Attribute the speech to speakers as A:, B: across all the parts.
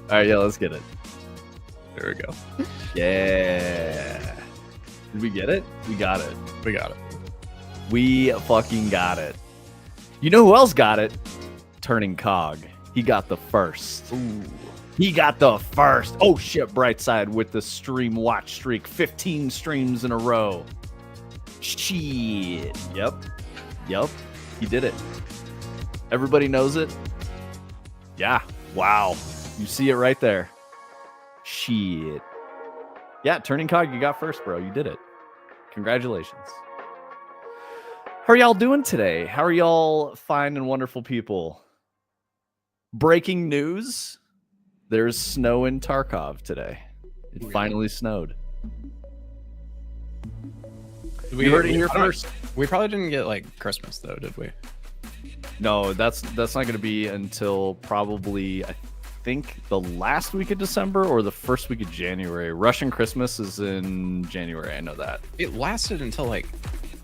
A: All right, yeah, let's get it. There we go. Yeah. Did we get it? We got it.
B: We got it.
A: We fucking got it. You know who else got it? Turning Cog. He got the first. Ooh. He got the first. Oh shit, Brightside with the stream watch streak. 15 streams in a row. Shit. Yep. He did it. Everybody knows it. Yeah. Wow. You see it right there. Shit. Yeah, Turning Cog, you got first, bro. You did it. Congratulations. How are y'all doing today? How are y'all fine and wonderful people? Breaking news. There's snow in Tarkov today. It finally snowed.
B: We heard it here first. We probably didn't get like Christmas though, did we?
A: No, that's not going to be until probably, I think, the last week of December or the first week of January. Russian Christmas is in January. I know that.
B: It lasted until like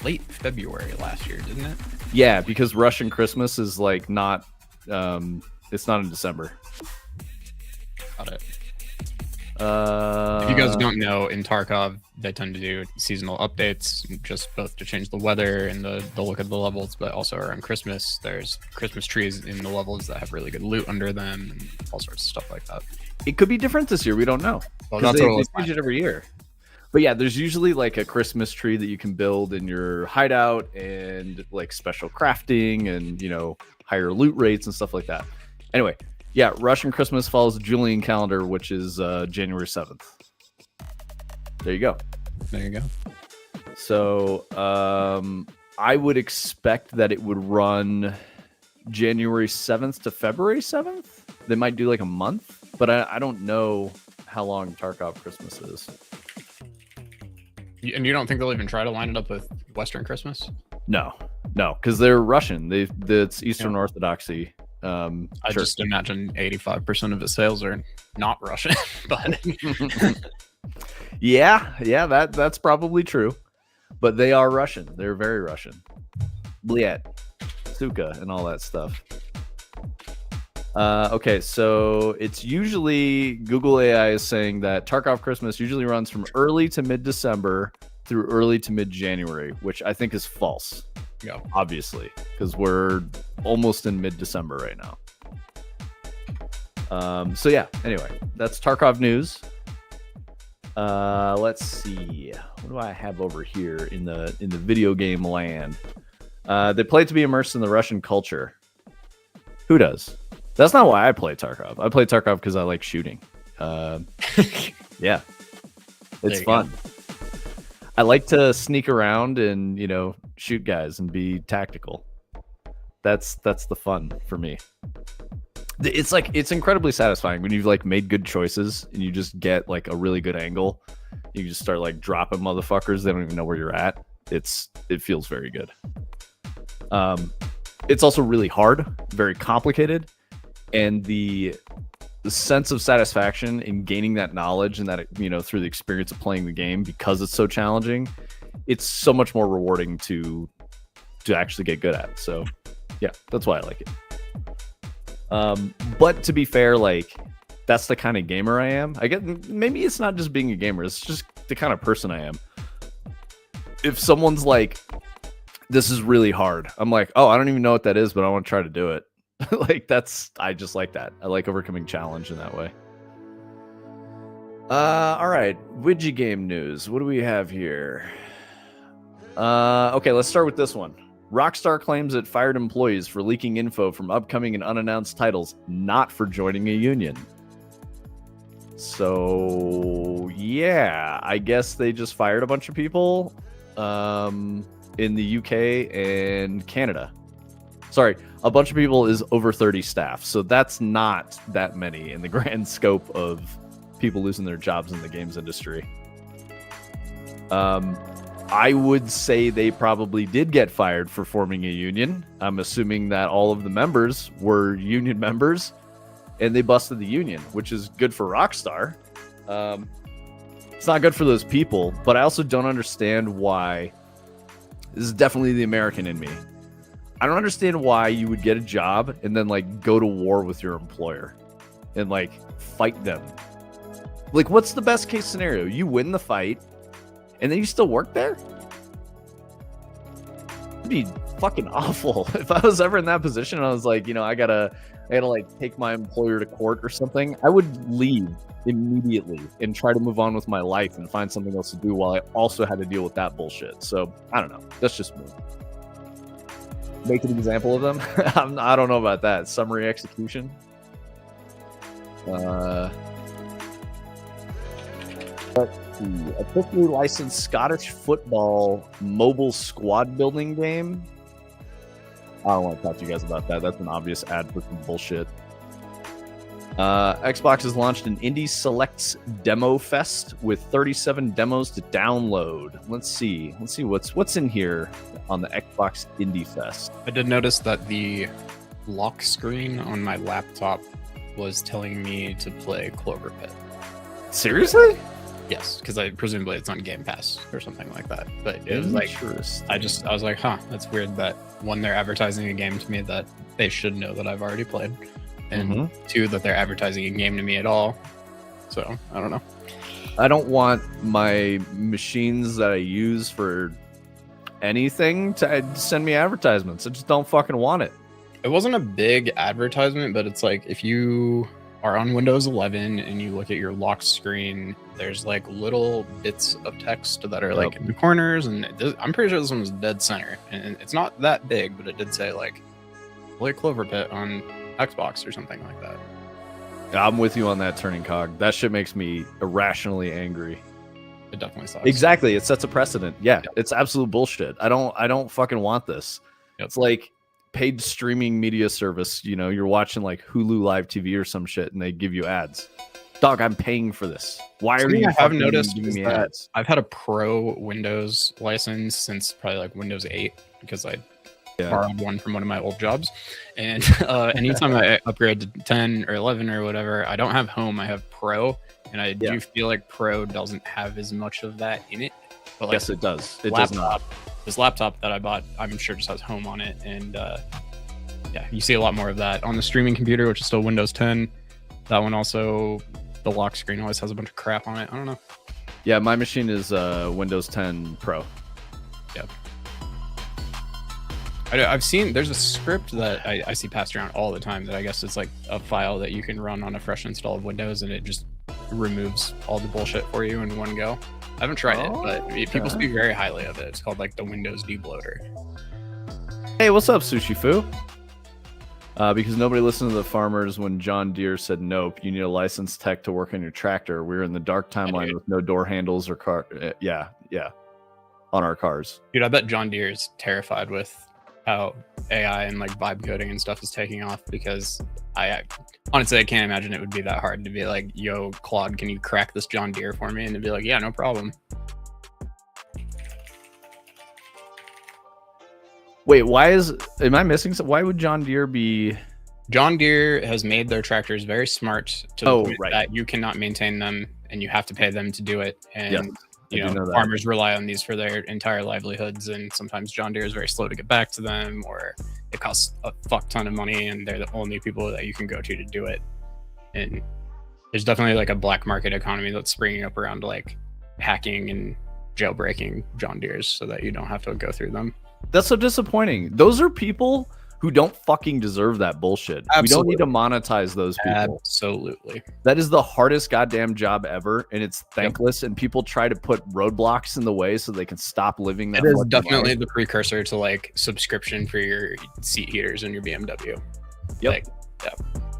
B: late February last year, didn't it?
A: Yeah, because Russian Christmas is like not, it's not in December.
B: Got it. If you guys don't know, in Tarkov, they tend to do seasonal updates, just both to change the weather and the look of the levels, but also around Christmas, there's Christmas trees in the levels that have really good loot under them and all sorts of stuff like that.
A: It could be different this year. We don't know.
B: Well,
A: they
B: totally
A: change it every year. But yeah, there's usually like a Christmas tree that you can build in your hideout and like special crafting and, you know, higher loot rates and stuff like that. Anyway, yeah, Russian Christmas follows the Julian calendar, which is January 7th. There you go.
B: There you go.
A: So I would expect that it would run January 7th to February 7th. They might do like a month, but I don't know how long Tarkov Christmas is.
B: And you don't think they'll even try to line it up with Western Christmas?
A: No, because they're Russin. It's Eastern Orthodoxy.
B: I just imagine 85% of its sales are not Russian, but
A: yeah, that's probably true. But they are Russian. They're very Russian. Bliet, Suka, and all that stuff. Okay, so it's usually Google AI is saying that Tarkov Christmas usually runs from early to mid-December through early to mid-January, which I think is false.
B: Yeah,
A: obviously, because we're almost in mid-December right now. So yeah, anyway, that's Tarkov news. Let's see, what do I have over here in the video game land? They play to be immersed in the Russian culture. Who does? That's not why I play Tarkov. I play Tarkov because I like shooting. Yeah, it's fun. Go. I like to sneak around and, you know, shoot guys and be tactical. That's the fun for me. It's like, it's incredibly satisfying when you've like made good choices and you just get like a really good angle. You just start like dropping motherfuckers. They don't even know where you're at. It feels very good. It's also really hard, very complicated, and the sense of satisfaction in gaining that knowledge and that, you know, through the experience of playing the game, because it's so challenging, it's so much more rewarding to actually get good at. So yeah, that's why I like it. But to be fair, like, that's the kind of gamer I am. I get, maybe it's not just being a gamer, it's just the kind of person I am. If someone's like, this is really hard, I'm like, oh, I don't even know what that is, but I want to try to do it. Like, I just like that. I like overcoming challenge in that way. All right, Widget game news. What do we have here? Okay, let's start with this one. Rockstar claims it fired employees for leaking info from upcoming and unannounced titles, not for joining a union. So, yeah, I guess they just fired a bunch of people in the UK and Canada. Sorry, a bunch of people is over 30 staff. So that's not that many in the grand scope of people losing their jobs in the games industry. I would say they probably did get fired for forming a union. I'm assuming that all of the members were union members and they busted the union, which is good for Rockstar. It's not good for those people, but I also don't understand why. This is definitely the American in me. I don't understand why you would get a job and then like go to war with your employer and like fight them. Like, what's the best case scenario? You win the fight and then you still work there? It'd be fucking awful. If I was ever in that position and I was like, I gotta like take my employer to court or something, I would leave immediately and try to move on with my life and find something else to do while I also had to deal with that bullshit. So I don't know. That's just me. Make an example of them. I don't know about that. Summary execution. Let's see. Officially licensed Scottish football mobile squad building game. I don't want to talk to you guys about that. That's an obvious ad for some bullshit. Xbox has launched an Indie Selects Demo Fest with 37 demos to download. Let's see what's in here on the Xbox Indie Fest.
B: I did notice that the lock screen on my laptop was telling me to play Clover Pit.
A: Seriously?
B: Yes, because presumably it's on Game Pass or something like that. But it was like, I was like, that's weird that one, they're advertising a game to me that they should know that I've already played, and two, that they're advertising a game to me at all. So I don't know.
A: I don't want my machines that I use for anything to send me advertisements. I just don't fucking want it.
B: It wasn't a big advertisement, but it's like if you are on Windows 11 and you look at your lock screen, there's like little bits of text that are like in the corners, and I'm pretty sure this one was dead center, and it's not that big, but it did say like play Clover Pit on Xbox or something like that.
A: I'm with you on that, Turning Cog. That shit makes me irrationally angry.
B: It definitely sucks.
A: Exactly, it sets a precedent. Yeah, it's absolute bullshit. I don't fucking want this. It's like paid streaming media service. You're watching like Hulu Live TV or some shit, and they give you ads. Dog, I'm paying for this. Why are you?
B: I've noticed giving me ads? I've had a pro Windows license since probably like Windows 8 because I borrowed one from one of my old jobs, and anytime I upgrade to 10 or 11 or whatever, I don't have home. I have Pro, and I do feel like Pro doesn't have as much of that in it. But like,
A: yes, it does. It does not.
B: This laptop that I bought, I'm sure just has home on it, and you see a lot more of that on the streaming computer, which is still Windows 10. That one also, the lock screen always has a bunch of crap on it. I don't know.
A: Yeah, my machine is Windows 10 Pro.
B: Yep. I've seen there's a script that I see passed around all the time that I guess it's like a file that you can run on a fresh install of Windows, and it just removes all the bullshit for you in one go. I haven't tried it, but people speak very highly of it. It's called like the Windows debloater.
A: Hey, what's up, Sushi Fu? Because nobody listened to the farmers when John Deere said, nope, you need a licensed tech to work on your tractor. We're in the dark timeline with no door handles or car. Yeah, on our cars.
B: Dude, I bet John Deere is terrified with how AI and like vibe coding and stuff is taking off, because I honestly, I can't imagine it would be that hard to be like, yo, Claude, can you crack this John Deere for me? And it'd be like, yeah, no problem.
A: Wait, am I missing something? Why would John Deere be?
B: John Deere has made their tractors very smart to the point that you cannot maintain them and you have to pay them to do it. And farmers rely on these for their entire livelihoods, and sometimes John Deere is very slow to get back to them, or it costs a fuck ton of money and they're the only people that you can go to do it. And there's definitely like a black market economy that's springing up around like hacking and jailbreaking John Deeres so that you don't have to go through them.
A: That's so disappointing. Those are people who don't fucking deserve that bullshit.
B: Absolutely.
A: We don't need to monetize those people.
B: Absolutely.
A: That is the hardest goddamn job ever, and it's thankless, and people try to put roadblocks in the way so they can stop living that.
B: It is definitely the precursor to like subscription for your seat heaters in your BMW.
A: Yep.
B: Like, yeah.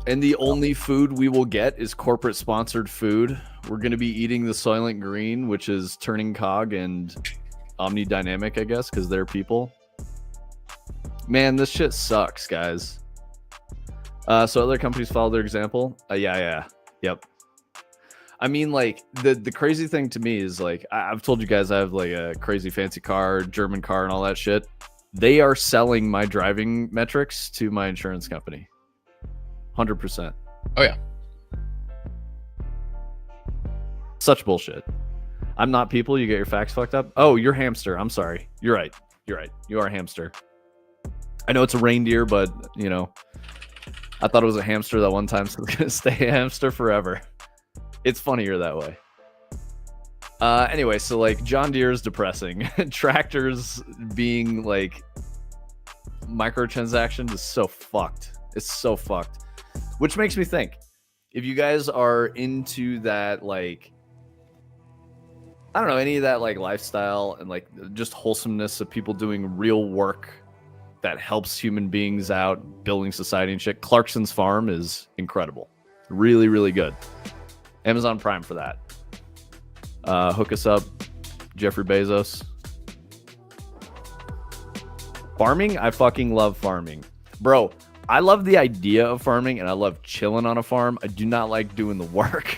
A: And the only food we will get is corporate sponsored food. We're going to be eating the Soylent Green, which is Turning Cog and Omni Dynamic, I guess, because they're people. Man, this shit sucks, guys. So other companies follow their example. Yep. I mean, like, the crazy thing to me is, like, I've told you guys I have, like, a crazy fancy car, German car, and all that shit. They are selling my driving metrics to my insurance company. 100%.
B: Oh, yeah.
A: Such bullshit. I'm not people. You get your facts fucked up. Oh, you're hamster. I'm sorry. You're right. You are a hamster. I know it's a reindeer, but, you know, I thought it was a hamster that one time, so it's going to stay a hamster forever. It's funnier that way. Anyway, so, like, John Deere is depressing. Tractors being, like, microtransactions is so fucked. It's so fucked. Which makes me think, if you guys are into that, like, I don't know, any of that, like, lifestyle and, like, just wholesomeness of people doing real work that helps human beings out, building society and shit, Clarkson's Farm is incredible. Really, really good. Amazon Prime for that. Hook us up, Jeffrey Bezos. Farming? I fucking love farming. Bro, I love the idea of farming, and I love chilling on a farm. I do not like doing the work.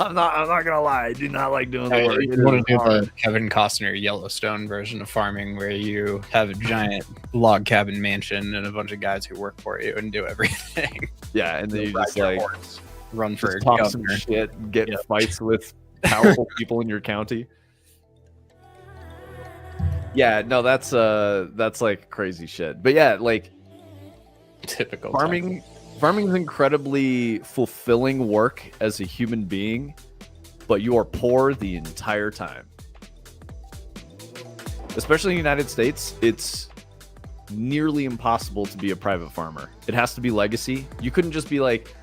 A: I'm not gonna lie. I do not like doing the work.
B: You want to do the Kevin Costner Yellowstone version of farming, where you have a giant log cabin mansion and a bunch of guys who work for you and do everything.
A: Yeah, and then you just like
B: run for
A: talk some shit, get fights with powerful people in your county. Yeah, no, that's like crazy shit. But yeah, like
B: typical
A: farming. Farming is incredibly fulfilling work as a human being, but you are poor the entire time. Especially in the United States, it's nearly impossible to be a private farmer. It has to be legacy. You couldn't just be like,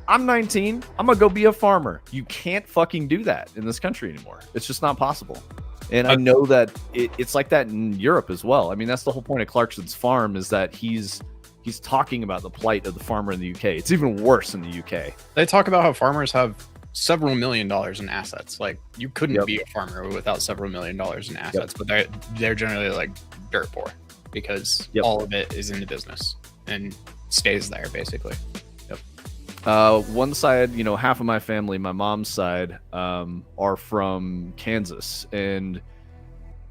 A: I'm 19, I'm gonna go be a farmer. You can't fucking do that in this country anymore. It's just not possible. And I know that it's like that in Europe as well. I mean, that's the whole point of Clarkson's Farm, is that he's talking about the plight of the farmer in the UK. It's even worse in the UK.
B: They talk about how farmers have several $1 million in assets. Like, you couldn't be a farmer without several $1 million in assets, but they're generally like dirt poor because all of it is in the business and stays there basically.
A: One side, you know, half of my family, my mom's side, are from Kansas, and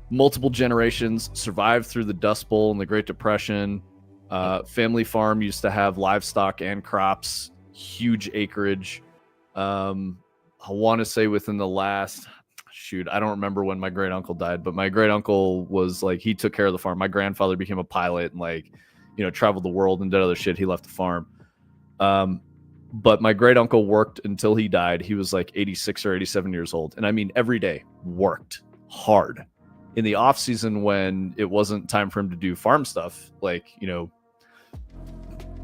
A: multiple generations survived through the Dust Bowl and the Great Depression. Family farm used to have livestock and crops, huge acreage. I want to say within the last, I don't remember when my great uncle died, but my great uncle was like, he took care of the farm. My grandfather became a pilot and, like, you know, traveled the world and did other shit. He left the farm. But my great uncle worked until he died. He was like 86 or 87 years old. And I mean, every day worked hard. In the off season, when it wasn't time for him to do farm stuff, like, you know,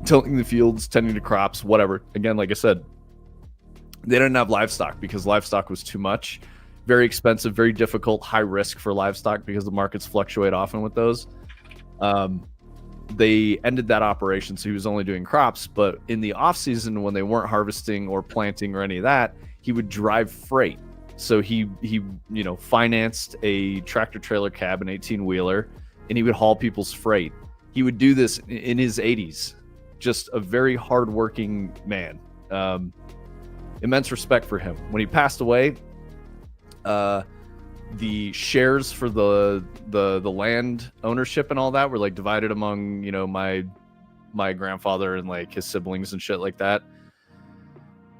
A: tilling the fields, tending to crops, whatever. Again, like I said, they didn't have livestock because livestock was too much. Very expensive, very difficult, high risk for livestock because the markets fluctuate often with those. They ended that operation, so he was only doing crops. But in the off season, when they weren't harvesting or planting or any of that, he would drive freight. So he you know, financed a tractor trailer cab, an 18-wheeler, and he would haul people's freight. He would do this in his 80s. Just a very hardworking man. Immense respect for him. When he passed away, the shares for the land ownership and all that were like divided among, you know, my grandfather and like his siblings and shit like that.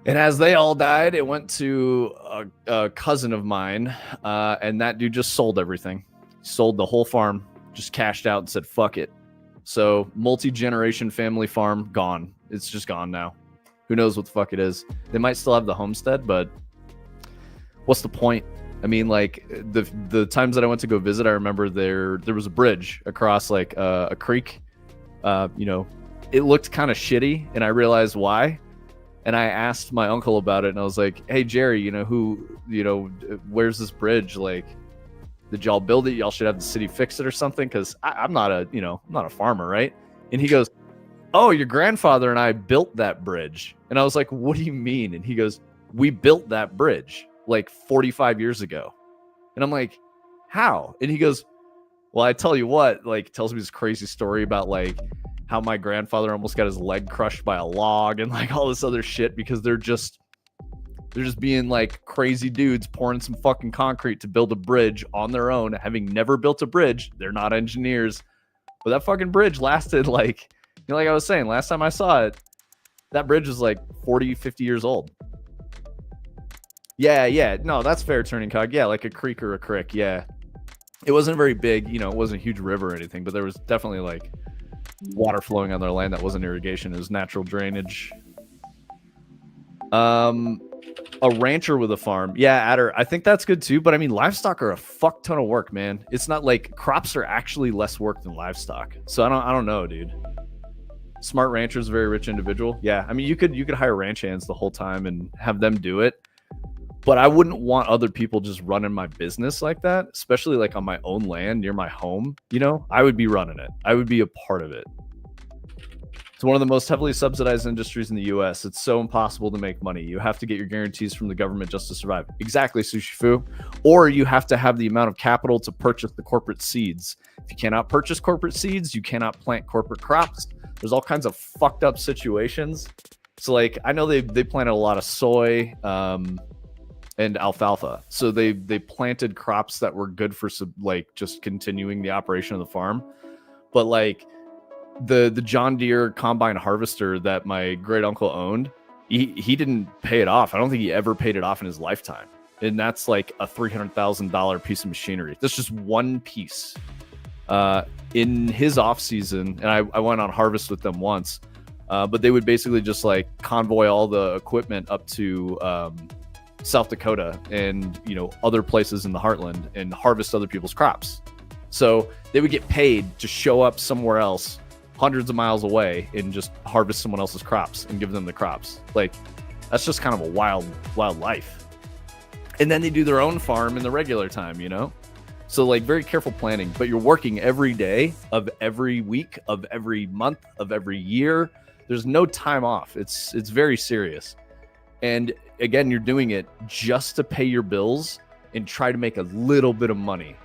A: And as they all died, it went to a cousin of mine, and that dude just sold everything. Sold the whole farm, just cashed out and said, fuck it. So multi-generation family farm, gone. It's just gone now. Who knows what the fuck it is? They might still have the homestead, but what's the point? I mean, like, the times that I went to go visit, I remember there was a bridge across like a creek, You know, it looked kind of shitty, and I realized why. And I asked my uncle about it, and I was like, "Hey, Jerry, you know, where's this bridge? Like, did y'all build it? Y'all should have the city fix it or something, because I'm not a farmer, right?" And he goes, "Oh, your grandfather and I built that bridge." And I was like, "What do you mean?" And he goes, "We built that bridge like 45 years ago." And I'm like, "How?" And he goes, "Well, I tell you what," like tells me this crazy story about like how my grandfather almost got his leg crushed by a log and like all this other shit because they're just being like crazy dudes pouring some fucking concrete to build a bridge on their own, having never built a bridge. They're not engineers. But that fucking bridge lasted like, you know, like I was saying, last time I saw it, that bridge was like 40, 50 years old. Yeah. No, that's fair, Turning Cog. Yeah, like a creek or a crick. Yeah. It wasn't very big, you know, it wasn't a huge river or anything, but there was definitely like water flowing on their land that wasn't irrigation. It was natural drainage. A rancher with a farm. Yeah, Adder, I think that's good too. But I mean, livestock are a fuck ton of work, man. It's not like crops are actually less work than livestock. So I don't know, dude. Smart rancher's a very rich individual. Yeah, I mean, you could hire ranch hands the whole time and have them do it. But I wouldn't want other people just running my business like that, especially like on my own land near my home. You know, I would be running it. I would be a part of it. It's one of the most heavily subsidized industries in the US. It's so impossible to make money. You have to get your guarantees from the government just to survive. Exactly, Sushi Fu. Or you have to have the amount of capital to purchase the corporate seeds. If you cannot purchase corporate seeds, you cannot plant corporate crops. There's all kinds of fucked up situations. So like, I know they planted a lot of soy and alfalfa. So they planted crops that were good for like just continuing the operation of the farm. But like, the John Deere combine harvester that my great uncle owned, he didn't pay it off. I don't think he ever paid it off in his lifetime. And that's like a $300,000 piece of machinery. That's just one piece. In his off season, and I went on harvest with them once, but they would basically just like convoy all the equipment up to South Dakota and, you know, other places in the heartland and harvest other people's crops. So they would get paid to show up somewhere else hundreds of miles away and just harvest someone else's crops and give them the crops. Like, that's just kind of a wild life. And then they do their own farm in the regular time, you know? So like, very careful planning, but you're working every day of every week of every month of every year. There's no time off. It's very serious. And again, you're doing it just to pay your bills and try to make a little bit of money.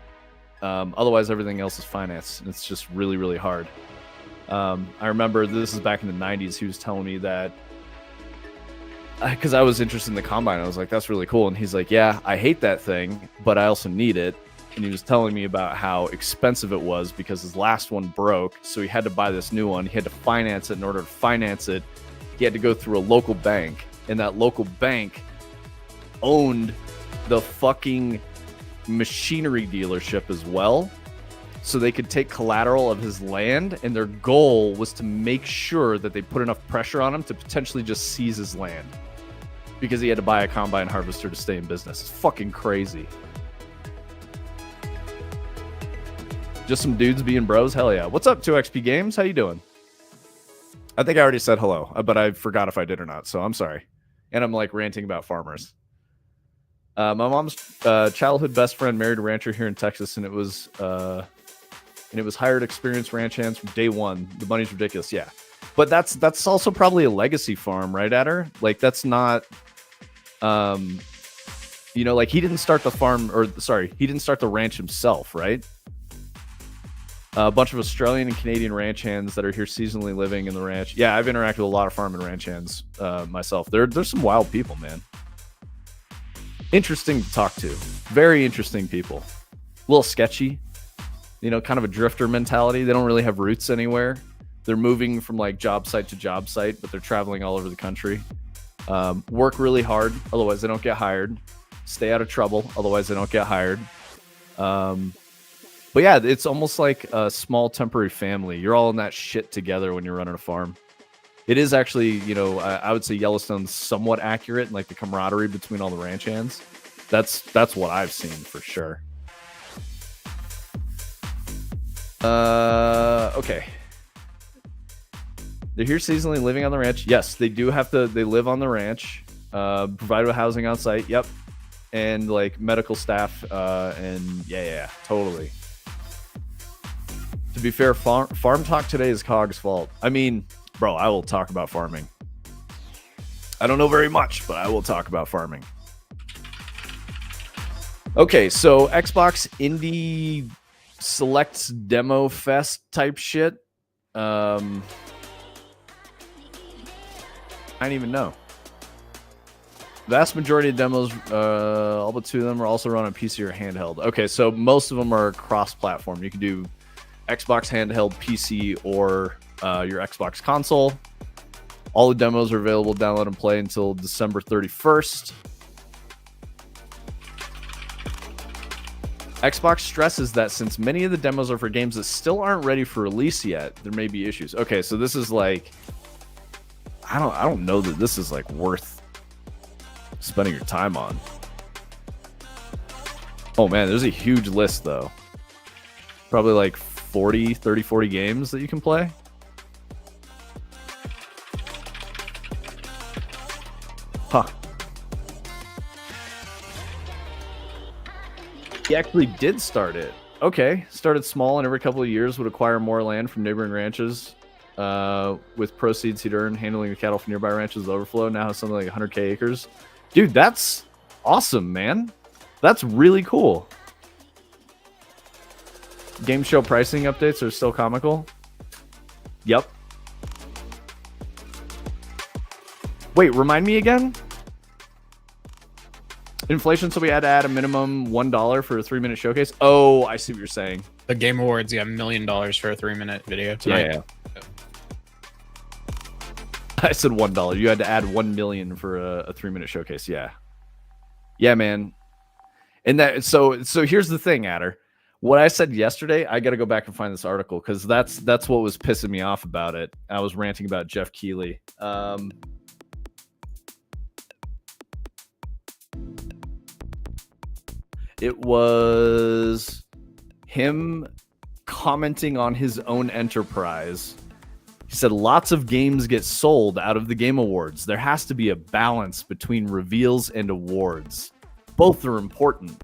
A: Otherwise everything else is financed, and it's just really, really hard. I remember this is back in the 90s. He was telling me that because I was interested in the combine. I was like, that's really cool. And he's like, yeah, I hate that thing, but I also need it. And he was telling me about how expensive it was because his last one broke. So he had to buy this new one. He had to finance it. In order to finance it, he had to go through a local bank. And that local bank owned the fucking machinery dealership as well. So they could take collateral of his land, and their goal was to make sure that they put enough pressure on him to potentially just seize his land because he had to buy a combine harvester to stay in business. It's fucking crazy. Just some dudes being bros? Hell yeah. What's up, 2XP Games? How you doing? I think I already said hello, but I forgot if I did or not, so I'm sorry. And I'm like ranting about farmers. My mom's childhood best friend married a rancher here in Texas, and it was hired experienced ranch hands from day one. The money's ridiculous, yeah. But that's also probably a legacy farm, right, Adder? Like, that's not, you know, like he didn't start the farm, he didn't start the ranch himself, right? A bunch of Australian and Canadian ranch hands that are here seasonally living in the ranch. Yeah, I've interacted with a lot of farm and ranch hands myself. There's some wild people, man. Interesting to talk to. Very interesting people. A little sketchy. You know, kind of a drifter mentality. They don't really have roots anywhere. They're moving from like job site to job site, but they're traveling all over the country. Work really hard, otherwise they don't get hired. Stay out of trouble, otherwise they don't get hired. But yeah, it's almost like a small temporary family. You're all in that shit together when you're running a farm. It is actually, you know, I would say Yellowstone's somewhat accurate in like the camaraderie between all the ranch hands. That's what I've seen for sure. Okay. They're here seasonally, living on the ranch. Yes, they do have to. They live on the ranch, provided with housing on site. Yep, and like medical staff. And yeah, totally. To be fair, farm talk today is Cog's fault. I mean, bro, I will talk about farming. I don't know very much, but I will talk about farming. Okay, so Xbox Indie Selects Demo Fest type shit. I don't even know. Vast majority of demos, all but 2 of them, are also run on PC or handheld. Okay, so most of them are cross-platform. You can do Xbox handheld, PC, or your Xbox console. All the demos are available, download and play until December 31st. Xbox stresses that since many of the demos are for games that still aren't ready for release yet, there may be issues. Okay, so this is like... I don't know that this is like worth spending your time on. Oh man, there's a huge list though. Probably like 40 games that you can play. Huh. He actually did start it. Okay, started small and every couple of years would acquire more land from neighboring ranches. With proceeds he'd earn handling the cattle from nearby ranches with overflow. Now has something like 100k acres. Dude, that's awesome, man. That's really cool. Game show pricing updates are still comical. Yep. Wait, remind me again? Inflation, so we had to add a minimum $1 for a 3-minute showcase. Oh, I see what you're saying.
B: The Game Awards, you got $1 million for a 3-minute video tonight.
A: Yeah. I said $1. You had to add 1 million for a 3-minute showcase. Yeah, man. And that so here's the thing, Adder. What I said yesterday, I got to go back and find this article because that's what was pissing me off about it. I was ranting about Jeff Keighley. It was him commenting on his own enterprise. He said, lots of games get sold out of the Game Awards. There has to be a balance between reveals and awards. Both are important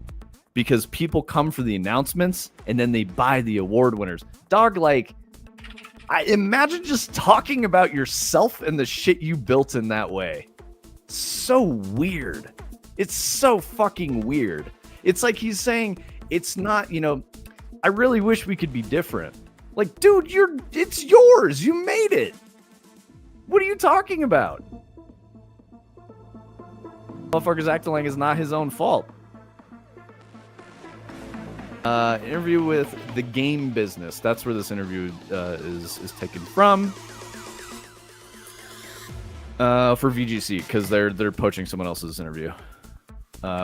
A: because people come for the announcements and then they buy the award winners. Dog, like, I imagine just talking about yourself and the shit you built in that way. So weird. It's so fucking weird. It's like he's saying, it's not, I really wish we could be different. Like, dude, it's yours. You made it. What are you talking about? Motherfucker's acting like it's not his own fault. Interview with The Game Business. That's where this interview is taken from. For VGC, because they're poaching someone else's interview.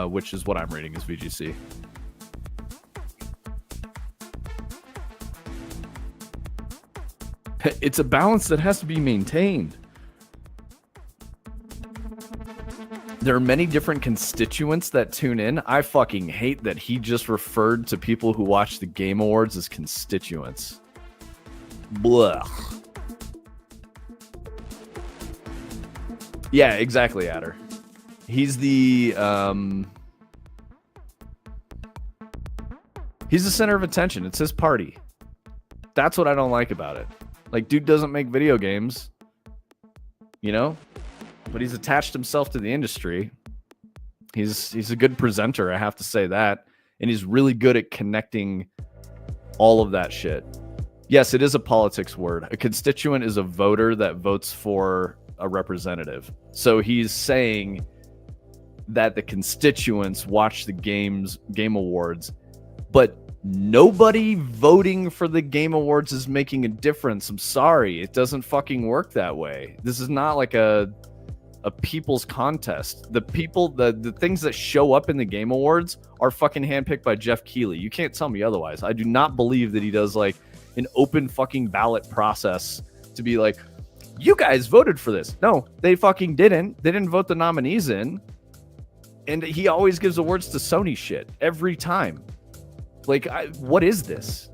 A: Which is what I'm reading as VGC. It's a balance that has to be maintained. There are many different constituents that tune in. I fucking hate that he just referred to people who watch the Game Awards as constituents. Blah. Yeah, exactly, Adder. He's the center of attention. It's his party. That's what I don't like about it. Like, dude doesn't make video games, but he's attached himself to the industry. He's a good presenter, I have to say that, and he's really good at connecting all of that shit. Yes, it is a politics word. A constituent is a voter that votes for a representative. So he's saying that the constituents watch the Game Awards, but nobody voting for the Game Awards is making a difference. I'm sorry. It doesn't fucking work that way. This is not like a people's contest. The people, the things that show up in the Game Awards are fucking handpicked by Jeff Keighley. You can't tell me otherwise. I do not believe that he does like an open fucking ballot process to be like, you guys voted for this. No, they fucking didn't. They didn't vote the nominees in. And he always gives awards to Sony shit every time. Like, what is this?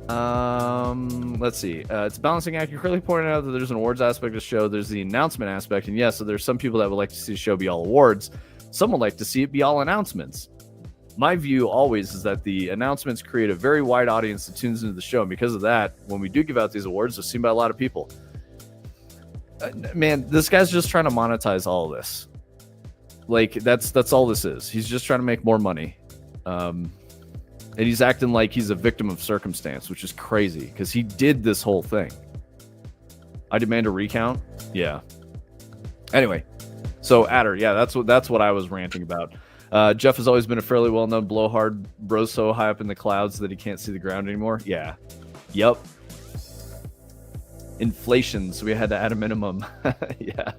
A: Let's see. It's a balancing act. You clearly pointed out that there's an awards aspect of the show. There's the announcement aspect, and yes, so there's some people that would like to see the show be all awards. Some would like to see it be all announcements. My view always is that the announcements create a very wide audience that tunes into the show, and because of that, when we do give out these awards, they're seen by a lot of people. Man, this guy's just trying to monetize all of this. Like that's all this is. He's just trying to make more money. And he's acting like he's a victim of circumstance, which is crazy because he did this whole thing. I demand a recount. Yeah. Anyway, so Adder, yeah, that's what I was ranting about. Jeff has always been a fairly well-known blowhard bro, so high up in the clouds that he can't see the ground anymore. Yeah. Yep. Inflation, so we had to add a minimum. Yeah.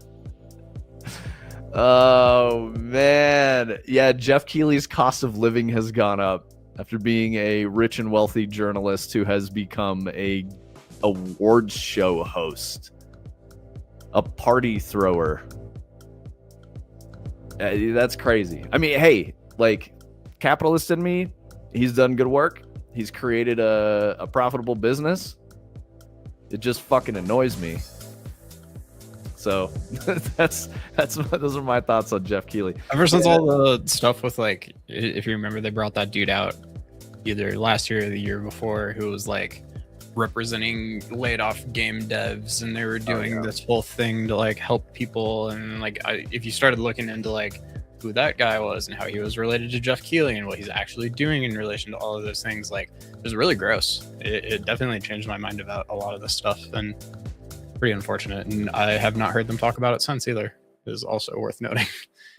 A: Oh man, yeah. Jeff Keighley's cost of living has gone up after being a rich and wealthy journalist who has become a awards show host, a party thrower. That's crazy. I mean, hey, like, capitalist in me, he's done good work. He's created a profitable business. It just fucking annoys me. So those are my thoughts on Jeff Keighley.
B: Ever since all the stuff with, like, if you remember, they brought that dude out either last year or the year before who was like representing laid off game devs, and they were doing this whole thing to like help people. And like, if you started looking into like who that guy was and how he was related to Jeff Keighley and what he's actually doing in relation to all of those things, like, it was really gross. It definitely changed my mind about a lot of this stuff, and pretty unfortunate. And I have not heard them talk about it since either. It is also worth noting.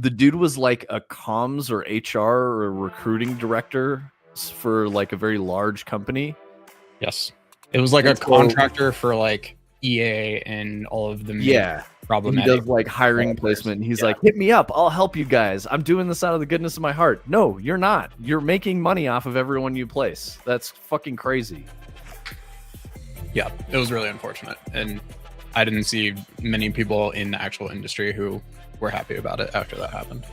A: The dude was like a comms or HR or a recruiting director for like a very large company.
B: Yes. It was like a contractor for like EA and all of them.
A: Yeah.
B: Problematic.
A: He does like hiring placement, and he's like, hit me up, I'll help you guys. I'm doing this out of the goodness of my heart. No, you're not. You're making money off of everyone you place. That's fucking crazy.
B: Yeah, it was really unfortunate. And I didn't see many people in the actual industry who were happy about it after that happened.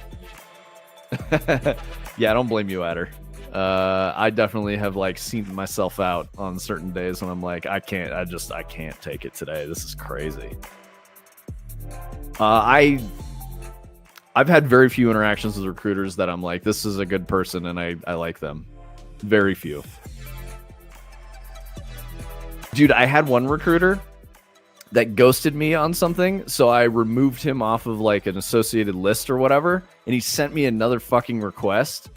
A: Yeah, I don't blame you, Adder. I definitely have like seen myself out on certain days when I'm like, I can't take it today. This is crazy. I've had very few interactions with recruiters that I'm like, this is a good person and I like them. Very few. Dude, I had one recruiter that ghosted me on something, so I removed him off of like an associated list or whatever, and he sent me another fucking request.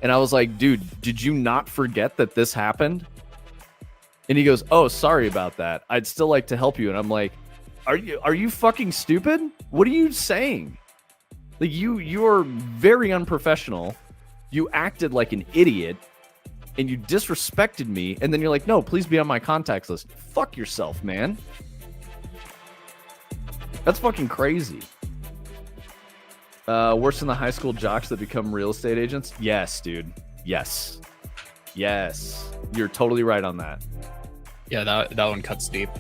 A: And I was like, dude, did you not forget that this happened? And he goes, oh, sorry about that. I'd still like to help you. And I'm like, are you fucking stupid? What are you saying? Like, you are very unprofessional. You acted like an idiot and you disrespected me. And then you're like, no, please be on my contacts list. Fuck yourself, man. That's fucking crazy. Worse than the high school jocks that become real estate agents? Yes, dude. Yes. You're totally right on that.
B: Yeah, that one cuts deep.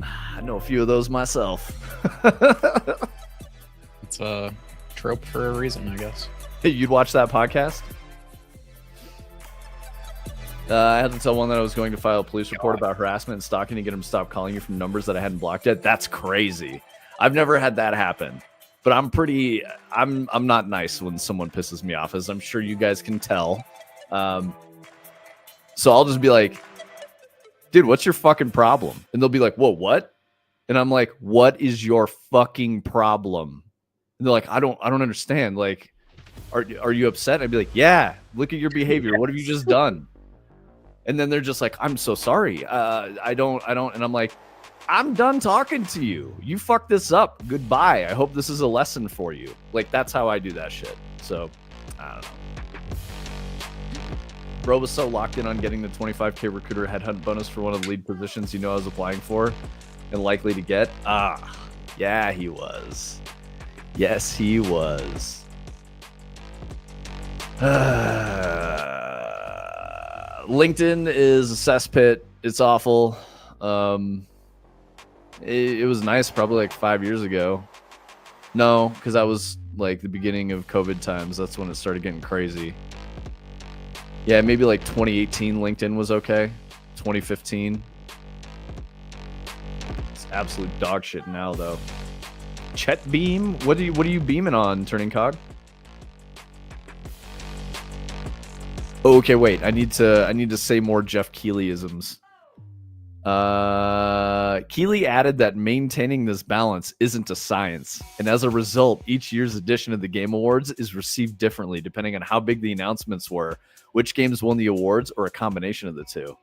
A: I know a few of those myself.
B: It's a trope for a reason, I guess.
A: Hey, you'd watch that podcast? I had to tell one that I was going to file a police report about harassment and stalking to get him to stop calling you from numbers that I hadn't blocked yet. That's crazy. I've never had that happen, but I'm not nice when someone pisses me off, as I'm sure you guys can tell. So I'll just be like, dude, what's your fucking problem? And they'll be like, whoa, what? And I'm like, what is your fucking problem? And they're like, I don't understand. Like, are you upset? I'd be like, yeah, look at your behavior. What have you just done? And then they're just like, I'm so sorry. I don't. And I'm like, I'm done talking to you. You fucked this up. Goodbye. I hope this is a lesson for you. Like, that's how I do that shit. So, I don't know. Bro was so locked in on getting the 25K recruiter headhunt bonus for one of the lead positions I was applying for and likely to get. Yeah, he was. Yes, he was. LinkedIn is a cesspit. It's awful. It was nice probably like 5 years ago. No, because that was like the beginning of COVID times. That's when it started getting crazy. Yeah, maybe like 2018 LinkedIn was okay. 2015. It's absolute dog shit now though. Chet Beam? What are you beaming on, Turning Cog? Oh, okay, wait. I need to say more Jeff Keighley-isms. Keighley added that maintaining this balance isn't a science, and as a result, each year's edition of the Game Awards is received differently depending on how big the announcements were, which games won the awards, or a combination of the two.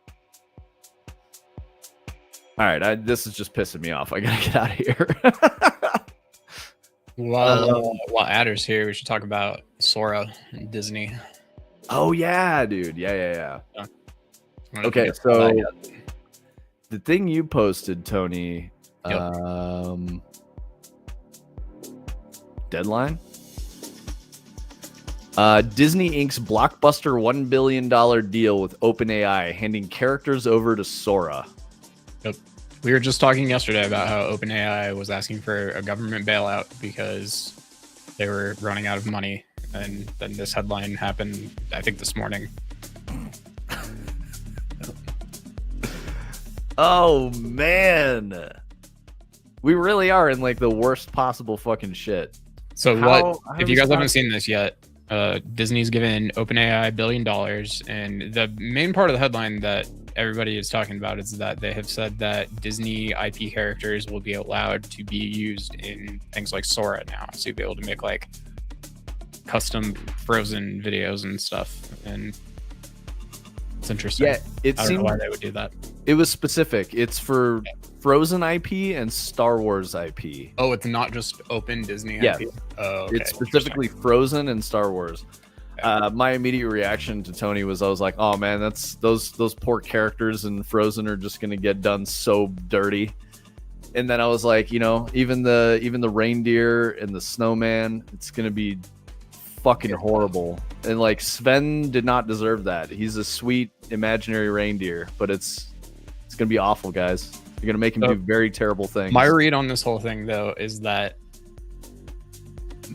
A: All right, this is just pissing me off. I gotta get out of here.
B: While Adder's here, we should talk about Sora and Disney.
A: Oh yeah, dude. Yeah. Okay,
B: so
A: the thing you posted, Tony,
B: Yep.
A: deadline. Disney Inc.'s blockbuster $1 billion deal with OpenAI, handing characters over to Sora.
B: Yep. We were just talking yesterday about how OpenAI was asking for a government bailout because they were running out of money. And then this headline happened, I think, this morning.
A: Oh, man. We really are in like the worst possible fucking shit.
B: So if you guys haven't seen this yet, Disney's given OpenAI $1 billion. And the main part of the headline that everybody is talking about is that they have said that Disney IP characters will be allowed to be used in things like Sora now. So you'll be able to make like custom Frozen videos and stuff. And it's interesting.
A: Yeah,
B: I don't know why they would do that.
A: It was specific. It's for Frozen IP and Star Wars IP.
B: Oh, it's not just open Disney
A: IP?
B: Oh, okay.
A: It's specifically Frozen and Star Wars. My immediate reaction to Tony was I was like, oh man, that's those poor characters in Frozen are just gonna get done so dirty. And then I was like, you know, even the reindeer and the snowman, it's gonna be fucking horrible. And like Sven did not deserve that. He's a sweet imaginary reindeer, but it's gonna be awful, guys. You're gonna make him do very terrible things.
B: My read on this whole thing though is that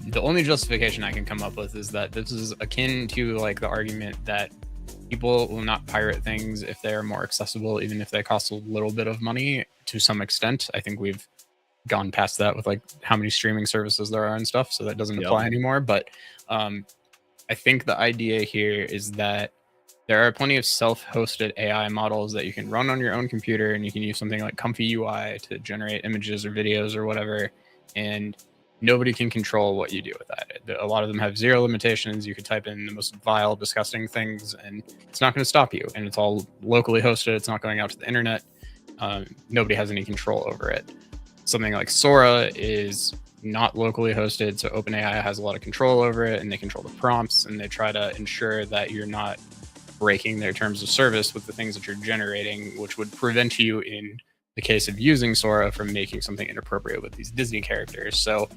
B: the only justification I can come up with is that this is akin to like the argument that people will not pirate things if they're more accessible, even if they cost a little bit of money to some extent. I think we've gone past that with like how many streaming services there are and stuff, so that doesn't apply anymore. But I think the idea here is that there are plenty of self-hosted AI models that you can run on your own computer, and you can use something like Comfy UI to generate images or videos or whatever, and nobody can control what you do with that. A lot of them have zero limitations. You could type in the most vile, disgusting things, and it's not going to stop you. And it's all locally hosted. It's not going out to the internet. Nobody has any control over it. Something like Sora is not locally hosted, so OpenAI has a lot of control over it, and they control the prompts, and they try to ensure that you're not breaking their terms of service with the things that you're generating, which would prevent you, in the case of using Sora, from making something inappropriate with these Disney characters. So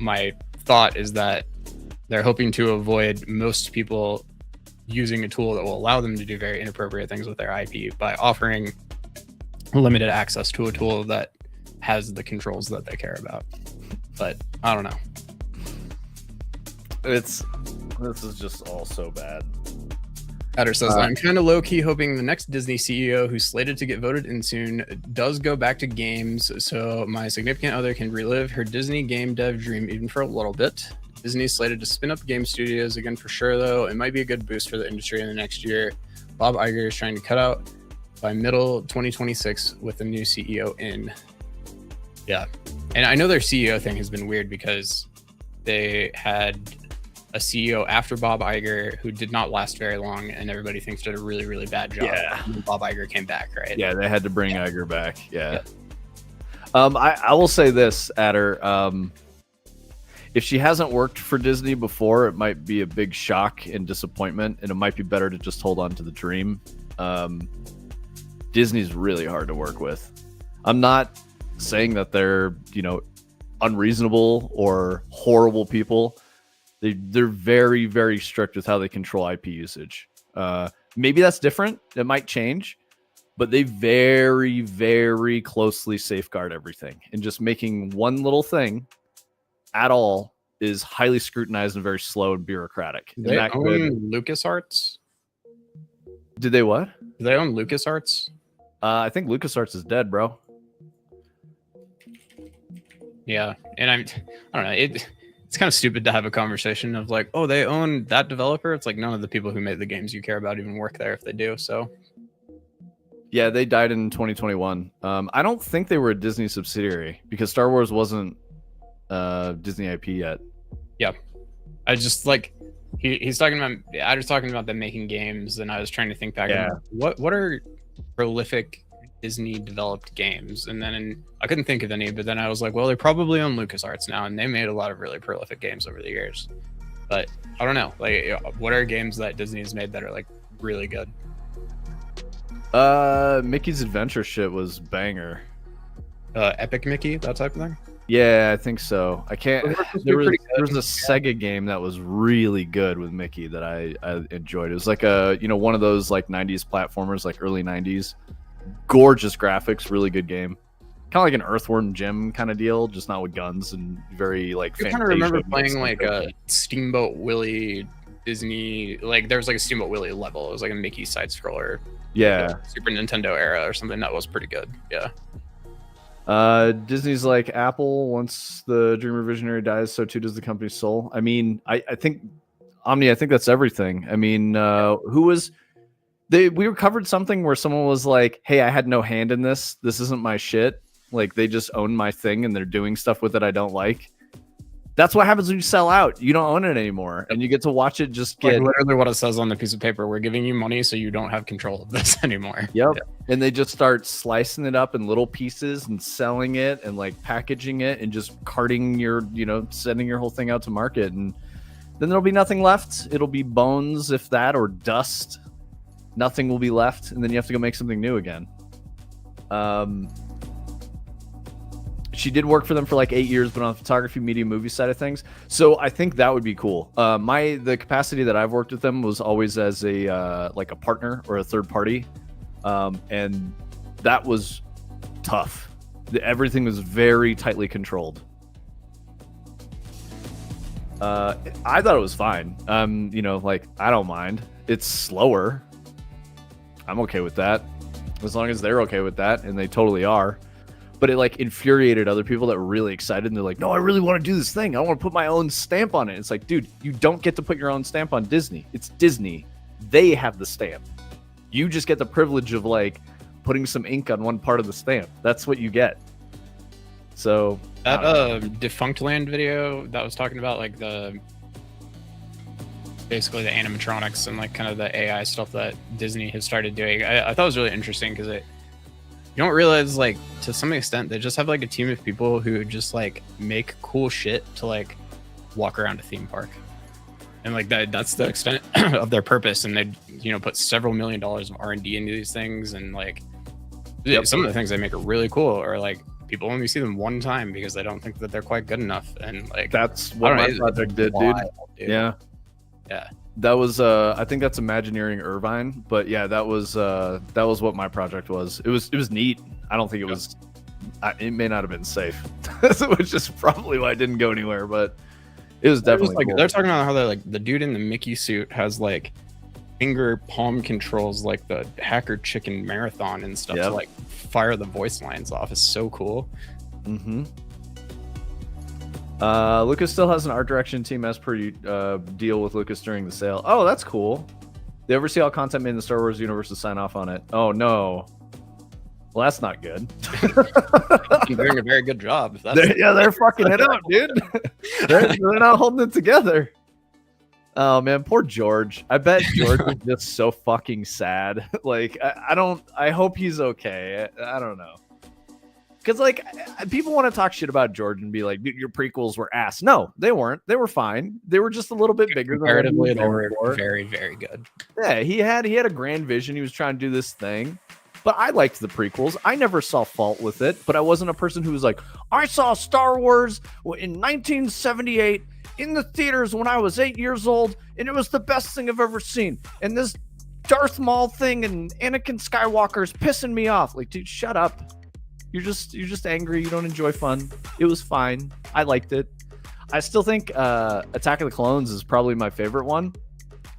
B: my thought is that they're hoping to avoid most people using a tool that will allow them to do very inappropriate things with their IP by offering limited access to a tool that has the controls that they care about. But I don't know.
A: This is just all so bad.
B: Adder says, I'm kind of low-key hoping the next Disney CEO, who's slated to get voted in soon, does go back to games so my significant other can relive her Disney game dev dream even for a little bit. Disney's slated to spin up game studios again for sure, though. It might be a good boost for the industry in the next year. Bob Iger is trying to cut out by middle 2026 with the new CEO in. Yeah. And I know their CEO thing has been weird because they had a CEO after Bob Iger who did not last very long, and everybody thinks did a really, really bad job.
A: Yeah.
B: And Bob Iger came back, right?
A: Yeah, they had to bring Iger back. Yeah. I will say this, Adder. If she hasn't worked for Disney before, it might be a big shock and disappointment, and it might be better to just hold on to the dream. Disney's really hard to work with. I'm not saying that they're, unreasonable or horrible people. They're very, very strict with how they control IP usage. Maybe that's different. It might change, but they very, very closely safeguard everything. And just making one little thing at all is highly scrutinized and very slow and bureaucratic.
B: They own LucasArts?
A: Did they what?
B: Do they own LucasArts?
A: I think LucasArts is dead, bro.
B: Yeah, and I don't know. It's kind of stupid to have a conversation of like, oh, they own that developer. It's like none of the people who made the games you care about even work there if they do. So
A: yeah, they died in 2021. I don't think they were a Disney subsidiary because Star Wars wasn't Disney IP yet.
B: Yeah, I just like he's talking about. I was talking about them making games, and I was trying to think back.
A: Yeah.
B: What are prolific Disney developed games? And then I couldn't think of any. But then I was like, well, they probably own LucasArts now, and they made a lot of really prolific games over the years. But I don't know. Like, what are games that Disney's made that are like really good?
A: Mickey's Adventure shit was banger.
B: Epic Mickey, that type of thing.
A: Yeah, I think so. I can't. There was a Sega game that was really good with Mickey that I enjoyed. It was like one of those like 90s platformers, like early 90s. Gorgeous graphics, really good game. Kind of like an Earthworm Jim kind of deal, just not with guns and very like.
B: I kind of remember playing like a Steamboat Willie Disney. Like there was like a Steamboat Willie level. It was like a Mickey side scroller.
A: Yeah,
B: like Super Nintendo era or something that was pretty good. Yeah.
A: Disney's like Apple. Once the dreamer visionary dies, so too does the company's soul. I mean, I think Omni. I think that's everything. I mean, who was we covered something where someone was like, "Hey, I had no hand in this. This isn't my shit. Like they just own my thing and they're doing stuff with it I don't like." That's what happens when you sell out. You don't own it anymore, and you get to watch it just get
B: like literally what it says on the piece of paper. We're giving you money so you don't have control of this anymore.
A: Yep. Yeah. And they just start slicing it up in little pieces and selling it and like packaging it and just carting your, sending your whole thing out to market. And then there'll be nothing left. It'll be bones, if that, or dust. Nothing will be left. And then you have to go make something new again. She did work for them for like 8 years, but on the photography, media, movie side of things. So I think that would be cool. The capacity that I've worked with them was always as a like a partner or a third party, and that was tough. Everything was very tightly controlled. I thought it was fine. Like I don't mind. It's slower. I'm okay with that, as long as they're okay with that, and they totally are. But it like infuriated other people that were really excited, and they're like, "No, I really want to do this thing. I want to put my own stamp on it." It's like, dude, you don't get to put your own stamp on Disney. It's Disney. They have the stamp. You just get the privilege of like putting some ink on one part of the stamp. That's what you get. So
B: that Defunct Land video that was talking about like basically the animatronics and like kind of the AI stuff that Disney has started doing. I thought it was really interesting because you don't realize, like, to some extent, they just have, like, a team of people who just, like, make cool shit to, like, walk around a theme park. And, like, that's the extent of their purpose. And they, put several $1 million of R&D into these things. And, like, some of the things they make are really cool. Or, like, people only see them one time because they don't think that they're quite good enough. And, like...
A: That's what my project did, dude. Yeah.
B: Yeah.
A: That was I think that's Imagineering Irvine, but yeah, that was what my project was. It was neat. I don't think it was it may not have been safe. Which is probably why it didn't go anywhere, but it was definitely
B: like
A: cool.
B: They're talking about how they're like the dude in the Mickey suit has like finger palm controls like the Hacker Chicken Marathon and stuff to like fire the voice lines off. Is so cool.
A: Mm-hmm. Lucas still has an art direction team as per deal with Lucas during the sale. Oh, that's cool. They oversee all content made in the Star Wars universe to sign off on it. Oh, no. Well, that's not good.
B: You're doing a very good job.
A: They're fucking it up, dude. they're not holding it together. Oh, man, poor George. I bet George is just so fucking sad. Like, I hope he's okay. I don't know. Because, like, people want to talk shit about George and be like, dude, your prequels were ass. No, they weren't. They were fine. They were just a little bit bigger.
B: Comparatively, they were very, very good.
A: Yeah, he had a grand vision. He was trying to do this thing. But I liked the prequels. I never saw fault with it. But I wasn't a person who was like, I saw Star Wars in 1978 in the theaters when I was 8 years old, and it was the best thing I've ever seen. And this Darth Maul thing and Anakin Skywalker is pissing me off. Like, dude, shut up. You're just angry. You don't enjoy fun. It was fine. I liked it. I still think Attack of the Clones is probably my favorite one,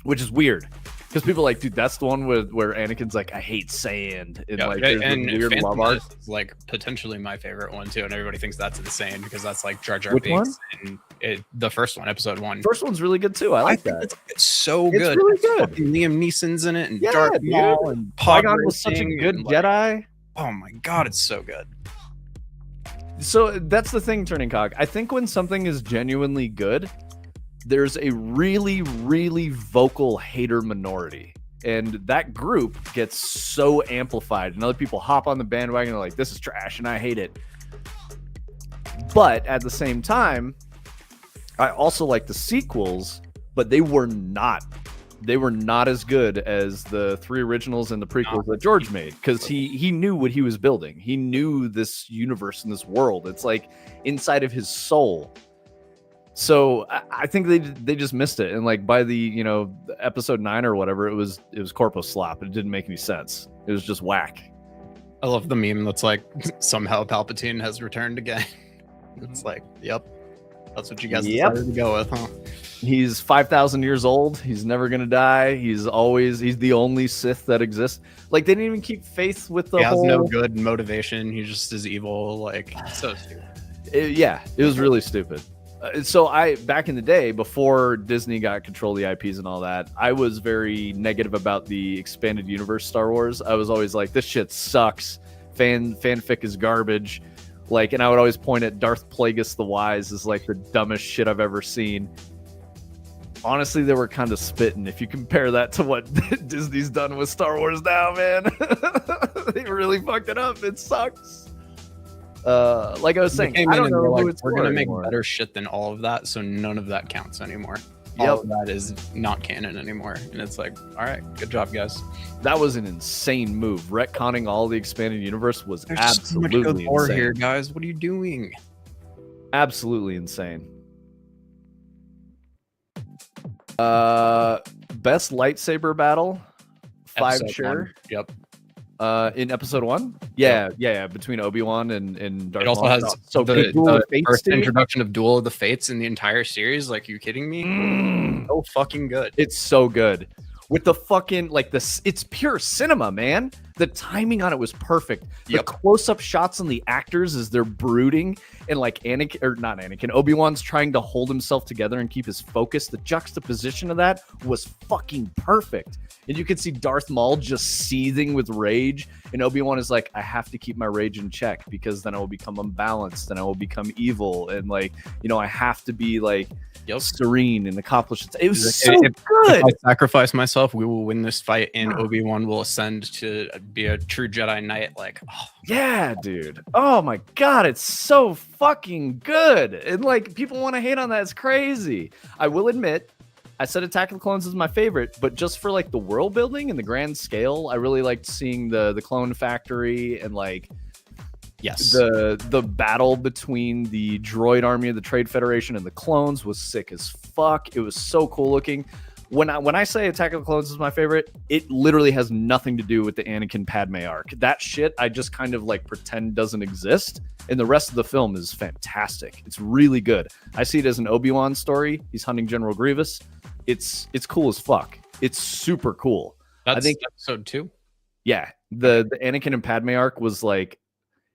A: which is weird Because people are like, dude, that's the one where Anakin's like, I hate sand, and
B: Yeah,
A: like there's
B: and
A: this weird
B: Phantom
A: love art.
B: Menace is like potentially my favorite one too, and everybody thinks that's insane because that's like Jar Jar
A: Which
B: Binks and the first one, episode 1.
A: First one's really good too. I like
B: think
A: that.
B: it's so
A: It's
B: good.
A: really good.
B: Fucking Liam Neeson's in it, and
A: Yeah,
B: Darth
A: dude.
B: Maul, and
A: Qui-Gon was such a good Jedi.
B: Oh my god, it's so good.
A: So that's the thing, Turning Cock. I think when something is genuinely good, there's a really, really vocal hater minority. And that group gets so amplified. And other people hop on the bandwagon and are like, this is trash and I hate it. But at the same time, I also like the sequels, but they were not as good as the 3 originals and the prequels that George made, because he knew what he was building. He knew this universe and this world. It's like inside of his soul. So I think they just missed it. And like by the episode 9 or whatever, it was corpo slop. It didn't make any sense. It was just whack.
B: I love the meme that's like, somehow Palpatine has returned again. It's like, yep, that's what you guys decided to go with, huh?
A: He's 5,000 years old. He's never gonna die. He's the only Sith that exists. Like they didn't even keep faith with the whole.
B: He has no good motivation. He just is evil. Like so stupid.
A: It was really stupid. So back in the day, before Disney got control of the IPs and all that, I was very negative about the expanded universe Star Wars. I was always like, this shit sucks. Fanfic is garbage. Like, and I would always point at Darth Plagueis the Wise as like the dumbest shit I've ever seen. Honestly, they were kind of spitting. If you compare that to what Disney's done with Star Wars now, man, they really fucked it up. It sucks. Like I was saying, I don't know who it's
B: we're gonna make
A: anymore.
B: better shit than all of that, so none of that counts anymore.
A: Yep.
B: All of that is not canon anymore, and it's like, all right, good job, guys.
A: That was an insane move. Retconning all the expanded universe was
B: There's
A: absolutely
B: so much good lore
A: insane.
B: here, guys. What are you doing?
A: Absolutely insane. Best lightsaber battle. 5
B: Episode
A: sure.
B: 1. Yep.
A: In episode 1, yeah, between Obi-Wan and Darth
B: It also
A: Maul.
B: has
A: so
B: the
A: Duel of Fates,
B: first
A: dude.
B: introduction of Duel of the Fates in the entire series. Like, you kidding me? So fucking good.
A: It's so good. With the fucking it's pure cinema, man. The timing on it was perfect. The close-up shots on the actors as they're brooding, and like Obi-Wan's trying to hold himself together and keep his focus. The juxtaposition of that was fucking perfect. And you can see Darth Maul just seething with rage, and Obi-Wan is like, I have to keep my rage in check because then I will become unbalanced and I will become evil, and I have to be like serene and accomplish it. It was so good.
B: If I sacrifice myself, we will win this fight, and Obi-Wan will ascend to be a true Jedi Knight. Like,
A: yeah, dude. Oh my god, it's so fucking good. And like, people want to hate on that. It's crazy. I will admit, I said Attack of the Clones is my favorite, but just for like the world building and the grand scale, I really liked seeing the clone factory and like the battle between the droid army of the Trade Federation and the clones was sick as fuck. It was so cool looking. When I say Attack of the Clones is my favorite, it literally has nothing to do with the Anakin Padme arc. That shit I just kind of like pretend doesn't exist, and the rest of the film is fantastic. It's really good. I see it as an Obi-Wan story. He's hunting General Grievous. It's cool as fuck. It's super cool.
B: That's
A: I think
B: episode 2.
A: Yeah, the Anakin and Padme arc was like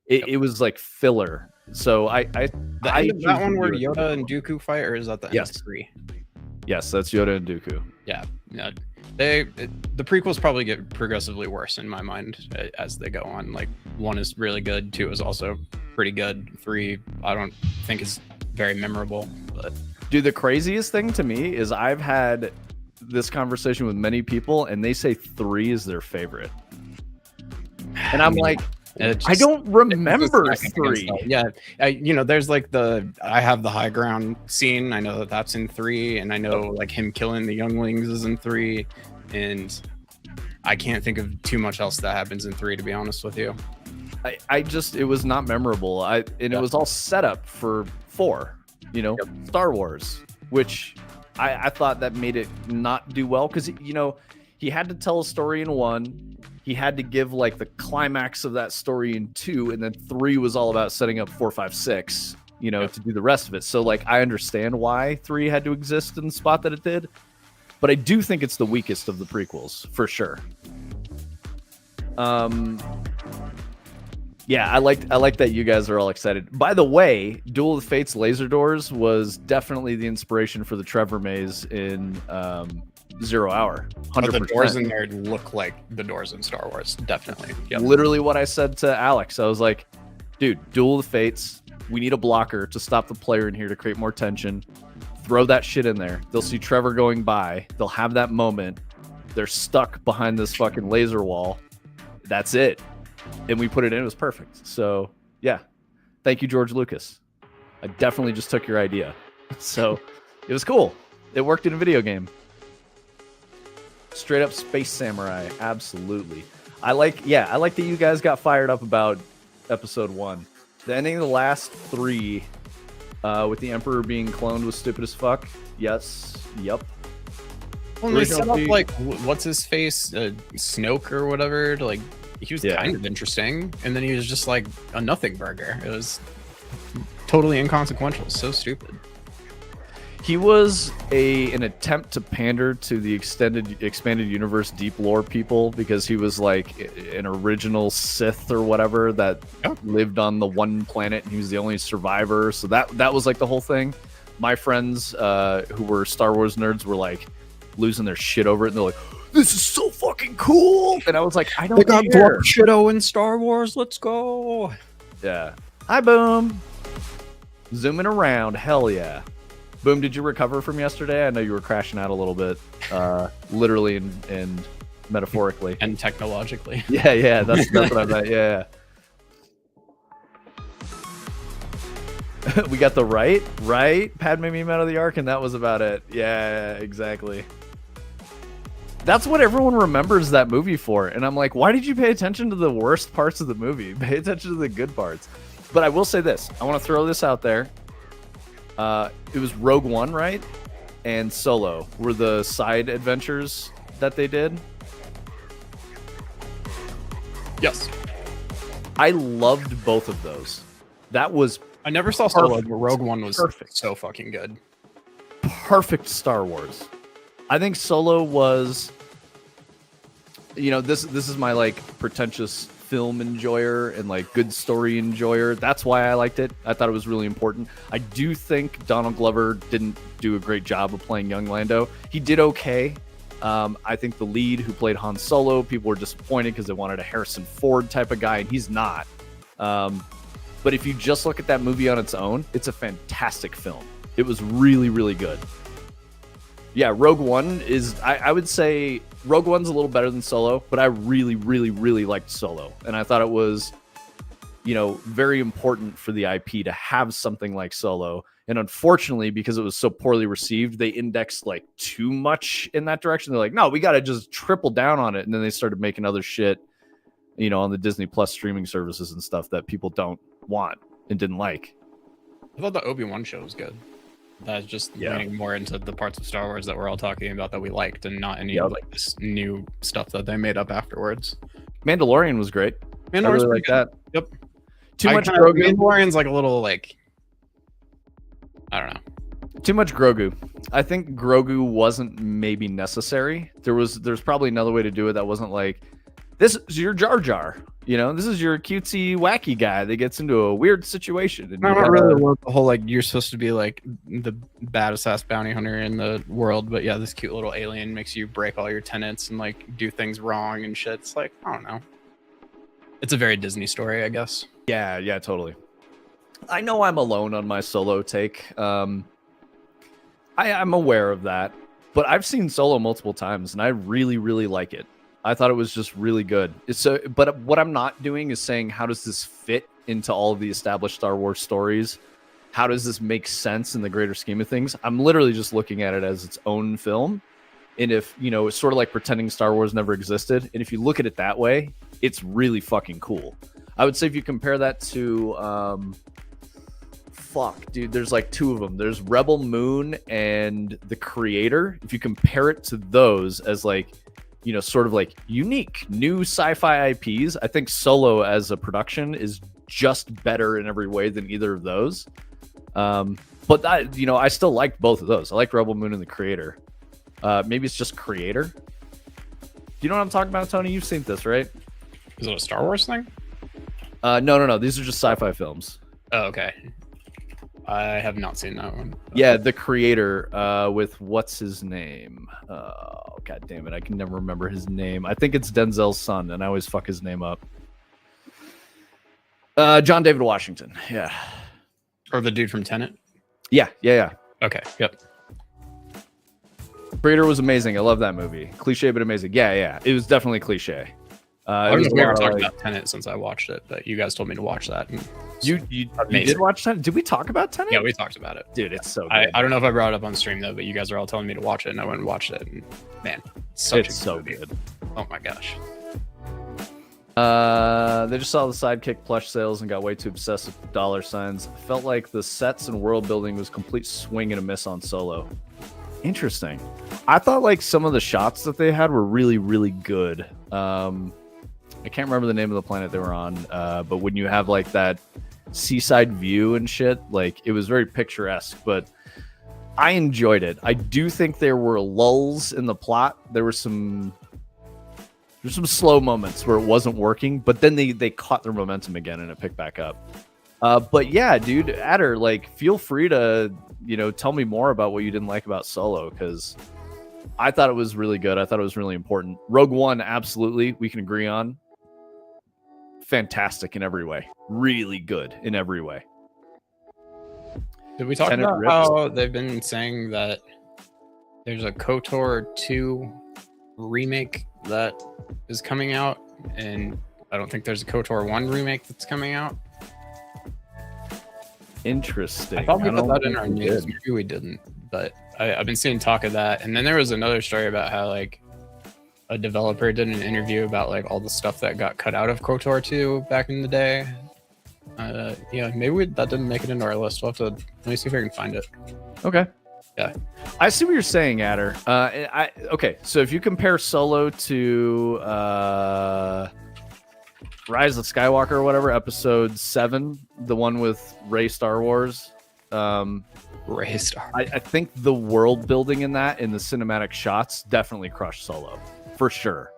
A: it was like filler. So I
B: end of that one where Yoda and Dooku fight, or is that the end of 3?
A: Yes, that's Yoda and Dooku.
B: Yeah. The prequels probably get progressively worse in my mind as they go on. Like, 1 is really good, 2 is also pretty good, 3 I don't think is very memorable. But
A: dude, the craziest thing to me is I've had this conversation with many people, and they say 3 is their favorite, and I'm like, I don't remember 3.
B: Yeah, there's like I have the high ground scene. I know that's in 3, and I know like him killing the younglings is in 3, and I can't think of too much else that happens in 3, to be honest with you.
A: It was not memorable. It was all set up for 4. Star Wars, which I thought that made it not do well because he had to tell a story in 1. He had to give like the climax of that story in 2, and then 3 was all about setting up 4, 5, 6, to do the rest of it. So like, I understand why 3 had to exist in the spot that it did, but I do think it's the weakest of the prequels for sure. Yeah, I like that you guys are all excited. By the way, Duel of the Fates laser doors was definitely the inspiration for the Trevor maze in 0 Hour. 100%.
B: The doors in there look like the doors in Star Wars, definitely. Yep.
A: Literally what I said to Alex. I was like, dude, Duel of the Fates, we need a blocker to stop the player in here to create more tension. Throw that shit in there. They'll see Trevor going by. They'll have that moment. They're stuck behind this fucking laser wall. That's it. And we put it in. It was perfect. So, yeah. Thank you, George Lucas. I definitely just took your idea. So, it was cool. It worked in a video game. Straight up Space Samurai. Absolutely. I like that you guys got fired up about episode 1. The ending of the last 3 with the Emperor being cloned was stupid as fuck. Yes. Yep.
B: Well, they set up, like, what's his face? Snoke or whatever. To, like, he was kind of interesting. And then he was just, like, a nothing burger. It was totally inconsequential. So stupid.
A: He was an attempt to pander to the expanded universe deep lore people because he was like an original Sith or whatever that lived on the one planet and he was the only survivor. So that was like the whole thing. My friends who were Star Wars nerds were like losing their shit over it. And they're like, this is so fucking cool. And I was like, I don't care. They got
B: Darth Shido in Star Wars. Let's go.
A: Yeah. Hi, Boom. Zooming around. Hell yeah. Boom, did you recover from yesterday? I know you were crashing out a little bit, literally and metaphorically.
B: And technologically.
A: Yeah, that's what I meant, yeah. We got the right? Padme meme out of the Ark, and that was about it. Yeah, exactly. That's what everyone remembers that movie for, and I'm like, why did you pay attention to the worst parts of the movie? Pay attention to the good parts. But I will say this. I want to throw this out there. It was Rogue One, right? And Solo were the side adventures that they did.
B: Yes.
A: I loved both of those. That was
B: I never saw Solo, but Rogue One was perfect. So fucking good.
A: Perfect Star Wars. I think Solo was, this is my like pretentious film enjoyer and like good story enjoyer. That's why I liked it. I thought it was really important. I do think Donald Glover didn't do a great job of playing young Lando. He did okay. I think the lead who played Han Solo, people were disappointed because they wanted a Harrison Ford type of guy, and he's not. But if you just look at that movie on its own, it's a fantastic film. It was really, really good. Yeah, Rogue One is, I would say Rogue One's a little better than Solo, but I really, really, really liked Solo. And I thought it was, very important for the IP to have something like Solo. And unfortunately, because it was so poorly received, they indexed like too much in that direction. They're like, no, we got to just triple down on it. And then they started making other shit, on the Disney Plus streaming services and stuff that people don't want and didn't like.
B: I thought the Obi-Wan show was good. That's just leaning more into the parts of Star Wars that we're all talking about that we liked, and not any like this new stuff that they made up afterwards.
A: Mandalorian was great.
B: Mandalorian's
A: I really like that.
B: Yep.
A: Too much Grogu.
B: Mandalorian's like a little like, I don't know.
A: Too much Grogu. I think Grogu wasn't maybe necessary. There's probably another way to do it that wasn't like, this is your Jar Jar. This is your cutesy, wacky guy that gets into a weird situation. And
B: I don't really love the whole, like, you're supposed to be, like, the baddest ass bounty hunter in the world, but yeah, this cute little alien makes you break all your tenets and, like, do things wrong and shit. It's like, I don't know. It's a very Disney story, I guess.
A: Yeah, totally. I know I'm alone on my Solo take. I'm aware of that, but I've seen Solo multiple times, and I really, really like it. I thought it was just really good. But what I'm not doing is saying, how does this fit into all of the established Star Wars stories? How does this make sense in the greater scheme of things? I'm literally just looking at it as its own film. And if, it's sort of like pretending Star Wars never existed. And if you look at it that way, it's really fucking cool. I would say if you compare that to, there's like 2 of them. There's Rebel Moon and The Creator. If you compare it to those as like, sort of like unique new sci-fi IPs, I think Solo as a production is just better in every way than either of those. But I still liked both of those. I like Rebel Moon and The Creator. Maybe it's just creator. Do you know what I'm talking about, Tony? You've seen this, right?
B: Is it a Star Wars thing?
A: No. These are just sci-fi films.
B: Oh, okay. I have not seen that one.
A: Yeah, the creator with what's his name? Oh, god damn it. I can never remember his name. I think it's Denzel's son, and I always fuck his name up. John David Washington. Yeah.
B: Or the dude from Tenet?
A: Yeah.
B: Okay, yep.
A: Creator was amazing. I love that movie. Cliche, but amazing. Yeah. It was definitely cliche.
B: I don't know if we were talking about Tenet since I watched it, but you guys told me to watch that.
A: You did watch Tenet? Did we talk about Tenet?
B: Yeah, we talked about it.
A: Dude, it's so good.
B: I don't know if I brought it up on stream, though, but you guys are all telling me to watch it, and I went and watched it. And man, it's so good. Oh my gosh.
A: They just saw the Sidekick plush sales and got way too obsessed with dollar signs. Felt like the sets and world building was complete swing and a miss on Solo. Interesting. I thought like some of the shots that they had were really, really good. I can't remember the name of the planet they were on, but when you have like that seaside view and shit, like it was very picturesque, but I enjoyed it. I do think there were lulls in the plot. There's some slow moments where it wasn't working, but then they caught their momentum again and it picked back up. But yeah, dude, Adder, like feel free to, tell me more about what you didn't like about Solo, because I thought it was really good. I thought it was really important. Rogue One, absolutely, we can agree on. Fantastic in every way. Really good in every way.
B: Did we talk about how they've been saying that there's a KOTOR 2 remake that is coming out, and I don't think there's a KOTOR 1 remake that's coming out?
A: Interesting.
B: I thought we put that in our news. Maybe we didn't, but I've been seeing talk of that. And then there was another story about how like a developer did an interview about like all the stuff that got cut out of KOTOR 2 back in the day. Yeah, maybe that didn't make it into our list. We'll have to let me see if I can find it.
A: Okay.
B: Yeah,
A: I see what you're saying, Adder. Okay, so if you compare Solo to Rise of Skywalker or whatever, episode 7, the one with Rey Star Wars.
B: Rey Star.
A: I think the world building in that, in the cinematic shots, definitely crushed Solo for sure.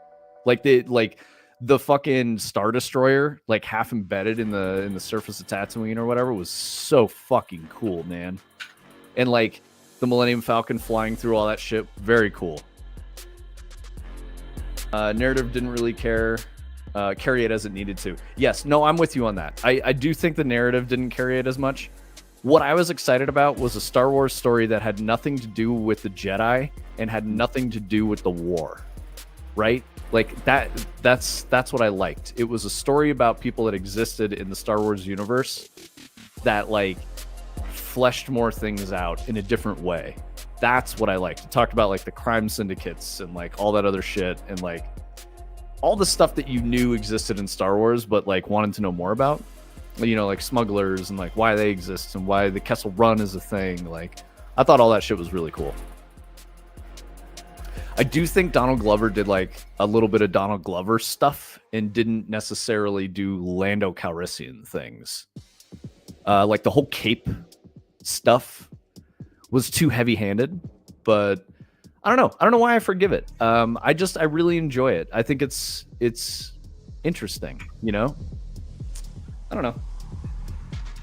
A: Like the fucking Star Destroyer, like half embedded in the surface of Tatooine or whatever, was so fucking cool, man. And like the Millennium Falcon flying through all that shit, very cool. Narrative didn't really carry it as it needed to. Yes, no, I'm with you on that. I do think the narrative didn't carry it as much. What I was excited about was a Star Wars story that had nothing to do with the Jedi and had nothing to do with the war, right? Like that's what I liked. It was a story about people that existed in the Star Wars universe that like fleshed more things out in a different way. That's what I liked. It talked about like the crime syndicates and like all that other shit and like all the stuff that you knew existed in Star Wars, but like wanted to know more about, like smugglers and like why they exist and why the Kessel Run is a thing. Like, I thought all that shit was really cool. I do think Donald Glover did like a little bit of Donald Glover stuff and didn't necessarily do Lando Calrissian things. Like the whole cape stuff was too heavy-handed, but I don't know why I forgive it. I really enjoy it. I think it's interesting, I don't know.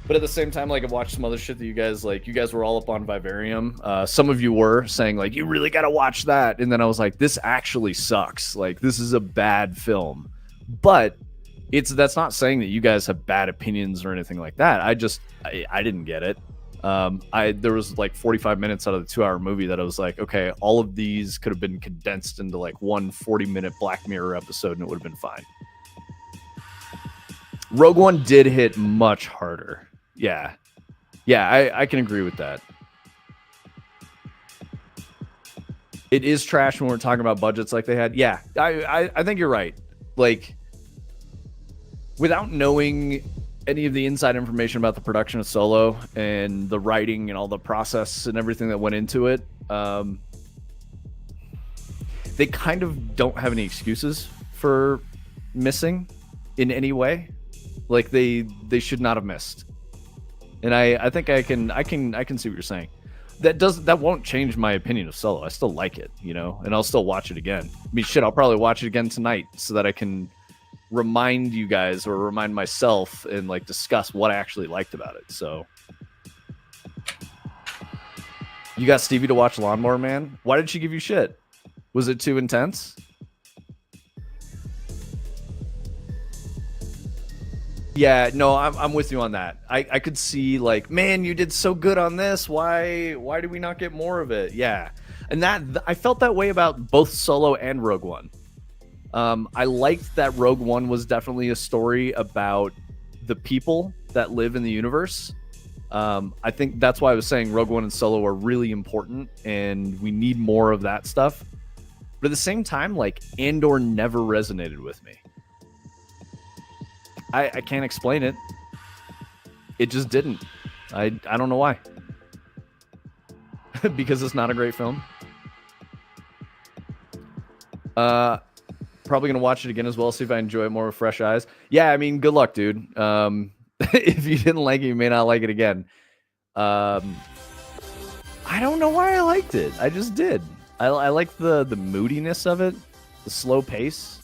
A: But at the same time, like I've watched some other shit that you guys were all up on Vivarium. Some of you were saying like, you really got to watch that. And then I was like, this actually sucks. Like this is a bad film, but that's not saying that you guys have bad opinions or anything like that. I didn't get it. There was like 45 minutes out of the 2-hour movie that I was like, okay, all of these could have been condensed into like one 40-minute Black Mirror episode and it would have been fine. Rogue One did hit much harder. Yeah, I can agree with that. It is trash when we're talking about budgets like they had. Yeah, I think you're right. Like, without knowing any of the inside information about the production of Solo and the writing and all the process and everything that went into it, they kind of don't have any excuses for missing in any way. Like they should not have missed. And I think I can see what you're saying. that won't change my opinion of Solo. I still like it, you know, and I'll still watch it again. I mean, shit, I'll probably watch it again tonight so that I can remind you guys or remind myself and like discuss what I actually liked about it. So you got Stevie to watch Lawnmower Man? Why did she give you shit? Was it too intense? Yeah, no, I'm with you on that. I could see like, man, you did so good on this. Why did we not get more of it? Yeah, and I felt that way about both Solo and Rogue One. I liked that Rogue One was definitely a story about the people that live in the universe. I think that's why I was saying Rogue One and Solo are really important, and we need more of that stuff. But at the same time, like, Andor never resonated with me. I can't explain it. It just didn't. I don't know why. Because it's not a great film. Probably gonna watch it again as well, see if I enjoy it more with fresh eyes. Yeah, I mean, good luck, dude. If you didn't like it, you may not like it again. I don't know why I liked it. I just did. I like the moodiness of it, the slow pace.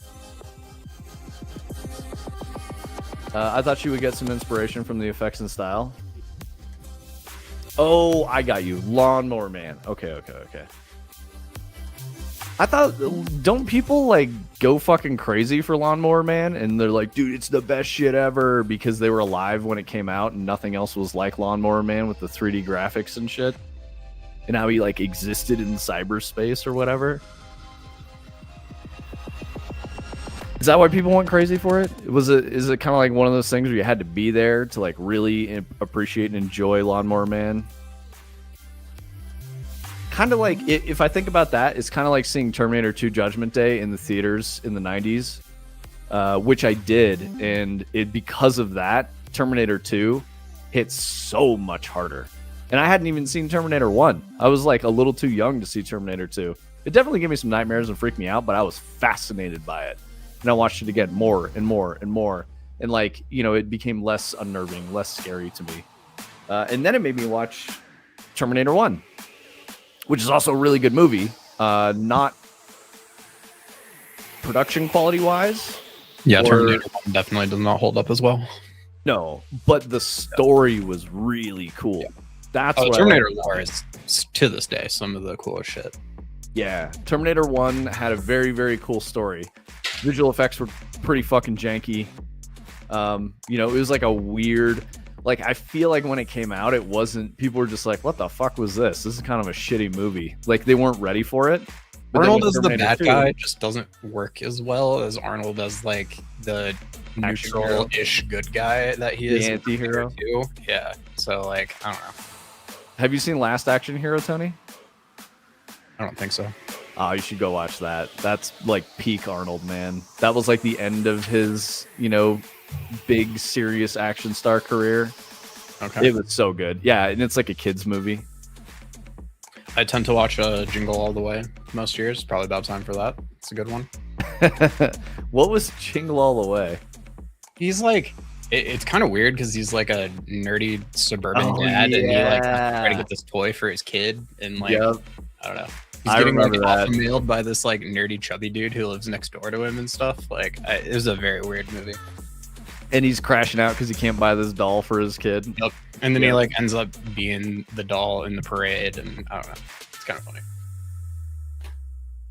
A: I thought you would get some inspiration from the effects and style. Oh, I got you. Lawnmower Man. Okay. I thought, don't people like go fucking crazy for Lawnmower Man? And they're like, dude, it's the best shit ever because they were alive when it came out and nothing else was like Lawnmower Man with the 3D graphics and shit. And how he like existed in cyberspace or whatever. Is that why people went crazy for it? Is it kind of like one of those things where you had to be there to like really appreciate and enjoy Lawnmower Man? Kind of like, if I think about that, it's kind of like seeing Terminator 2 Judgment Day in the theaters in the 90s, which I did. And because of that, Terminator 2 hit so much harder. And I hadn't even seen Terminator 1. I was like a little too young to see Terminator 2. It definitely gave me some nightmares and freaked me out, but I was fascinated by it. And I watched it again more and more and more. And like, you know, it became less unnerving, less scary to me. And then it made me watch Terminator 1, which is also a really good movie. Not production quality wise.
B: Yeah, Terminator 1 definitely does not hold up as well.
A: No, but the story was really cool. Yeah. That's what
B: Terminator lore is to this day some of the coolest shit.
A: Yeah, Terminator 1 had a very, very cool story. Visual effects were pretty fucking janky. You know, it was like a weird, like, I feel like when it came out, it wasn't, people were just like, what the fuck was this? This is kind of a shitty movie. Like, they weren't ready for it.
B: Arnold as the bad guy just doesn't work as well as Arnold as, like, the neutral-ish good guy that he is.
A: The anti-hero.
B: Yeah, so, like, I don't know.
A: Have you seen Last Action Hero, Tony?
B: I don't think so.
A: Oh, you should go watch that. That's like peak Arnold, man. That was like the end of his, you know, big serious action star career. Okay. It was so good. Yeah, and it's like a kid's movie.
B: I tend to watch Jingle All the Way most years. Probably about time for that. It's a good one.
A: What was Jingle All the Way?
B: He's like, it's kind of weird because he's like a nerdy suburban dad, and he like trying to get this toy for his kid, and like I don't know. He's getting like mailed by this like nerdy chubby dude who lives next door to him and stuff. Like, it was a very weird movie.
A: And he's crashing out because he can't buy this doll for his kid.
B: Yep. And then he like ends up being the doll in the parade, and I don't know. It's kind of funny.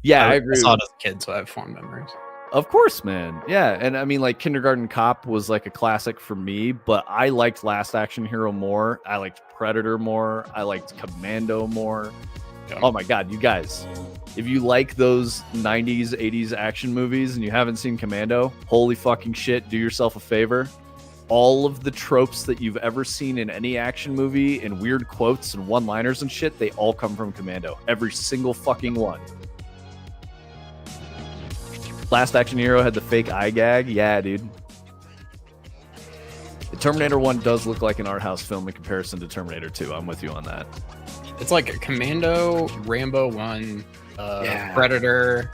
A: Yeah, I agree.
B: I saw it as a kid, so I have fond memories.
A: Of course, man. Yeah, and I mean, like, Kindergarten Cop was like a classic for me, but I liked Last Action Hero more. I liked Predator more. I liked Commando more. Yeah. Oh my God, you guys. If you like those 90s, 80s action movies and you haven't seen Commando, holy fucking shit, do yourself a favor. All of the tropes that you've ever seen in any action movie and weird quotes and one-liners and shit, they all come from Commando. Every single fucking one. Last Action Hero had the fake eye gag. Yeah, dude. The Terminator 1 does look like an art house film in comparison to Terminator 2. I'm with you on that.
B: It's like Commando, Rambo 1, Predator,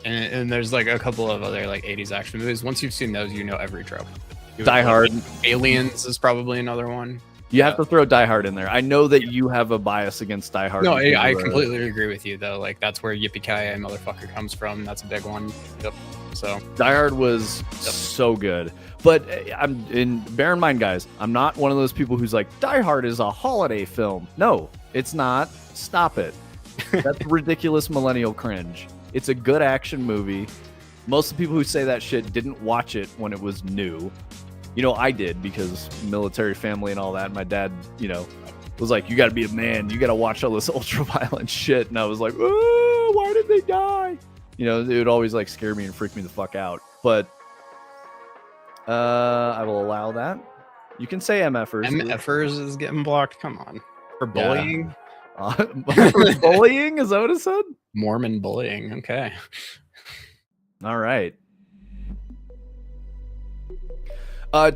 B: and there's like a couple of other like 80s action movies. Once you've seen those, you know every trope.
A: Die Hard.
B: Aliens is probably another one.
A: You have to throw Die Hard in there. I know that you have a bias against Die Hard.
B: No, I completely agree with you though. Like that's where Yippee-ki-yay motherfucker comes from. That's a big one. Yep. So
A: Die Hard was so good. But bear in mind, guys, I'm not one of those people who's like, Die Hard is a holiday film. No, it's not. Stop it. That's ridiculous millennial cringe. It's a good action movie. Most of the people who say that shit didn't watch it when it was new. You know, I did because military family and all that. My dad, you know, was like, you got to be a man. You got to watch all this ultra violent shit. And I was like, oh, why did they die? You know, it would always like scare me and freak me the fuck out. But I will allow that. You can say MFers.
B: MFers is getting blocked. Come on. For bullying?
A: For bullying? Is that what it said?
B: Mormon bullying. Okay.
A: All right.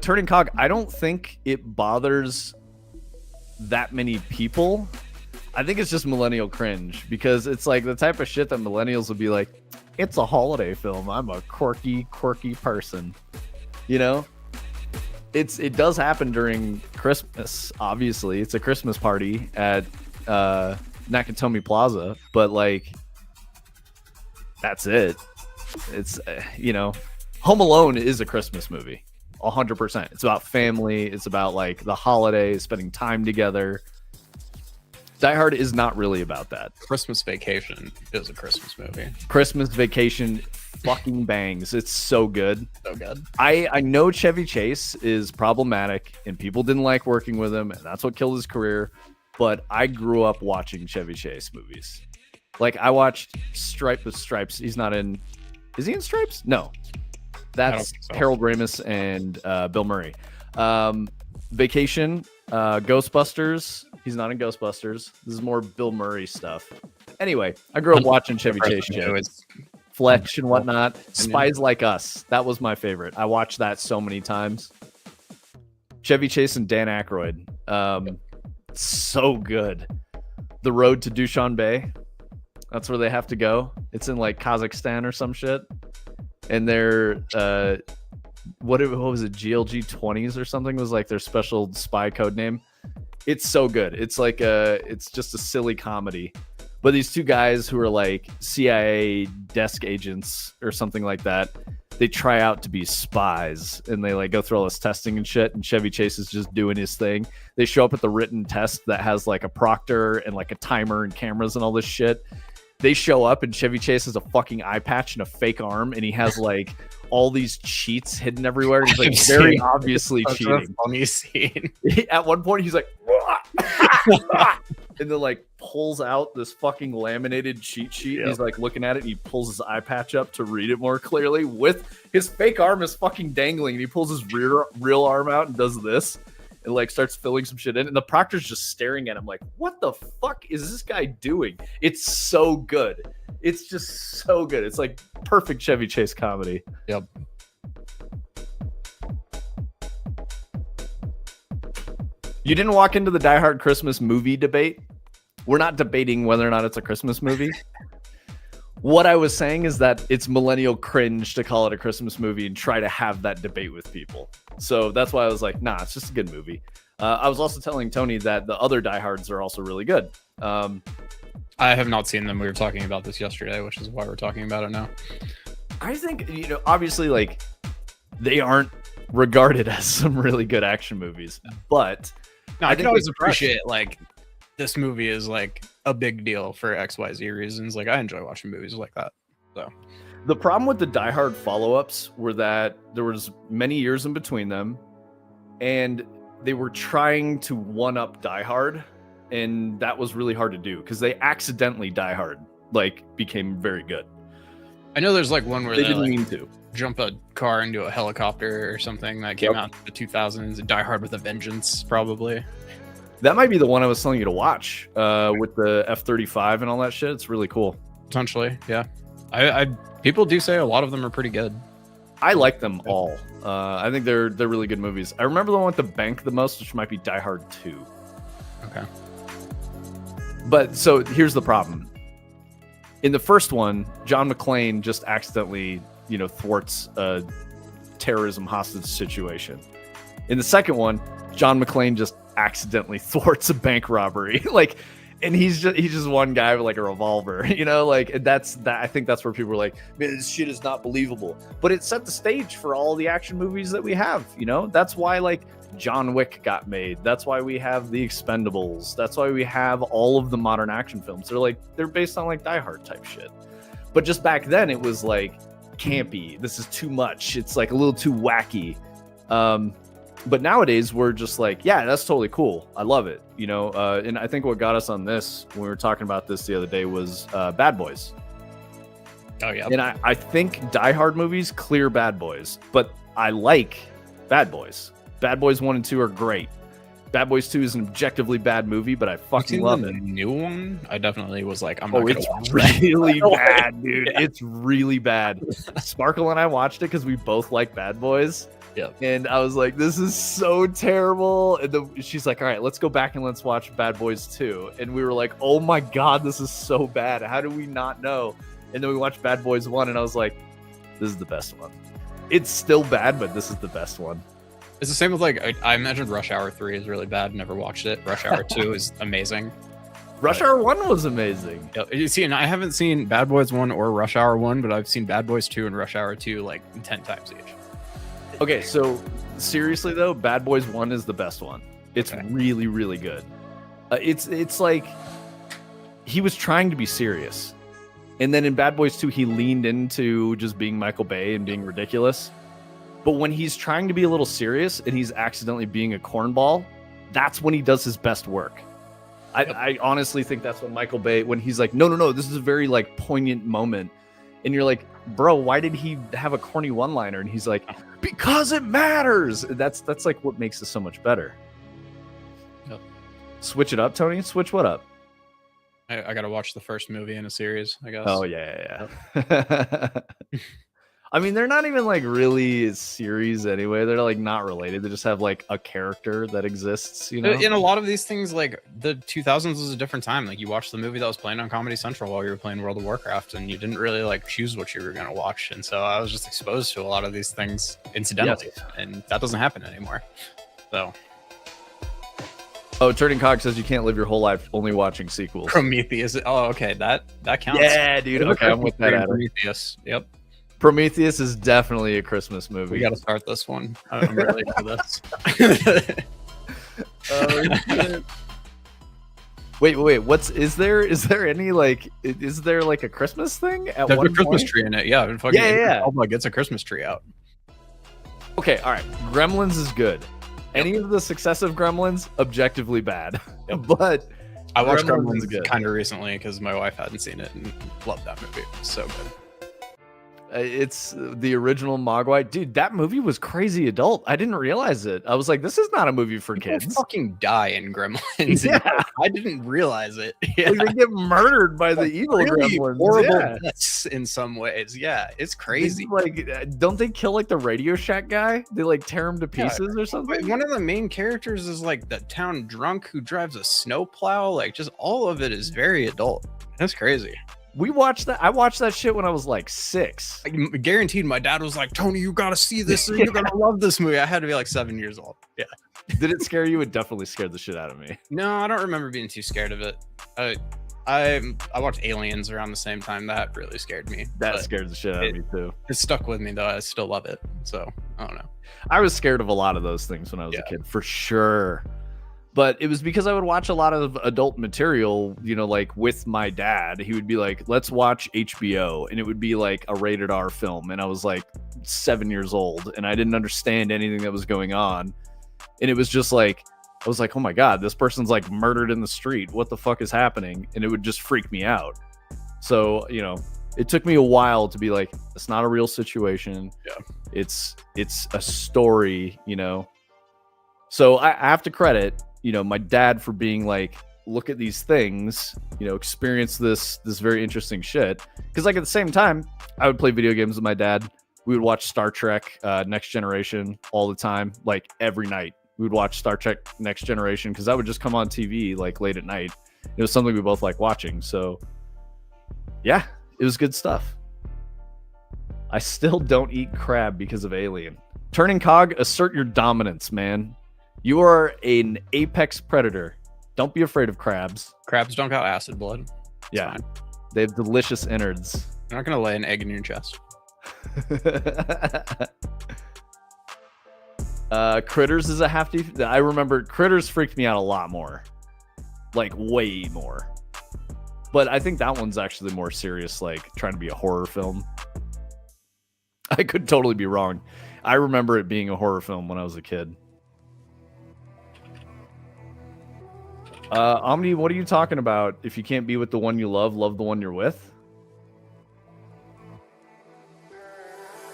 A: Turning cog, I don't think it bothers that many people. I think it's just millennial cringe because it's like the type of shit that millennials would be like, it's a holiday film. I'm a quirky person. You know? It does happen during Christmas, obviously. It's a Christmas party at Nakatomi Plaza, but like that's it. It's you know, Home Alone is a Christmas movie. 100%. It's about family. It's about like the holidays, spending time together. Die Hard is not really about that.
B: Christmas Vacation is a Christmas movie.
A: Christmas Vacation fucking bangs. It's so good.
B: So good.
A: I know Chevy Chase is problematic and people didn't like working with him and that's what killed his career. But I grew up watching Chevy Chase movies. Like I watched Stripe with Stripes. He's not in. Is he in Stripes? No. That's Harold Ramis and Bill Murray. Vacation, Ghostbusters. He's not in Ghostbusters. This is more Bill Murray stuff. Anyway, I grew up watching Chevy Chase shit. Fletch and whatnot. Spies Like Us. That was my favorite. I watched that so many times. Chevy Chase and Dan Aykroyd. So good. The Road to Dushanbe. That's where they have to go. It's in like Kazakhstan or some shit. And their what was it, GLG 20s or something was like their special spy code name. It's so good. It's like it's just a silly comedy. But these two guys who are like CIA desk agents or something like that, they try out to be spies and they like go through all this testing and shit. And Chevy Chase is just doing his thing. They show up at the written test that has like a proctor and like a timer and cameras and all this shit. They show up and Chevy Chase has a fucking eye patch and a fake arm and he has like all these cheats hidden everywhere. He's like very obviously cheating.
B: Funny scene.
A: At one point he's like and then like pulls out this fucking laminated cheat sheet. Yep. He's like looking at it and he pulls his eye patch up to read it more clearly with his fake arm is fucking dangling and he pulls his real arm out and does this. And like starts filling some shit in, and the proctor's just staring at him like, what the fuck is this guy doing? It's so good. It's just so good. It's like perfect Chevy Chase comedy.
B: Yep.
A: You didn't walk into the Die Hard Christmas movie debate. We're not debating whether or not it's a Christmas movie. What I was saying is that it's millennial cringe to call it a Christmas movie and try to have that debate with people. So that's why I was like, nah, it's just a good movie. I was also telling Tony that the other Die Hards are also really good.
B: I have not seen them. We were talking about this yesterday, which is why we're talking about it now.
A: I think, you know, obviously, like, they aren't regarded as some really good action movies, but
B: no, I can always appreciate, like, this movie is, like, a big deal for XYZ reasons. Like, I enjoy watching movies like that. So
A: the problem with the Die Hard follow-ups were that there was many years in between them, and they were trying to one-up Die Hard, and that was really hard to do because they accidentally Die Hard like became very good.
B: I know there's like one where
A: they didn't mean to
B: jump a car into a helicopter or something that came out in the 2000s. Die Hard with a Vengeance, probably.
A: That might be the one I was telling you to watch with the F-35 and all that shit. It's really cool.
B: Potentially, yeah. I people do say a lot of them are pretty good.
A: I like them all. I think they're really good movies. I remember the one with the bank the most, which might be Die Hard 2.
B: Okay.
A: But so here's the problem. In the first one, John McClane just accidentally, you know, thwarts a terrorism hostage situation. In the second one, John McClane just accidentally thwarts a bank robbery. Like, and he's just one guy with like a revolver, you know, like, and that's that. I think that's where people were like, man, this shit is not believable. But it set the stage for all the action movies that we have, you know. That's why like John Wick got made. That's why we have the Expendables. That's why we have all of the modern action films. They're based on like Die Hard type shit. But just back then it was like campy. This is too much. It's like a little too wacky. But nowadays we're just like, yeah, that's totally cool. I love it, you know. And I think what got us on this when we were talking about this the other day was Bad Boys.
B: Oh yeah.
A: And I think Die Hard movies clear Bad Boys, but I like Bad Boys. Bad Boys 1 and 2 are great. Bad Boys 2 is an objectively bad movie, but I fucking love it.
B: The new one, I definitely was like, I'm not gonna watch
A: that. Really bad, dude. Yeah. It's really bad. Sparkle and I watched it because we both like Bad Boys.
B: Yeah.
A: And I was like, this is so terrible. And she's like, all right, let's go back and let's watch Bad Boys 2. And we were like, oh my God, this is so bad. How do we not know? And then we watched Bad Boys 1 and I was like, this is the best one. It's still bad, but this is the best one.
B: It's the same with like, I imagine Rush Hour 3 is really bad. Never watched it. Rush Hour 2 is amazing.
A: Rush Hour 1 was amazing.
B: You see, and I haven't seen Bad Boys 1 or Rush Hour 1, but I've seen Bad Boys 2 and Rush Hour 2 like 10 times each.
A: Okay, so seriously though, Bad Boys 1 is the best one. It's really, really good. It's like he was trying to be serious. And then in Bad Boys 2, he leaned into just being Michael Bay and being ridiculous. But when he's trying to be a little serious and he's accidentally being a cornball, that's when he does his best work. I honestly think that's when Michael Bay, when he's like, no, this is a very like poignant moment. And you're like, bro, why did he have a corny one-liner? And he's like, because it matters. That's like what makes it so much better.
B: Yep.
A: Switch it up, Tony. Switch what up?
B: I gotta watch the first movie in a series, I guess.
A: Oh yeah. I mean, they're not even like really a series anyway. They're like not related. They just have like a character that exists, you know.
B: In a lot of these things, like the 2000s was a different time. Like you watched the movie that was playing on Comedy Central while you were playing World of Warcraft, and you didn't really like choose what you were gonna watch. And so I was just exposed to a lot of these things incidentally, and that doesn't happen anymore. So.
A: Oh, Turning Cog says you can't live your whole life only watching sequels.
B: Prometheus. Oh, okay, that counts.
A: Yeah, dude. Okay, I'm with that.
B: Prometheus. Yep.
A: Prometheus is definitely a Christmas movie.
B: We got to start this one. I'm ready for this.
A: Wait. Is there any like? Is there like a Christmas thing at
B: There's
A: one
B: a Christmas
A: point?
B: tree in it. Yeah.
A: Yeah.
B: Like gets a Christmas tree out.
A: Okay. All right. Gremlins is good. Any of the successive Gremlins, objectively bad.
B: Yep.
A: But
B: I watched Gremlins kind of recently because my wife hadn't seen it and loved that movie. It was so good.
A: It's the original Mogwai. Dude, that movie was crazy adult. I didn't realize it. I was like, this is not a movie for kids.
B: People fucking die in Gremlins.
A: Yeah.
B: I didn't realize it. Yeah.
A: Like, they get murdered by the evil
B: really
A: Gremlins.
B: Horrible deaths in some ways. Yeah, it's crazy.
A: Like, don't they kill like the Radio Shack guy? They like tear him to pieces or something?
B: One of the main characters is like the town drunk who drives a snowplow. Like, just all of it is very adult. That's crazy.
A: We watched that. I watched that shit when I was like 6.
B: I guaranteed my dad was like, Tony, you gotta see this. You're gonna love this movie. I had to be like 7 years old. Yeah.
A: Did it scare you? It definitely scared the shit out of me.
B: No, I don't remember being too scared of it. I watched Aliens around the same time. That really scared me.
A: That scared the shit out of me too.
B: It stuck with me though. I still love it. So I don't know.
A: I was scared of a lot of those things when I was a kid, for sure. But it was because I would watch a lot of adult material, you know, like with my dad. He would be like, let's watch HBO. And it would be like a rated R film. And I was like 7 years old and I didn't understand anything that was going on. And it was just like, I was like, oh my God, this person's like murdered in the street. What the fuck is happening? And it would just freak me out. So, you know, it took me a while to be like, it's not a real situation.
B: Yeah.
A: It's a story, you know. So I have to credit, you know, my dad for being like, look at these things, you know, experience this very interesting shit. Because like at the same time, I would play video games with my dad. We would watch Star Trek Next Generation all the time, like every night. We would watch Star Trek Next Generation because that would just come on TV like late at night. It was something we both like watching. So yeah, it was good stuff. I still don't eat crab because of Alien. Turning Cog, assert your dominance, man. You are an apex predator. Don't be afraid of crabs.
B: Crabs don't got acid blood. It's
A: Yeah.
B: fine.
A: They have delicious innards.
B: They're not gonna lay an egg in your chest.
A: Critters is a hefty. I remember Critters freaked me out a lot more. Like way more. But I think that one's actually more serious, like trying to be a horror film. I could totally be wrong. I remember it being a horror film when I was a kid. Omni, what are you talking about? If you can't be with the one you love, love the one you're with?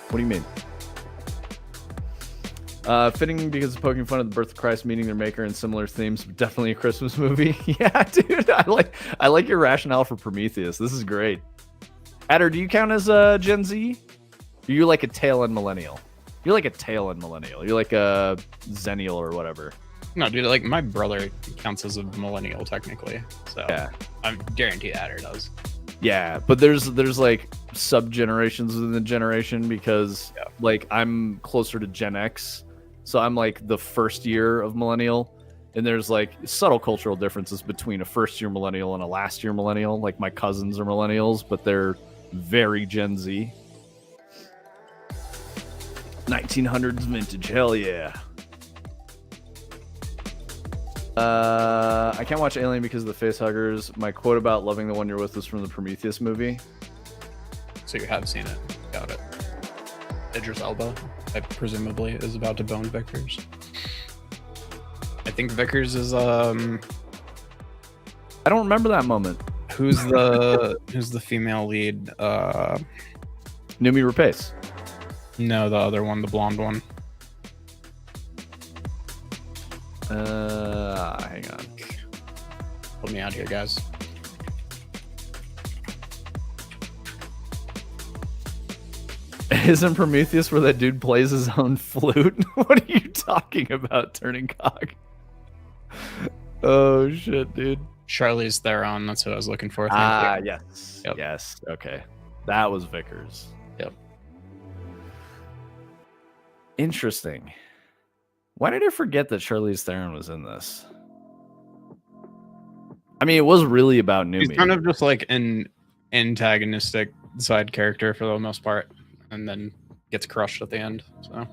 A: What do you mean? Fitting because it's poking fun at the birth of Christ meeting their maker and similar themes, but definitely a Christmas movie. Yeah, dude, I like your rationale for Prometheus. This is great. Adder, do you count as Gen Z? Or you're like a tail end millennial. You're like a tail end millennial. You're like a Zennial or whatever.
B: No, dude, like my brother counts as a millennial technically. So
A: Yeah.
B: I'm guaranteed Adder does.
A: Yeah, but there's like sub generations within the generation because like I'm closer to Gen X, so I'm like the first year of millennial, and there's like subtle cultural differences between a first year millennial and a last year millennial. Like my cousins are millennials, but they're very Gen Z. 1900s vintage, hell yeah. I can't watch Alien because of the face huggers. My quote about loving the one you're with is from the Prometheus movie.
B: So you have seen it. Got it. Idris Elba, presumably, is about to bone Vickers. I think Vickers is
A: I don't remember that moment.
B: who's the female lead?
A: Numi Rapace.
B: No, the other one, the blonde one.
A: Hang on.
B: Put me out here, guys.
A: Isn't Prometheus where that dude plays his own flute? What are you talking about, Turning Cock? Oh shit, dude.
B: Charlize Theron, that's who I was looking for. Thank you.
A: Yes.
B: Yep.
A: Yes. Okay. That was Vickers.
B: Yep.
A: Interesting. Why did I forget that Charlize Theron was in this? I mean, it was really about Numi.
B: He's kind of just like an antagonistic side character for the most part, and then gets crushed at the end. So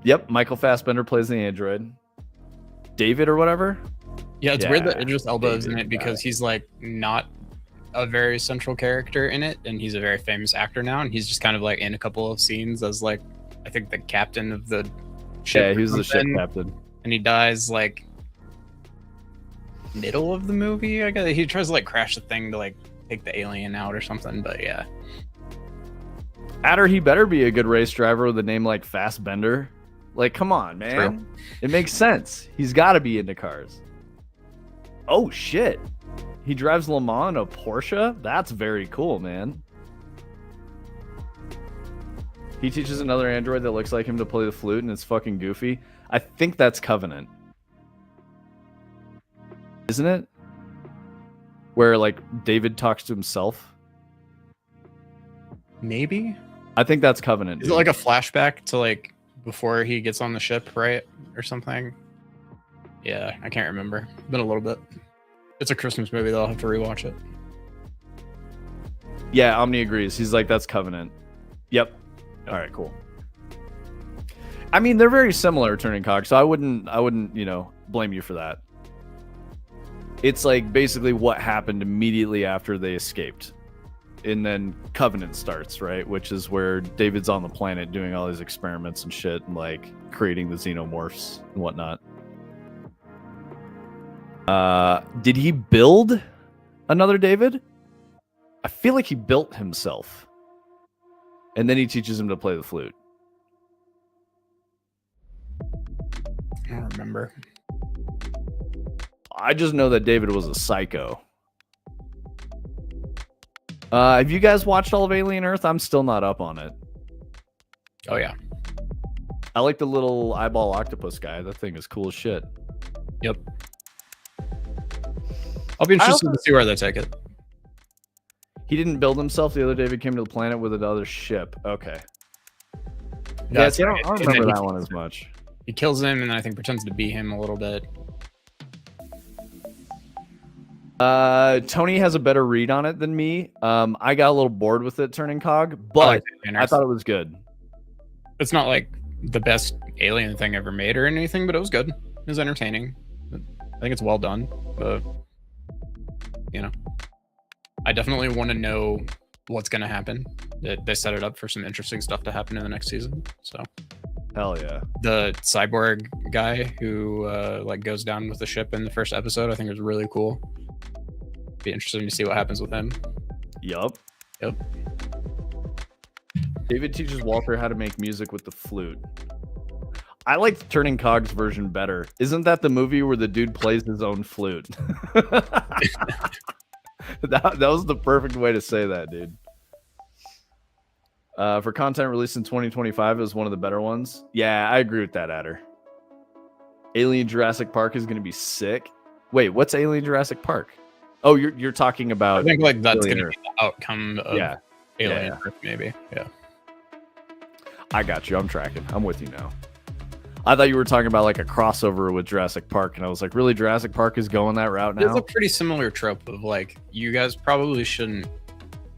A: Yep, Michael Fassbender plays the android. David or whatever?
B: yeah, it's weird that
A: Yeah,
B: Idris Elba is in
A: David,
B: it because he's like not a very central character in it, and he's a very famous actor now, and he's just kind of like in a couple of scenes as like I think the captain of the ship.
A: Yeah, he was
B: or
A: the ship
B: something,
A: captain.
B: and he dies like middle of the movie. I guess he tries to like crash the thing to like take the alien out or something, but yeah.
A: Adder, he better be a good race driver with a name like Fassbender. Like, come on, man.
B: True.
A: It makes sense. He's got to be into cars. Oh, shit. He drives Le Mans in a Porsche? That's very cool, man. He teaches another android that looks like him to play the flute, and it's fucking goofy. I think that's Covenant. Isn't it? Where, like, David talks to himself?
B: Maybe?
A: I think that's Covenant.
B: Is it like a flashback to like before he gets on the ship, right? Or something? Yeah, I can't remember. Been a little bit. It's a Christmas movie though, I'll have to rewatch it.
A: Yeah, Omni agrees. He's like, that's Covenant. Yep. All right, cool. I mean, they're very similar, Turning Cock, so I wouldn't, blame you for that. It's like basically what happened immediately after they escaped. And then Covenant starts, right? Which is where David's on the planet doing all these experiments and shit and like creating the xenomorphs and whatnot. Did he build another David? I feel like he built himself. And then he teaches him to play the flute.
B: I don't remember.
A: I just know that David was a psycho. Have you guys watched all of Alien Earth? I'm still not up on it.
B: Oh yeah.
A: I like the little eyeball octopus guy. That thing is cool as shit.
B: Yep. I'll be interested to see where they take it.
A: He didn't build himself. The other David came to the planet with another ship. Okay. Yeah,
B: That's
A: see, I
B: right.
A: don't
B: And then
A: remember that one as much.
B: He kills him and then I think pretends to be him a little bit.
A: Tony has a better read on it than me. I got a little bored with it turning cog, but I thought it was good.
B: It's not like the best alien thing ever made or anything, but it was good. It was entertaining. I think it's well done. You know, I definitely want to know what's going to happen. They set it up for some interesting stuff to happen in the next season. So,
A: hell yeah.
B: The cyborg guy who like goes down with the ship in the first episode, I think it was really cool. Be interesting to see what happens with him.
A: Yup.
B: Yep.
A: David teaches Walter how to make music with the flute. I liked Turning Cog's version better. Isn't that the movie where the dude plays his own flute? that was the perfect way to say that, dude. For content released in 2025, it was one of the better ones. Yeah, I agree with that, Adder. Alien Jurassic Park is going to be sick. Wait, what's Alien Jurassic Park? Oh, you're talking about...
B: I think like that's going to be the outcome of Alien Earth, maybe. Yeah.
A: I got you. I'm tracking. I'm with you now. I thought you were talking about like a crossover with Jurassic Park, and I was like, really? Jurassic Park is going that route now?
B: It's a pretty similar trope of like, you guys probably shouldn't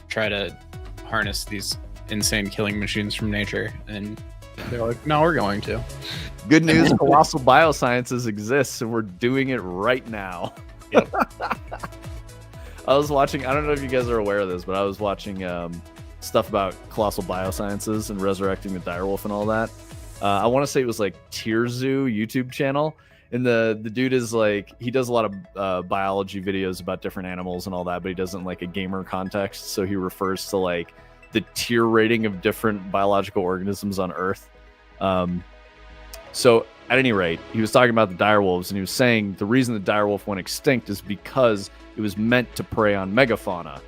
B: try to harness these insane killing machines from nature. And they're like, no, we're going to.
A: Good news, Colossal Biosciences exists, and we're doing it right now.
B: Yep.
A: I was watching, I don't know if you guys are aware of this, but I was watching stuff about Colossal Biosciences and resurrecting the direwolf and all that. I want to say it was like Tier Zoo YouTube channel. And the dude is like, he does a lot of biology videos about different animals and all that, but he doesn't like a gamer context. So he refers to like the tier rating of different biological organisms on Earth. So at any rate, he was talking about the direwolves, and he was saying the reason the direwolf went extinct is because it was meant to prey on megafauna.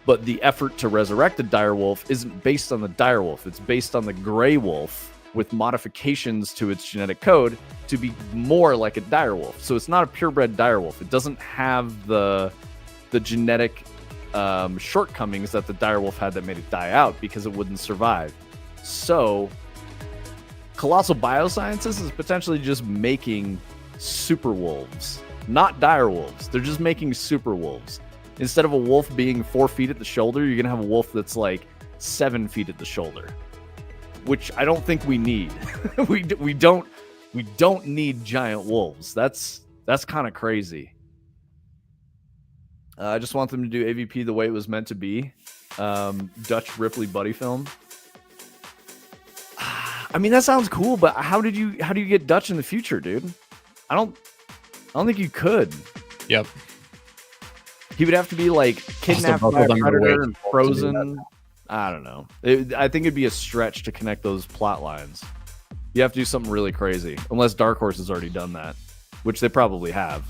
A: But the effort to resurrect the direwolf isn't based on the direwolf. It's based on the gray wolf with modifications to its genetic code to be more like a direwolf. So it's not a purebred direwolf. It doesn't have the genetic shortcomings that the direwolf had that made it die out because it wouldn't survive. So Colossal Biosciences is potentially just making super wolves, not dire wolves. They're just making super wolves. Instead of a wolf being 4 feet at the shoulder, you're gonna have a wolf that's like 7 feet at the shoulder, which I don't think we need. we don't need giant wolves. That's kind of crazy. I just want them to do AVP the way it was meant to be. Dutch Ripley buddy film. I mean, that sounds cool, but how do you get Dutch in the future, dude? I don't think you could.
B: Yep.
A: He would have to be like kidnapped by a predator and frozen. I don't know. I think it'd be a stretch to connect those plot lines. You have to do something really crazy, unless Dark Horse has already done that, which they probably have.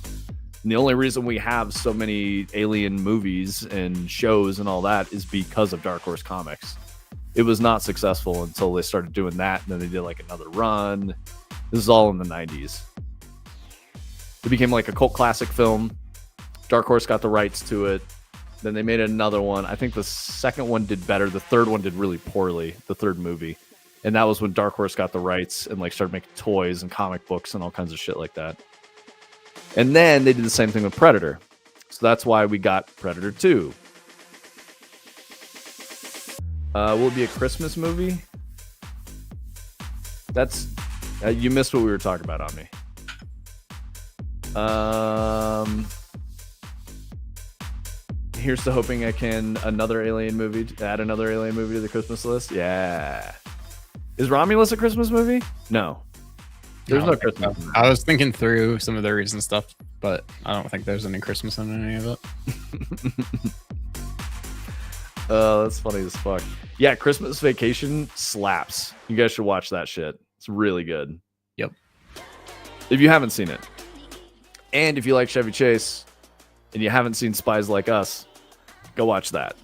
A: And the only reason we have so many alien movies and shows and all that is because of Dark Horse Comics. It was not successful until they started doing that, and then they did like another run. This is all in the 90s. It became like a cult classic film. Dark Horse got the rights to it. Then they made another one. I think the second one did better. The third one did really poorly, the third movie. And that was when Dark Horse got the rights and like started making toys and comic books and all kinds of shit like that. And then they did the same thing with Predator. So that's why we got Predator 2. Will it be a Christmas movie? That's you missed what we were talking about on me. Here's to hoping I can add another alien movie to the Christmas list. Yeah. Is Romulus a Christmas movie? No. There's no Christmas movie.
B: I was thinking through some of the recent stuff, but I don't think there's any Christmas in any of it.
A: Oh, that's funny as fuck. Yeah, Christmas Vacation slaps. You guys should watch that shit. It's really good.
B: Yep.
A: If you haven't seen it. And if you like Chevy Chase and you haven't seen Spies Like Us, go watch that.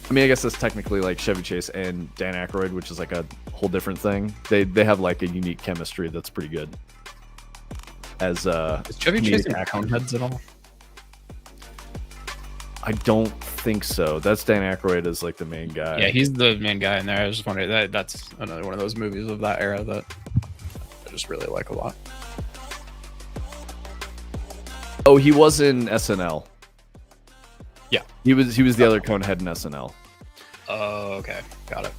A: I mean, I guess that's technically like Chevy Chase and Dan Aykroyd, which is like a whole different thing. They have like a unique chemistry that's pretty good. As
B: is Chevy Chase in Coneheads at all?
A: I don't think so. That's Dan Aykroyd as like the main guy.
B: Yeah, he's the main guy in there. I was just wondering that's another one of those movies of that era that I just really like a lot.
A: Oh, he was in SNL.
B: Yeah,
A: he was the other Conehead in SNL.
B: Oh, okay, got it.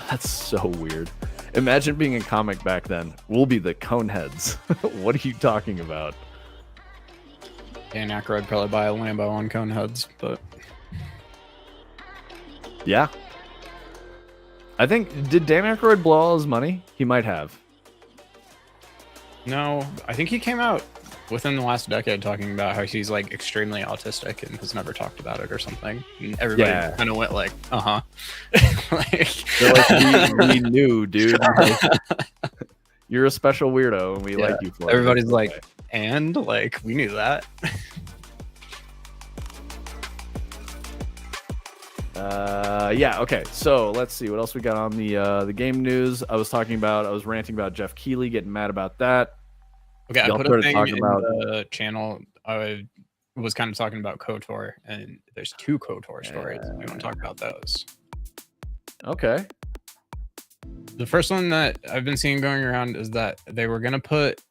A: That's so weird. Imagine being a comic back then. We'll be the Coneheads. What are you talking about?
B: Dan Aykroyd probably buy a Lambo on Coneheads, but
A: yeah. I think, did Dan Aykroyd blow all his money? He might have.
B: No, I think he came out within the last decade talking about how he's like extremely autistic and has never talked about it or something. And everybody kind of went like,
A: They're like, we knew, dude. Like, you're a special weirdo and we like you for it.
B: Everybody's like, and like, we knew that.
A: Okay, so let's see what else we got on the game news. I was ranting about Jeff Keighley, getting mad about that.
B: Okay, I put a thing in the channel. I was kind of talking about KOTOR, and there's 2 KOTOR stories. We want to talk about those.
A: Okay.
B: The first one that I've been seeing going around is that they were going to put...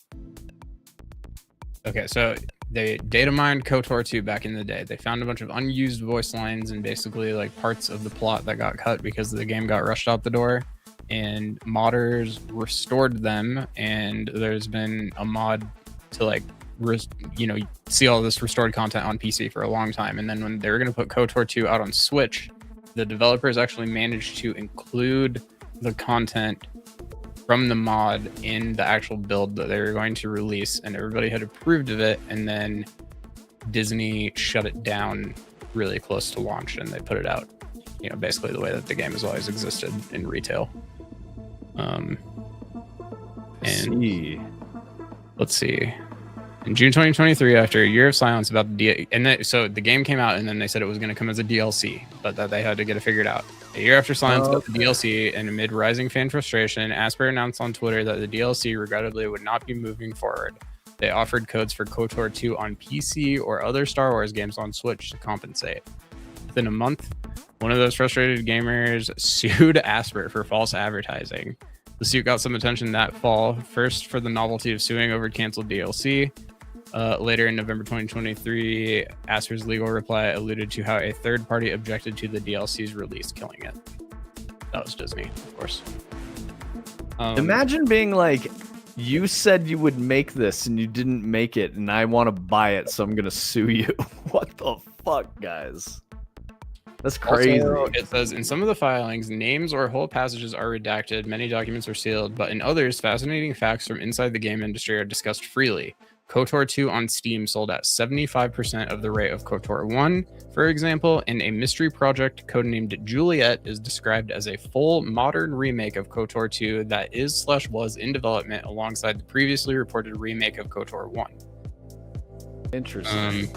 B: Okay, so they data mined KOTOR 2 back in the day. They found a bunch of unused voice lines and basically like parts of the plot that got cut because the game got rushed out the door. And modders restored them, and there's been a mod to like see all this restored content on PC for a long time. And then when they were going to put KOTOR 2 out on Switch, the developers actually managed to include the content from the mod in the actual build that they were going to release, and everybody had approved of it. And then Disney shut it down really close to launch, and they put it out, basically the way that the game has always existed in retail. Let's see. In June 2023, after a year of silence about so the game came out, and then they said it was going to come as a DLC, but that they had to get it figured out. A year after silence about the DLC, and amid rising fan frustration, Asper announced on Twitter that the DLC regrettably would not be moving forward. They offered codes for KOTOR 2 on PC or other Star Wars games on Switch to compensate. Within a month, one of those frustrated gamers sued Asper for false advertising. The suit got some attention that fall, first for the novelty of suing over canceled DLC. Later in November 2023, Asper's legal reply alluded to how a third party objected to the DLC's release, killing it. That was Disney, of course.
A: Imagine being like, you said you would make this and you didn't make it, and I want to buy it, so I'm going to sue you. What the fuck, guys? That's crazy.
B: Also, it says, in some of the filings, names or whole passages are redacted, many documents are sealed, but in others, fascinating facts from inside the game industry are discussed freely. KOTOR 2 on Steam sold at 75% of the rate of KOTOR 1, for example, and a mystery project codenamed Juliet is described as a full modern remake of KOTOR 2 that is/was in development alongside the previously reported remake of KOTOR 1.
A: Interesting.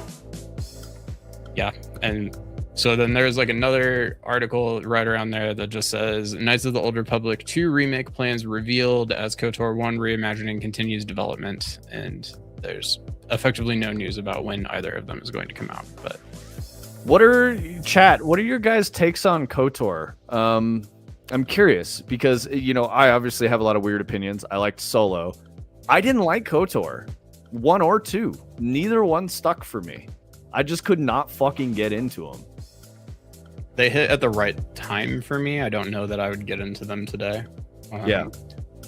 B: Yeah, and so then there's like another article right around there that just says Knights of the Old Republic 2 remake plans revealed as KOTOR 1 reimagining continues development, and there's effectively no news about when either of them is going to come out. But
A: what are your guys' takes on KOTOR? I'm curious because I obviously have a lot of weird opinions. I liked Solo. I didn't like KOTOR 1 or 2. Neither one stuck for me. I just could not fucking get into them.
B: They hit at the right time for me. I don't know that I would get into them today.
A: Yeah.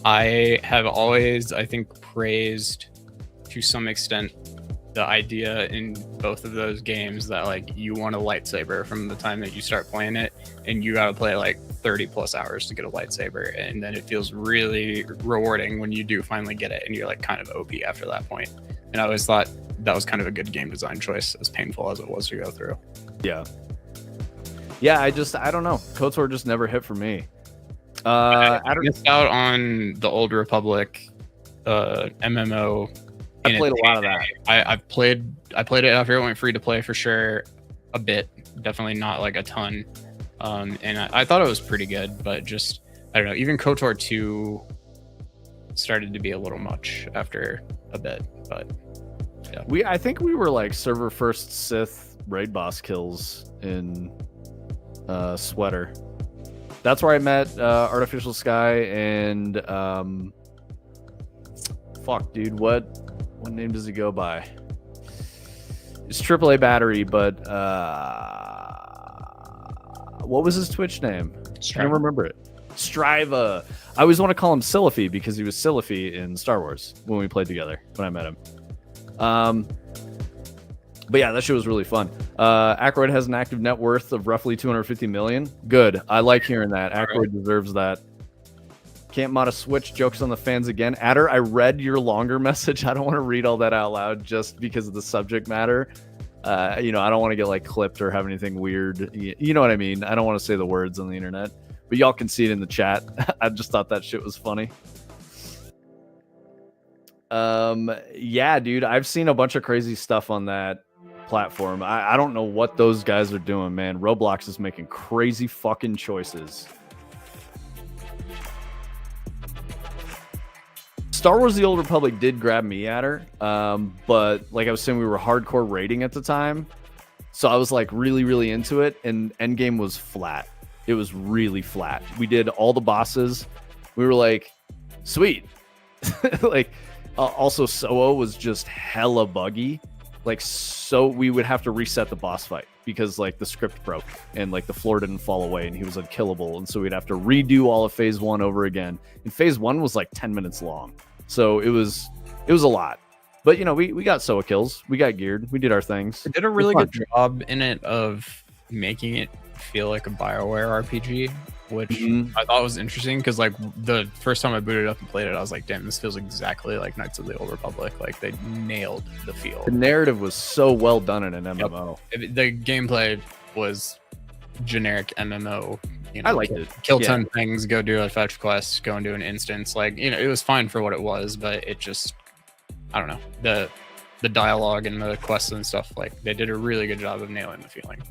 B: I have always, I think, praised to some extent the idea in both of those games that like you want a lightsaber from the time that you start playing it, and you got to play like 30 plus hours to get a lightsaber, and then it feels really rewarding when you do finally get it and you're like kind of OP after that point. And I always thought that was kind of a good game design choice, as painful as it was to go through.
A: Yeah, I don't know. KOTOR just never hit for me.
B: I missed out on the Old Republic MMO.
A: I played a lot of that.
B: I played it after it went free to play for sure, a bit, definitely not like a ton. And I thought it was pretty good, but just I don't know. Even KOTOR 2 started to be a little much after a bit, but Yeah.
A: I think we were like server first Sith raid boss kills in Sweater. That's where I met Artificial Sky and fuck, dude, what name does he go by? It's AAA Battery, but what was his Twitch name? I don't remember it. Striva. I always want to call him Siliphy because he was Siliphy in Star Wars when we played together when I met him. But yeah, that shit was really fun. Ackroyd has an active net worth of roughly 250 million. Good. I like hearing that. Ackroyd deserves that. Can't mod a Switch. Jokes on the fans again. Adder, I read your longer message. I don't want to read all that out loud just because of the subject matter. I don't want to get like clipped or have anything weird. You know what I mean? I don't want to say the words on the internet, but y'all can see it in the chat. I just thought that shit was funny. Yeah, dude, I've seen a bunch of crazy stuff on that platform. I don't know what those guys are doing, man. Roblox is making crazy fucking choices. Star Wars: The Old Republic did grab me at her, but like I was saying, we were hardcore rating at the time, so I was like really into it, and Endgame was flat. It was really flat. We did all the bosses. We were like, sweet. Like, also Soa was just hella buggy. Like, so we would have to reset the boss fight because like the script broke and like the floor didn't fall away and he was unkillable, and so we'd have to redo all of phase 1 over again. And phase 1 was like 10 minutes long. So it was a lot, but we got Soa kills, we got geared, we did our things.
B: They did a really good job in it of making it feel like a BioWare RPG, which I thought was interesting because like the first time I booted up and played it, I was like, damn, this feels exactly like Knights of the Old Republic. Like they nailed the feel. The
A: narrative was so well done in an MMO.
B: Yep. The gameplay was generic MMO.
A: I liked it.
B: Kill 10 things, go do a fetch quest, go and do an instance. Like, it was fine for what it was, but it just, I don't know. The dialogue and the quests and stuff, like, they did a really good job of nailing the feeling.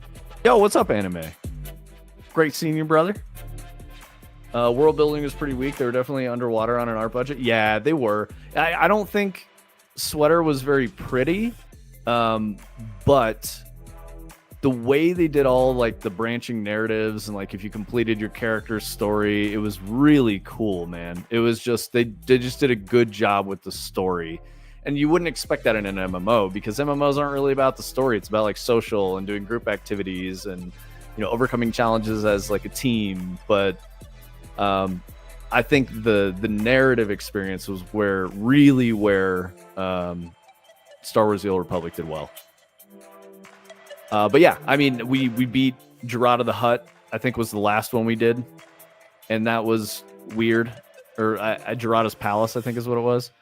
A: Yo, what's up, anime? Great seeing you, brother. World building was pretty weak. They were definitely underwater on an art budget. Yeah, they were. I don't think Sweater was very pretty, but the way they did all like the branching narratives and like if you completed your character's story, it was really cool, man. It was just they just did a good job with the story, and you wouldn't expect that in an MMO because MMOs aren't really about the story. It's about like social and doing group activities and overcoming challenges as like a team. But I think the narrative experience was where Star Wars: The Old Republic did well. But yeah, I mean, we beat Gerada the Hutt, I think was the last one we did. And that was weird. Or Gerada's Palace, I think is what it was.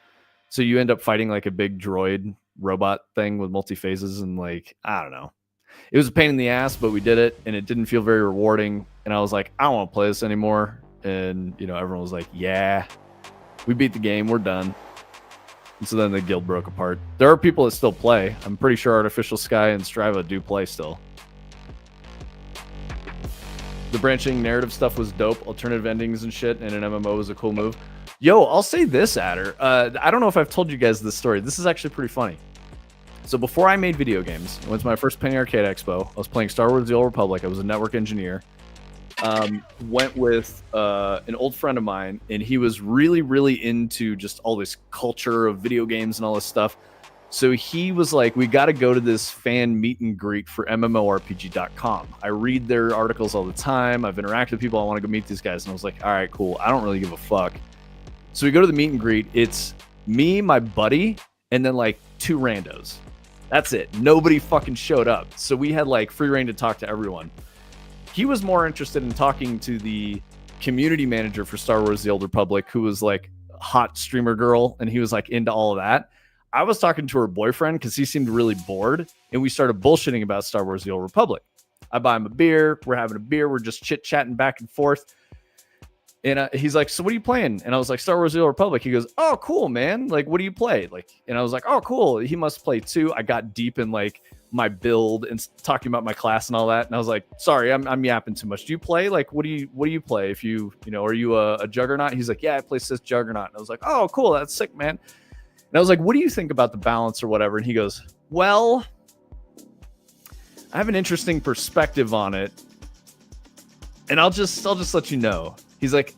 A: So you end up fighting like a big droid robot thing with multi-phases and like, I don't know. It was a pain in the ass, but we did it and it didn't feel very rewarding. And I was like, I don't want to play this anymore. And, everyone was like, yeah, we beat the game. We're done. And so then the guild broke apart. There are people that still play. I'm pretty sure Artificial Sky and Striva do play still. The branching narrative stuff was dope. Alternative endings and shit, and an MMO was a cool move. Yo, I'll say this, Adder. I don't know if I've told you guys this story. This is actually pretty funny. So before I made video games, I went to my first Penny Arcade Expo. I was playing Star Wars: The Old Republic. I was a network engineer. Went with an old friend of mine, and he was really into just all this culture of video games and all this stuff. So he was like, we got to go to this fan meet and greet for MMORPG.com. I read their articles all the time. I've interacted with people. I want to go meet these guys. And I was like, all right, cool. I don't really give a fuck. So we go to the meet and greet. It's me, my buddy, and then like 2 randos. That's it. Nobody fucking showed up. So we had like free reign to talk to everyone. He was more interested in talking to the community manager for Star Wars: The Old Republic, who was like a hot streamer girl, and he was like into all of that. I was talking to her boyfriend because he seemed really bored, and we started bullshitting about Star Wars: The Old Republic. I buy him a beer. We're having a beer. We're just chit-chatting back and forth. And he's like, so what are you playing? And I was like, Star Wars: The Old Republic. He goes, oh, cool, man. Like, what do you play? Like, and I was like, oh, cool. He must play too. I got deep in like my build and talking about my class and all that. And I was like, sorry, I'm yapping too much. Do you play? Like, what do you play? If are you a Juggernaut? He's like, yeah, I play Sith Juggernaut. And I was like, oh, cool. That's sick, man. I was like, what do you think about the balance or whatever? And he goes, well, I have an interesting perspective on it. And I'll just let you know. He's like,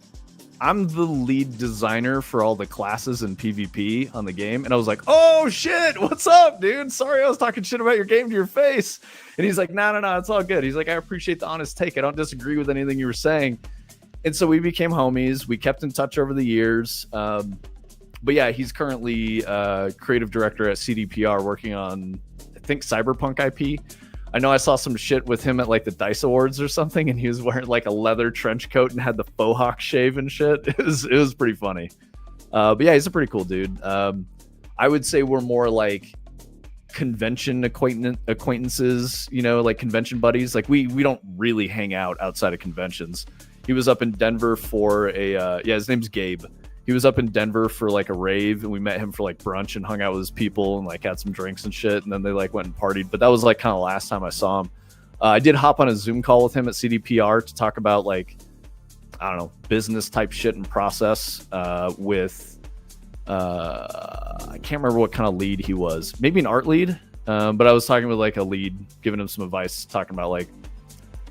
A: I'm the lead designer for all the classes in PvP on the game. And I was like, oh shit, what's up, dude? Sorry, I was talking shit about your game to your face. And he's like, no, it's all good. He's like, I appreciate the honest take. I don't disagree with anything you were saying. And so we became homies. We kept in touch over the years. But yeah, he's currently creative director at CDPR working on, I think, Cyberpunk IP. I know I saw some shit with him at like the DICE Awards or something, and he was wearing like a leather trench coat and had the faux hawk shave and shit. It was pretty funny. But yeah, he's a pretty cool dude. I would say we're more like convention acquaintances, you know, like convention buddies. Like we don't really hang out outside of conventions. He was up in Denver for his name's Gabe. He was up in Denver for like a rave, and we met him for like brunch and hung out with his people and like had some drinks and shit. And then they like went and partied. But that was like kind of last time I saw him. I did hop on a Zoom call with him at CDPR to talk about like, I don't know, business type shit and process with, I can't remember what kind of lead he was. Maybe an art lead. But I was talking with like a lead, giving him some advice, talking about like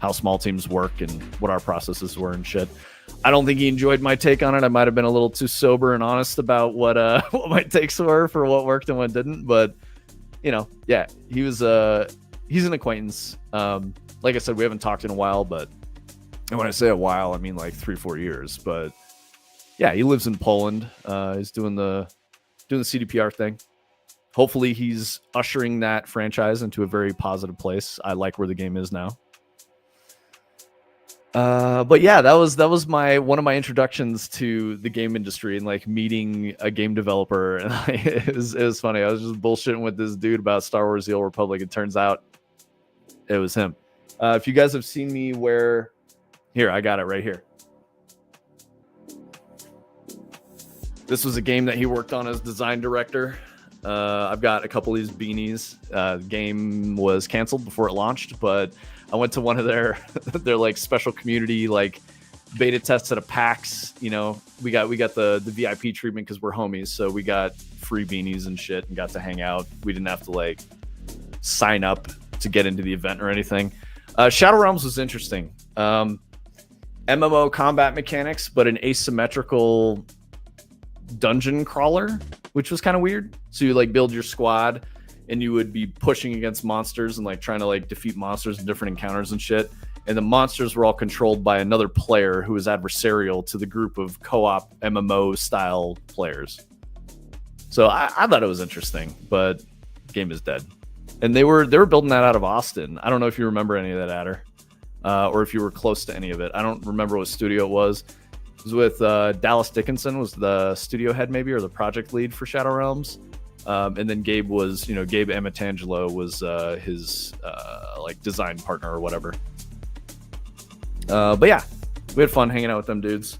A: how small teams work and what our processes were and shit. I don't think he enjoyed my take on it. I might have been a little too sober and honest about what my takes were for what worked and what didn't. But you know, yeah, he's an acquaintance. Like I said, we haven't talked in a while, but and when I say a while, I mean like 3-4 years. But yeah, he lives in Poland. He's doing the CDPR thing. Hopefully, he's ushering that franchise into a very positive place. I like where the game is now. But yeah, that was one of my introductions to the game industry and like meeting a game developer. And it was funny. I was just bullshitting with this dude about Star Wars: The Old Republic. It turns out it was him. If you guys have seen me wear, here, I got it right here. This was a game that he worked on as design director. I've got a couple of these beanies. The game was canceled before it launched, but I went to one of their like special community like beta tests at a PAX. You know, we got the VIP treatment because we're homies, so we got free beanies and shit and got to hang out. We didn't have to like sign up to get into the event or anything. Shadow Realms was interesting. MMO combat mechanics, but an asymmetrical dungeon crawler, which was kind of weird. So you like build your squad and you would be pushing against monsters and like trying to like defeat monsters in different encounters and shit. And the monsters were all controlled by another player who was adversarial to the group of co-op MMO style players. So I thought it was interesting, but the game is dead. And they were building that out of Austin. I don't know if you remember any of that, Adder, or if you were close to any of it. I don't remember what studio it was. It was with Dallas Dickinson was the studio head maybe, or the project lead for Shadow Realms. And then Gabe was, Gabe Amatangelo was his like design partner or whatever. But yeah, we had fun hanging out with them dudes.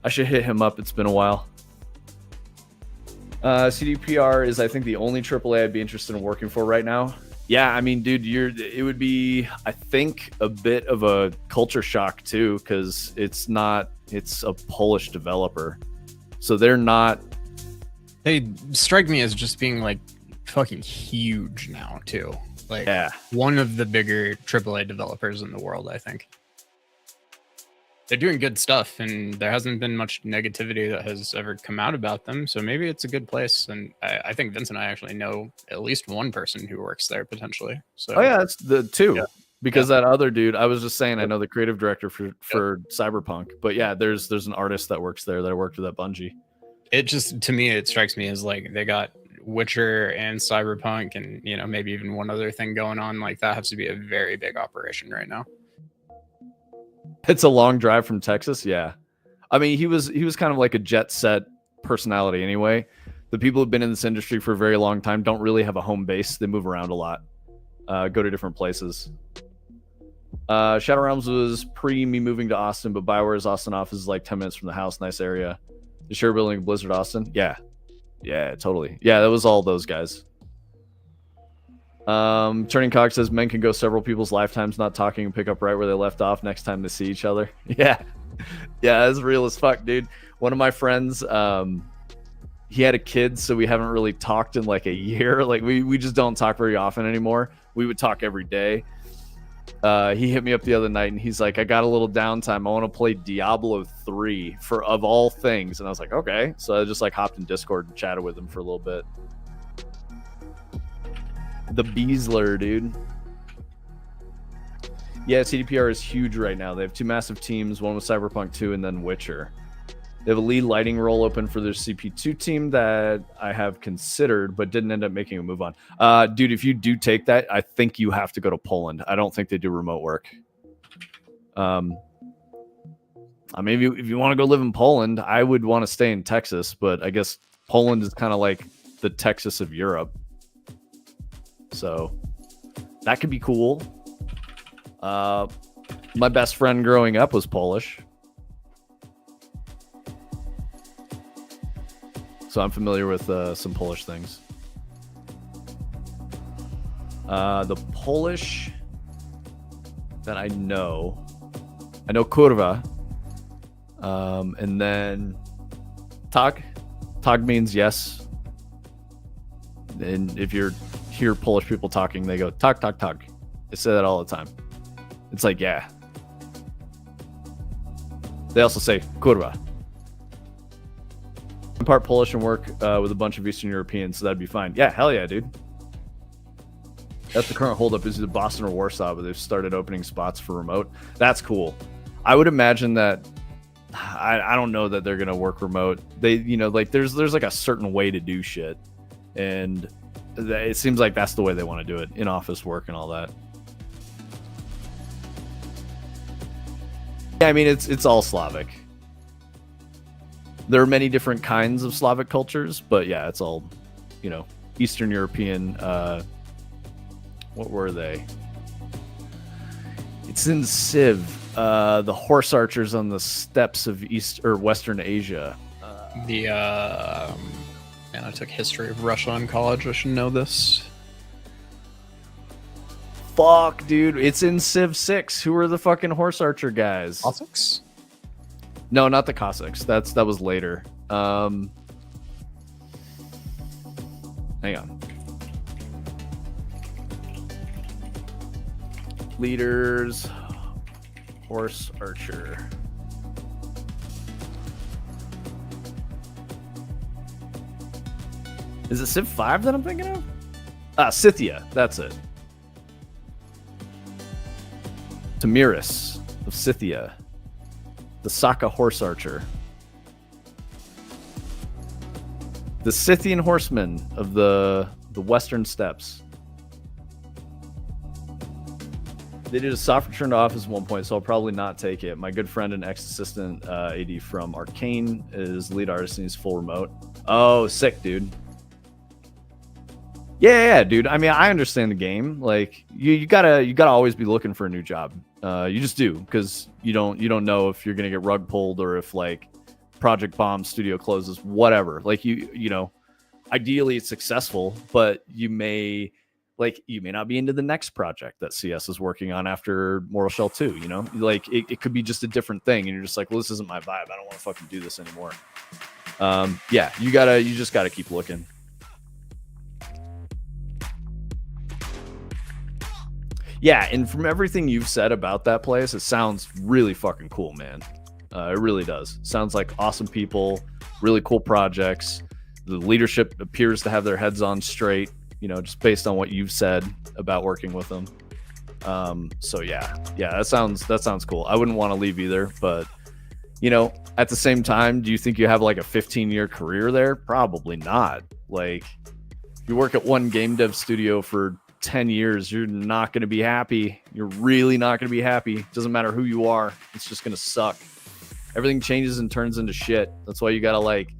A: I should hit him up. It's been a while. CDPR is, I think, the only AAA I'd be interested in working for right now. Yeah, I mean, dude, it would be, I think, a bit of a culture shock too, because it's a Polish developer, so they're not.
B: They strike me as just being like fucking huge now too. Like, yeah, one of the bigger AAA developers in the world, I think. They're doing good stuff, and there hasn't been much negativity that has ever come out about them. So maybe it's a good place. And I think Vince and I actually know at least one person who works there potentially. So
A: that's the two. Yeah. Because that other dude, I was just saying, I know the creative director for Cyberpunk, but yeah, there's an artist that works there that I worked with at Bungie.
B: It just, to me, it strikes me as like they got Witcher and Cyberpunk and, maybe even one other thing going on. Like that has to be a very big operation right now.
A: It's a long drive from Texas. Yeah. I mean, he was kind of like a jet set personality anyway. The people who've been in this industry for a very long time don't really have a home base. They move around a lot, go to different places. Shadow Realms was pre me moving to Austin, but Bioware's Austin office is like 10 minutes from the house. Nice area. The share building Blizzard Austin. Yeah, totally. Yeah, that was all those guys. Turning Cock says men can go several people's lifetimes not talking and pick up right where they left off next time they see each other. Yeah, that's real as fuck, dude. One of my friends, he had a kid, so we haven't really talked in like a year. Like we just don't talk very often anymore. We would talk every day. He hit me up the other night and he's like, I got a little downtime. I want to play Diablo 3 for of all things. And I was like, okay. So I just like hopped in Discord and chatted with him for a little bit. The Beasler, dude. Yeah, CDPR is huge right now. They have 2 massive teams, one with Cyberpunk 2 and then Witcher. They have a lead lighting role open for their CP2 team that I have considered, but didn't end up making a move on. Dude, if you do take that, I think you have to go to Poland. I don't think they do remote work. I mean, if you want to go live in Poland, I would want to stay in Texas, but I guess Poland is kind of like the Texas of Europe. So that could be cool. My best friend growing up was Polish. So I'm familiar with some Polish things. The Polish that I know kurwa, and then tak. Tak means yes. And if you hear Polish people talking, they go tak, tak, tak. They say that all the time. It's like, yeah. They also say kurwa. I'm part Polish and work with a bunch of Eastern Europeans, so that'd be fine. Yeah, hell yeah, dude. That's the current holdup, is either Boston or Warsaw, but they've started opening spots for remote. That's cool. I would imagine that I don't know that they're gonna work remote. They, you know, like there's like a certain way to do shit, and it seems like that's the way they want to do it, in office work and all that. Yeah, I mean it's all Slavic. There are many different kinds of Slavic cultures, but yeah, it's all, you know, Eastern European. What were they? It's in Civ, the horse archers on the steppes of East or Western Asia.
B: Man, I took history of Russia in college. I should know this.
A: Fuck, dude, it's in Civ 6. Who are the fucking horse archer guys?
B: Cossacks?
A: No, not the Cossacks. That was later. Hang on. Leaders, horse archer. Is it Civ 5 that I'm thinking of? Scythia. That's it. Tamiris of Scythia. The Saka horse archer. The Scythian horsemen of the Western Steppes. They did a soft return to office at one point, so I'll probably not take it. My good friend and ex-assistant AD from Arcane is lead artist and he's full remote. Oh, sick, dude. Yeah, dude. I mean, I understand the game. Like, you gotta always be looking for a new job. You just do, because you don't know if you're gonna get rug pulled or if like Project Bomb studio closes, whatever. Like you know, ideally it's successful, but you may not be into the next project that CS is working on after Mortal Shell 2, you know? Like it could be just a different thing and you're just like, well, this isn't my vibe. I don't want to fucking do this anymore. Yeah, you just gotta keep looking. Yeah, and from everything you've said about that place, it sounds really fucking cool, man. It really does. Sounds like awesome people, really cool projects. The leadership appears to have their heads on straight, you know, just based on what you've said about working with them. So yeah, that sounds cool. I wouldn't want to leave either, but you know, at the same time, do you think you have like a 15-year career there? Probably not. Like, if you work at one game dev studio for 10 years, you're not going to be happy. You're really not going to be happy. Doesn't matter who you are. It's just going to suck. Everything changes and turns into shit. That's why you got to like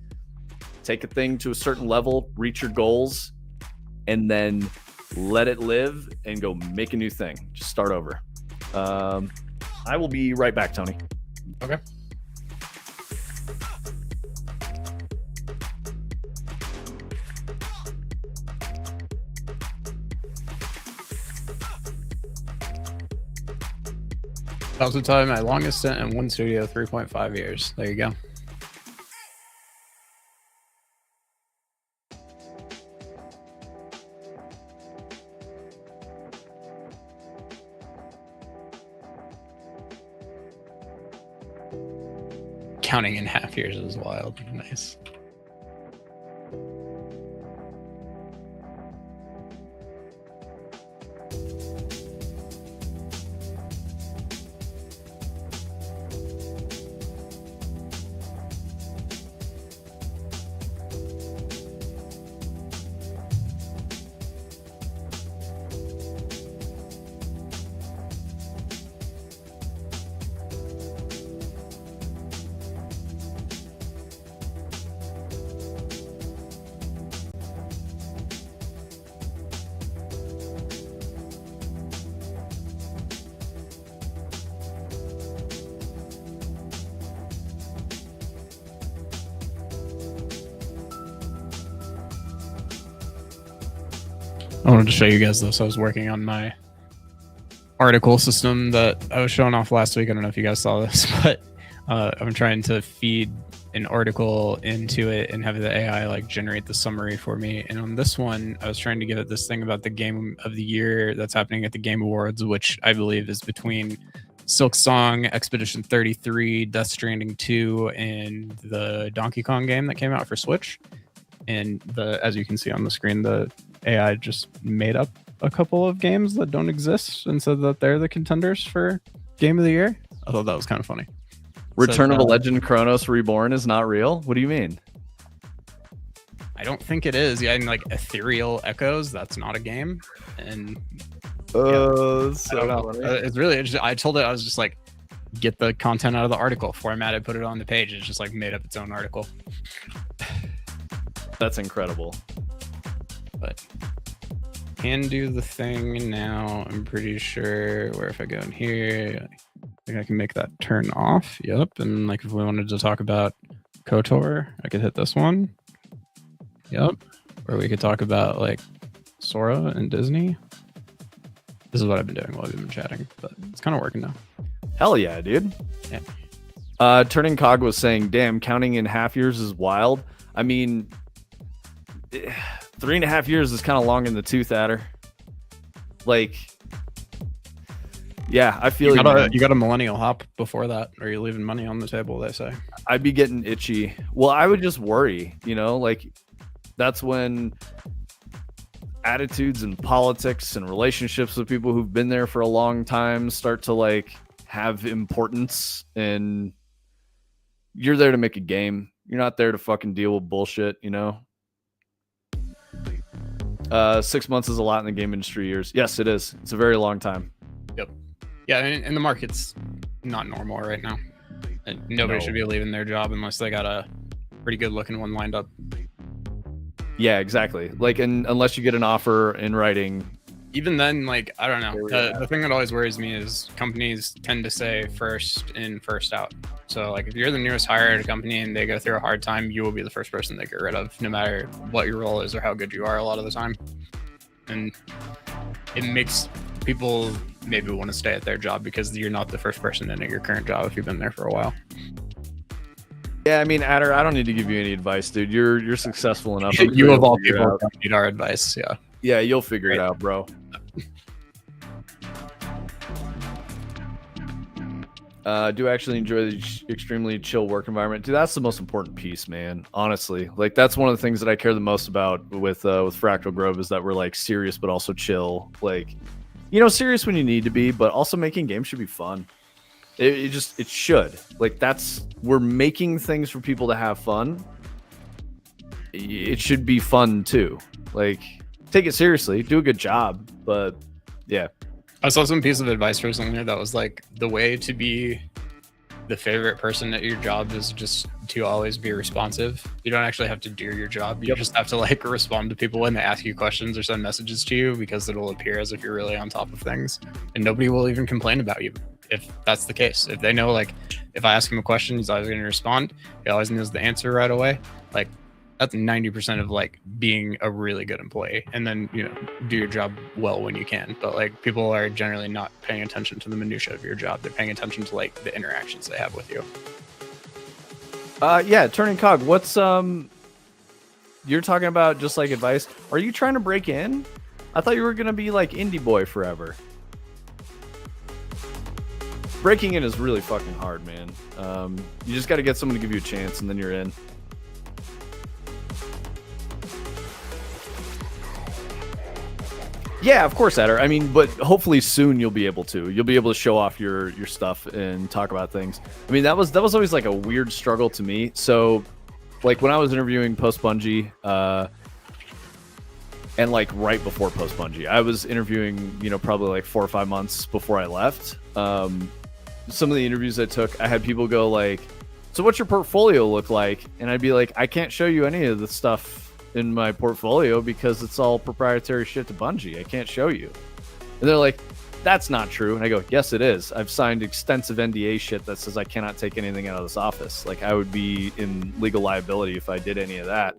A: take a thing to a certain level, reach your goals, and then let it live and go make a new thing. Just start over. I will be right back, Tony.
B: Okay. That was the time my longest stint in one studio, 3.5 years. There you go. counting in half years is wild. Nice. I wanted to show you guys this. I was working on my article system that I was showing off last week. I don't know if you guys saw this, but I'm trying to feed an article into it and have the AI like generate the summary for me. And on this one, I was trying to give it this thing about the game of the year that's happening at the Game Awards, which I believe is between Silk Song, Expedition 33, Death Stranding 2, and the Donkey Kong game that came out for Switch. And as you can see on the screen, the AI just made up a couple of games that don't exist and said that they're the contenders for Game of the Year. I thought that was kind of funny.
A: Return of the Legend Chronos Reborn is not real? What do you mean?
B: I don't think it is. Yeah, and like Ethereal Echoes, that's not a game. And
A: so
B: I don't know. It's really interesting. I told it, I was just like, get the content out of the article, format it, put it on the page. It's just like made up its own article.
A: That's incredible.
B: But can do the thing now. I'm pretty sure where if I go in here, I think I can make that turn off. Yep. And like if we wanted to talk about KOTOR, I could hit this one. Yep. Or we could talk about like Sora and Disney. This is what I've been doing while we've been chatting, but it's kind of working now.
A: Hell yeah, dude.
B: Yeah.
A: Turning Cog was saying, damn, counting in half years is wild. I mean, 3.5 years is kind of long in the tooth, Adder. Like, yeah, I feel
B: you got a millennial hop before that, or you're leaving money on the table, they say.
A: I'd be getting itchy. Well, I would just worry, like that's when attitudes and politics and relationships with people who've been there for a long time start to like have importance, and you're there to make a game. You're not there to fucking deal with bullshit, 6 months is a lot in the game industry years. Yes, it is. It's a very long time.
B: Yep. Yeah, and the market's not normal right now. And nobody should be leaving their job unless they got a pretty good looking one lined up.
A: Yeah, exactly. Like, unless you get an offer in writing.
B: Even then, like, I don't know. The thing that always worries me is companies tend to say first in, first out. So, like, if you're the newest hire at a company and they go through a hard time, you will be the first person they get rid of, no matter what your role is or how good you are a lot of the time. And it makes people maybe want to stay at their job because you're not the first person in at your current job if you've been there for a while.
A: Yeah, I mean, Adder, I don't need to give you any advice, dude. You're successful enough.
B: You of all people don't need our advice. Yeah.
A: Yeah, you'll figure it out, bro. Do actually enjoy the extremely chill work environment. Dude, that's the most important piece, man. Honestly, like that's one of the things that I care the most about with Fractal Grove is that we're like serious but also chill. Like, serious when you need to be, but also making games should be fun. It should. Like we're making things for people to have fun. It should be fun too. Like, take it seriously, do a good job, but yeah.
B: I saw some piece of advice recently that was like the way to be the favorite person at your job is just to always be responsive. You don't actually have to do your job. You just have to like respond to people when they ask you questions or send messages to you, because it'll appear as if you're really on top of things, and nobody will even complain about you if that's the case. If they know, like, if I ask him a question, he's always going to respond. He always knows the answer right away. Like, that's 90% of like being a really good employee. And then, do your job well when you can. But like, people are generally not paying attention to the minutia of your job. They're paying attention to like the interactions they have with you.
A: Yeah, Turning Cog, what's you're talking about just like advice. Are you trying to break in? I thought you were gonna be like indie boy forever. breaking in is really fucking hard, man. You just got to get someone to give you a chance, and then you're in. Yeah, of course, Adder. I mean, but hopefully soon you'll be able to. You'll be able to show off your stuff and talk about things. I mean, that was always like a weird struggle to me. So, like when I was interviewing post Bungie, and like right before post Bungie, I was interviewing, you know, probably like 4 or 5 months before I left. Some of the interviews I took, I had people go like, "So what's your portfolio look like?" And I'd be like, "I can't show you any of the stuff in my portfolio because it's all proprietary shit to Bungie. I can't show you." And they're like, "That's not true." And I go, "Yes, it is. I've signed extensive NDA shit that says I cannot take anything out of this office. Like, I would be in legal liability if I did any of that."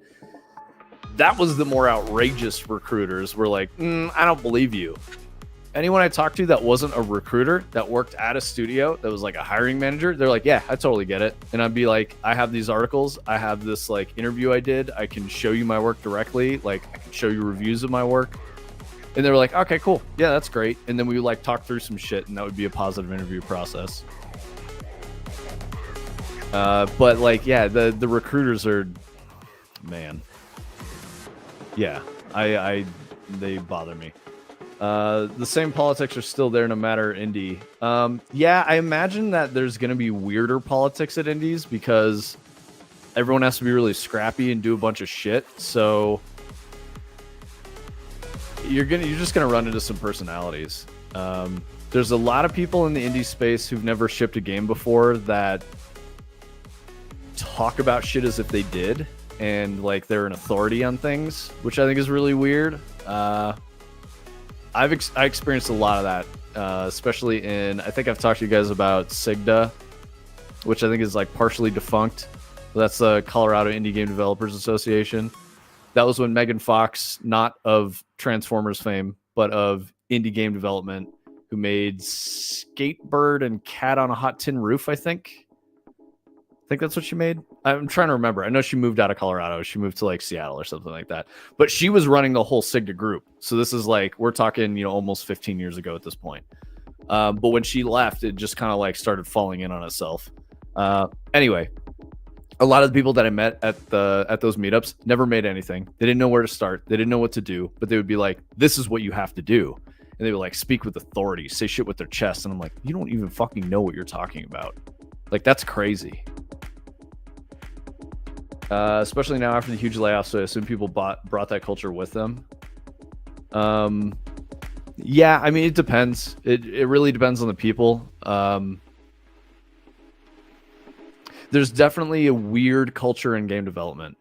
A: That was the more outrageous recruiters were like, "I don't believe you." Anyone I talked to that wasn't a recruiter that worked at a studio that was like a hiring manager, they're like, "Yeah, I totally get it." And I'd be like, "I have these articles. I have this like interview I did. I can show you my work directly. Like, I can show you reviews of my work." And they were like, "Okay, cool. Yeah, that's great." And then we would like talk through some shit, and that would be a positive interview process. But like, yeah, the recruiters are, man. Yeah, they bother me. The same politics are still there no matter indie. Yeah, I imagine that there's going to be weirder politics at indies because everyone has to be really scrappy and do a bunch of shit. So you're just gonna run into some personalities. There's a lot of people in the indie space who've never shipped a game before that talk about shit as if they did, and like they're an authority on things, which I think is really weird. I experienced a lot of that, especially in, I think I've talked to you guys about SIGDA, which I think is like partially defunct. That's the Colorado Indie Game Developers Association. That was when Megan Fox, not of Transformers fame, but of indie game development, who made Skatebird and Cat on a Hot Tin Roof, I think that's what she made. I'm trying to remember. I know she moved out of Colorado. She moved to like Seattle or something like that. But she was running the whole SIGDA group. So this is like, we're talking, almost 15 years ago at this point. But when she left, it just kind of like started falling in on itself. Anyway, a lot of the people that I met at those meetups never made anything. They didn't know where to start. They didn't know what to do. But they would be like, "This is what you have to do." And they would like speak with authority, say shit with their chest. And I'm like, you don't even fucking know what you're talking about. Like, that's crazy. Especially now after the huge layoffs, so I assume people brought that culture with them. Yeah, I mean, it depends. It really depends on the people. There's definitely a weird culture in game development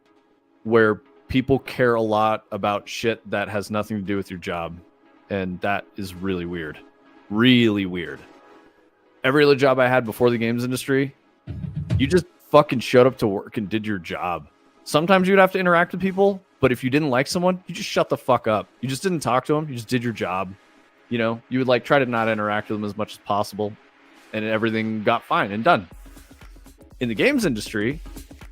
A: where people care a lot about shit that has nothing to do with your job, and that is really weird. Really weird. Every other job I had before the games industry, you just fucking showed up to work and did your job. Sometimes you'd have to interact with people, but if you didn't like someone, you just shut the fuck up. You just didn't talk to them. You just did your job. You would like try to not interact with them as much as possible, and everything got fine and done. In the games industry,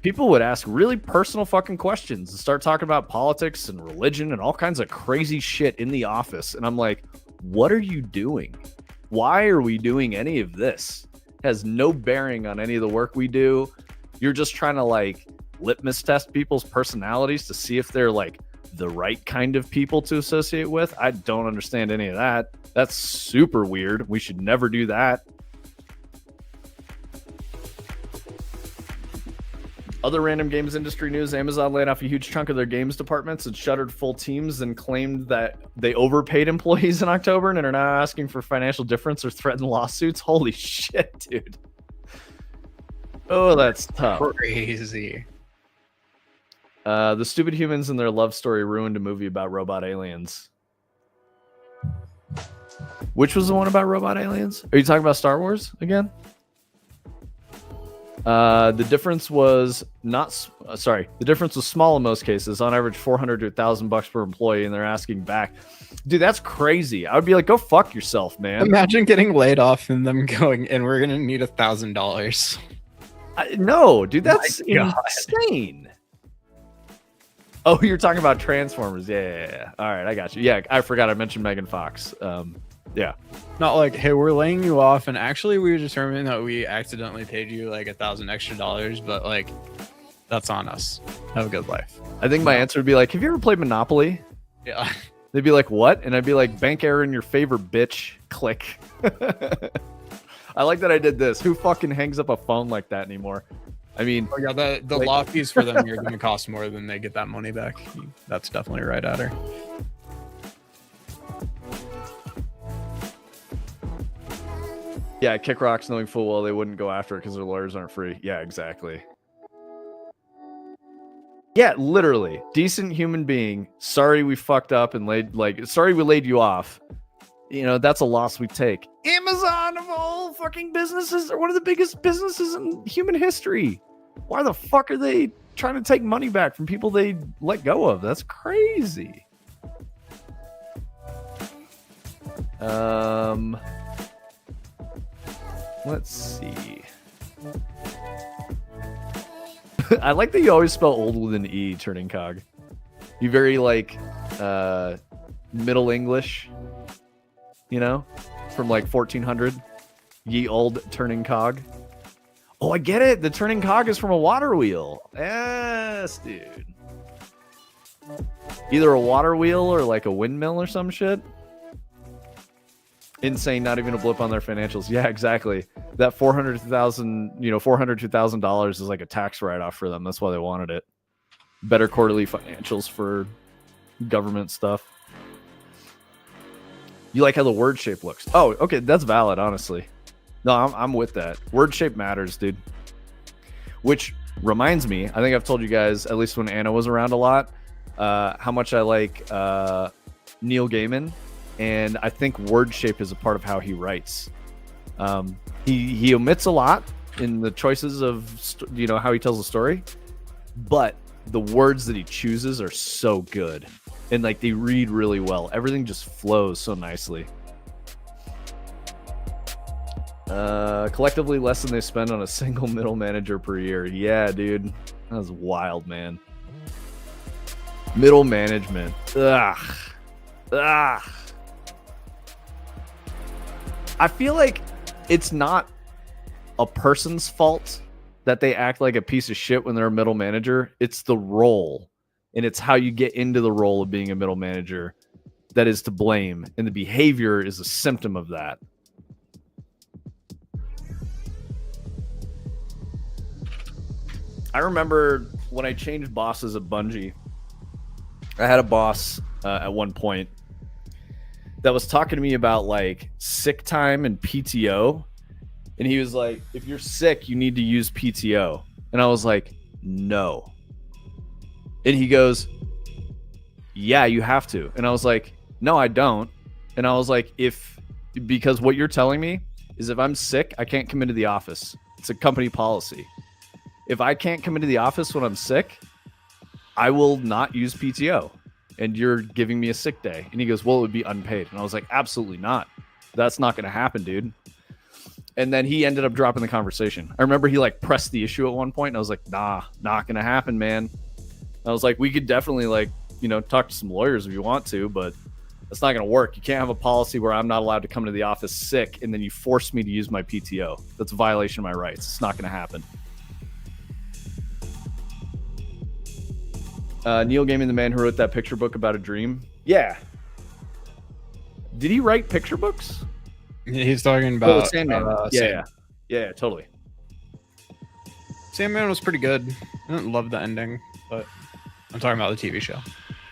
A: people would ask really personal fucking questions and start talking about politics and religion and all kinds of crazy shit in the office. And I'm like, what are you doing? Why are we doing any of this? It has no bearing on any of the work we do. You're just trying to like litmus test people's personalities to see if they're like the right kind of people to associate with. I don't understand any of that. That's super weird. We should never do that. Other random games industry news: Amazon laid off a huge chunk of their games departments and shuttered full teams and claimed that they overpaid employees in October and are now asking for financial difference or threatened lawsuits. Holy shit, dude. Oh, that's tough.
B: Crazy.
A: The stupid humans and their love story ruined a movie about robot aliens. Which was the one about robot aliens? Are you talking about Star Wars again? The difference was the difference was small in most cases, on average $400 to $1,000 per employee, and they're asking back. Dude, that's crazy. I would be like, go fuck yourself, man.
B: Imagine getting laid off and them going, and we're gonna need $1,000.
A: No, dude, that's insane. Oh, you're talking about Transformers. Yeah. All right, I got you. Yeah, I forgot I mentioned Megan Fox. Yeah.
B: Not like, hey, we're laying you off, and actually we determined that we accidentally paid you like $1,000 extra, but like, that's on us. Have a good life.
A: I think my answer would be like, have you ever played Monopoly?
B: Yeah.
A: They'd be like, what? And I'd be like, bank error in your favor, bitch. Click. I like that I did this. Who fucking hangs up a phone like that anymore? I mean,
B: Oh, yeah, the
A: like-
B: law fees for them are going to cost more than they get that money back. That's definitely right at her.
A: yeah, kick rocks knowing full well they wouldn't go after it because their lawyers aren't free. Yeah, exactly. Yeah, literally. Decent human being. Sorry we fucked up and sorry we laid you off. You know, that's a loss we take. Amazon of all fucking businesses are one of the biggest businesses in human history. Why the fuck are they trying to take money back from people they let go of? That's crazy. Let's see. I like that you always spell old with an E, turning cog. You very like Middle English, you know, from like 1400. Ye old turning cog. Oh, I get it. The turning cog is from a water wheel. Yes, dude. Either a water wheel or like a windmill or some shit. Insane, not even a blip on their financials. Yeah, exactly. That $400,000 is like a tax write-off for them. That's why they wanted it. Better quarterly financials for government stuff. You like how the word shape looks? Oh, okay, that's valid, honestly. No, I'm with that. Word shape matters, dude. Which reminds me, I think I've told you guys, at least when Anna was around a lot, how much I like Neil Gaiman. And I think word shape is a part of how he writes. He omits a lot in the choices of how he tells a story, but the words that he chooses are so good, and like they read really well. Everything just flows so nicely. Collectively, less than they spend on a single middle manager per year. Yeah, dude, that was wild, man. Middle management. Ugh. I feel like it's not a person's fault that they act like a piece of shit when they're a middle manager. It's the role, and it's how you get into the role of being a middle manager that is to blame, and the behavior is a symptom of that. I remember when I changed bosses at Bungie, I had a boss at one point that was talking to me about like sick time and PTO. And he was like, if you're sick, you need to use PTO. And I was like, no. And he goes, yeah, you have to. And I was like, no, I don't. And I was like, because what you're telling me is if I'm sick, I can't come into the office. It's a company policy. If I can't come into the office when I'm sick, I will not use PTO. And you're giving me a sick day. And he goes, well, it would be unpaid. And I was like, absolutely not. That's not going to happen, dude. And then he ended up dropping the conversation. I remember he like pressed the issue at one point, and I was like, nah, not going to happen, man. And I was like, we could definitely like, talk to some lawyers if you want to, but that's not going to work. You can't have a policy where I'm not allowed to come to the office sick, and then you force me to use my PTO. That's a violation of my rights. It's not going to happen. Neil Gaiman, the man who wrote that picture book about a dream. Yeah. Did he write picture books?
B: He's talking about
A: Sandman. Yeah, totally.
B: Sandman was pretty good. I didn't love the ending, but I'm talking about the TV show.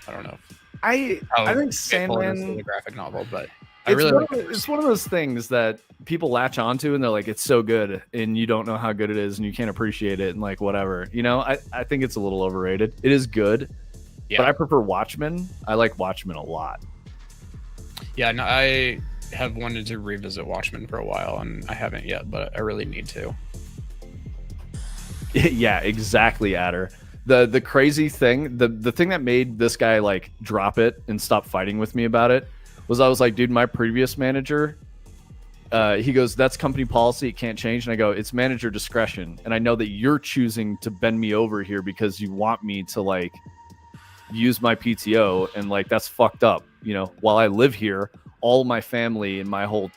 B: I don't know.
A: I think Sandman,
B: the graphic novel, but
A: it's one of those things that people latch onto and they're like, it's so good, and you don't know how good it is, and you can't appreciate it, and like whatever. I think it's a little overrated. It is good, but I prefer Watchmen. I like Watchmen a lot. Yeah,
B: no, I have wanted to revisit Watchmen for a while, and I haven't yet, but I really need to.
A: Yeah, exactly, Adder. The crazy thing, the thing that made this guy like drop it and stop fighting with me about it was I was like, dude, my previous manager, he goes, that's company policy, it can't change. And I go, it's manager discretion. And I know that you're choosing to bend me over here because you want me to like use my PTO, and like that's fucked up. You know, while I live here, all of my family and my whole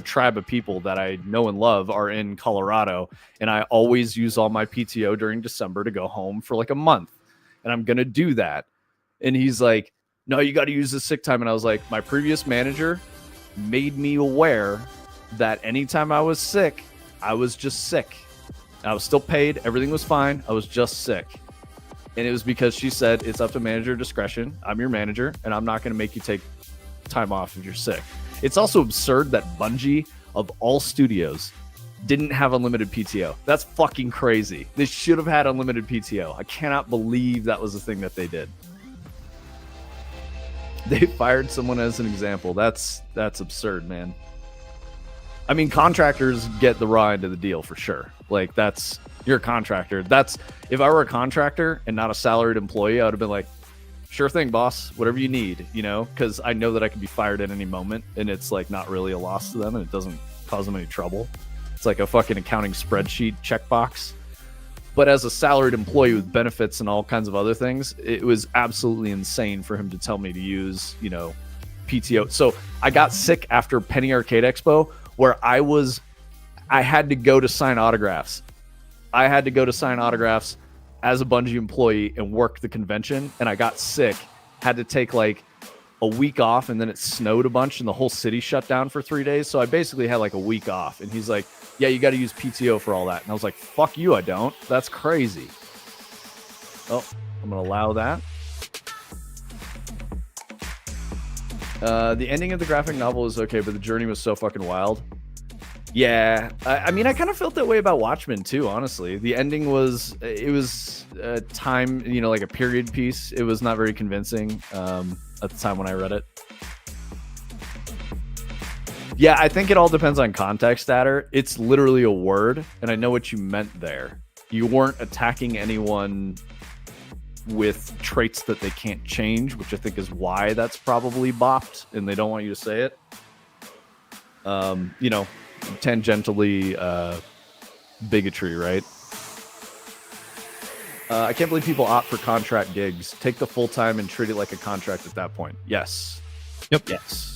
A: tribe of people that I know and love are in Colorado, and I always use all my PTO during December to go home for like a month, and I'm gonna do that. And he's like, no, you got to use the sick time. And I was like, my previous manager made me aware that anytime I was sick, I was just sick. I was still paid. Everything was fine. I was just sick. And it was because she said, it's up to manager discretion. I'm your manager, and I'm not going to make you take time off if you're sick. It's also absurd that Bungie, of all studios, didn't have unlimited PTO. That's fucking crazy. They should have had unlimited PTO. I cannot believe that was the thing that they did. They fired someone as an example. That's absurd, man. I mean, contractors get the raw end of the deal for sure. Like, you're a contractor. If I were a contractor and not a salaried employee, I would have been like, sure thing, boss, whatever you need, because I know that I could be fired at any moment, and it's like not really a loss to them, and it doesn't cause them any trouble. It's like a fucking accounting spreadsheet checkbox. But as a salaried employee with benefits and all kinds of other things, it was absolutely insane for him to tell me to use, PTO. So I got sick after Penny Arcade Expo, where I had to go to sign autographs. I had to go to sign autographs as a Bungie employee and work the convention. And I got sick, had to take like a week off, and then it snowed a bunch and the whole city shut down for 3 days. So I basically had like a week off. And he's like, yeah, you got to use PTO for all that. And I was like, fuck you, I don't. That's crazy. Oh, I'm going to allow that. The ending of the graphic novel is okay, but the journey was so fucking wild. Yeah, I mean, I kind of felt that way about Watchmen too, honestly. The ending was a time, like a period piece. It was not very convincing at the time when I read it. Yeah, I think it all depends on context, Adder. It's literally a word, and I know what you meant there. You weren't attacking anyone with traits that they can't change, which I think is why that's probably bopped, and they don't want you to say it. Tangentially bigotry, right? I can't believe people opt for contract gigs. Take the full time and treat it like a contract at that point. Yes.
B: Yep.
A: Yes.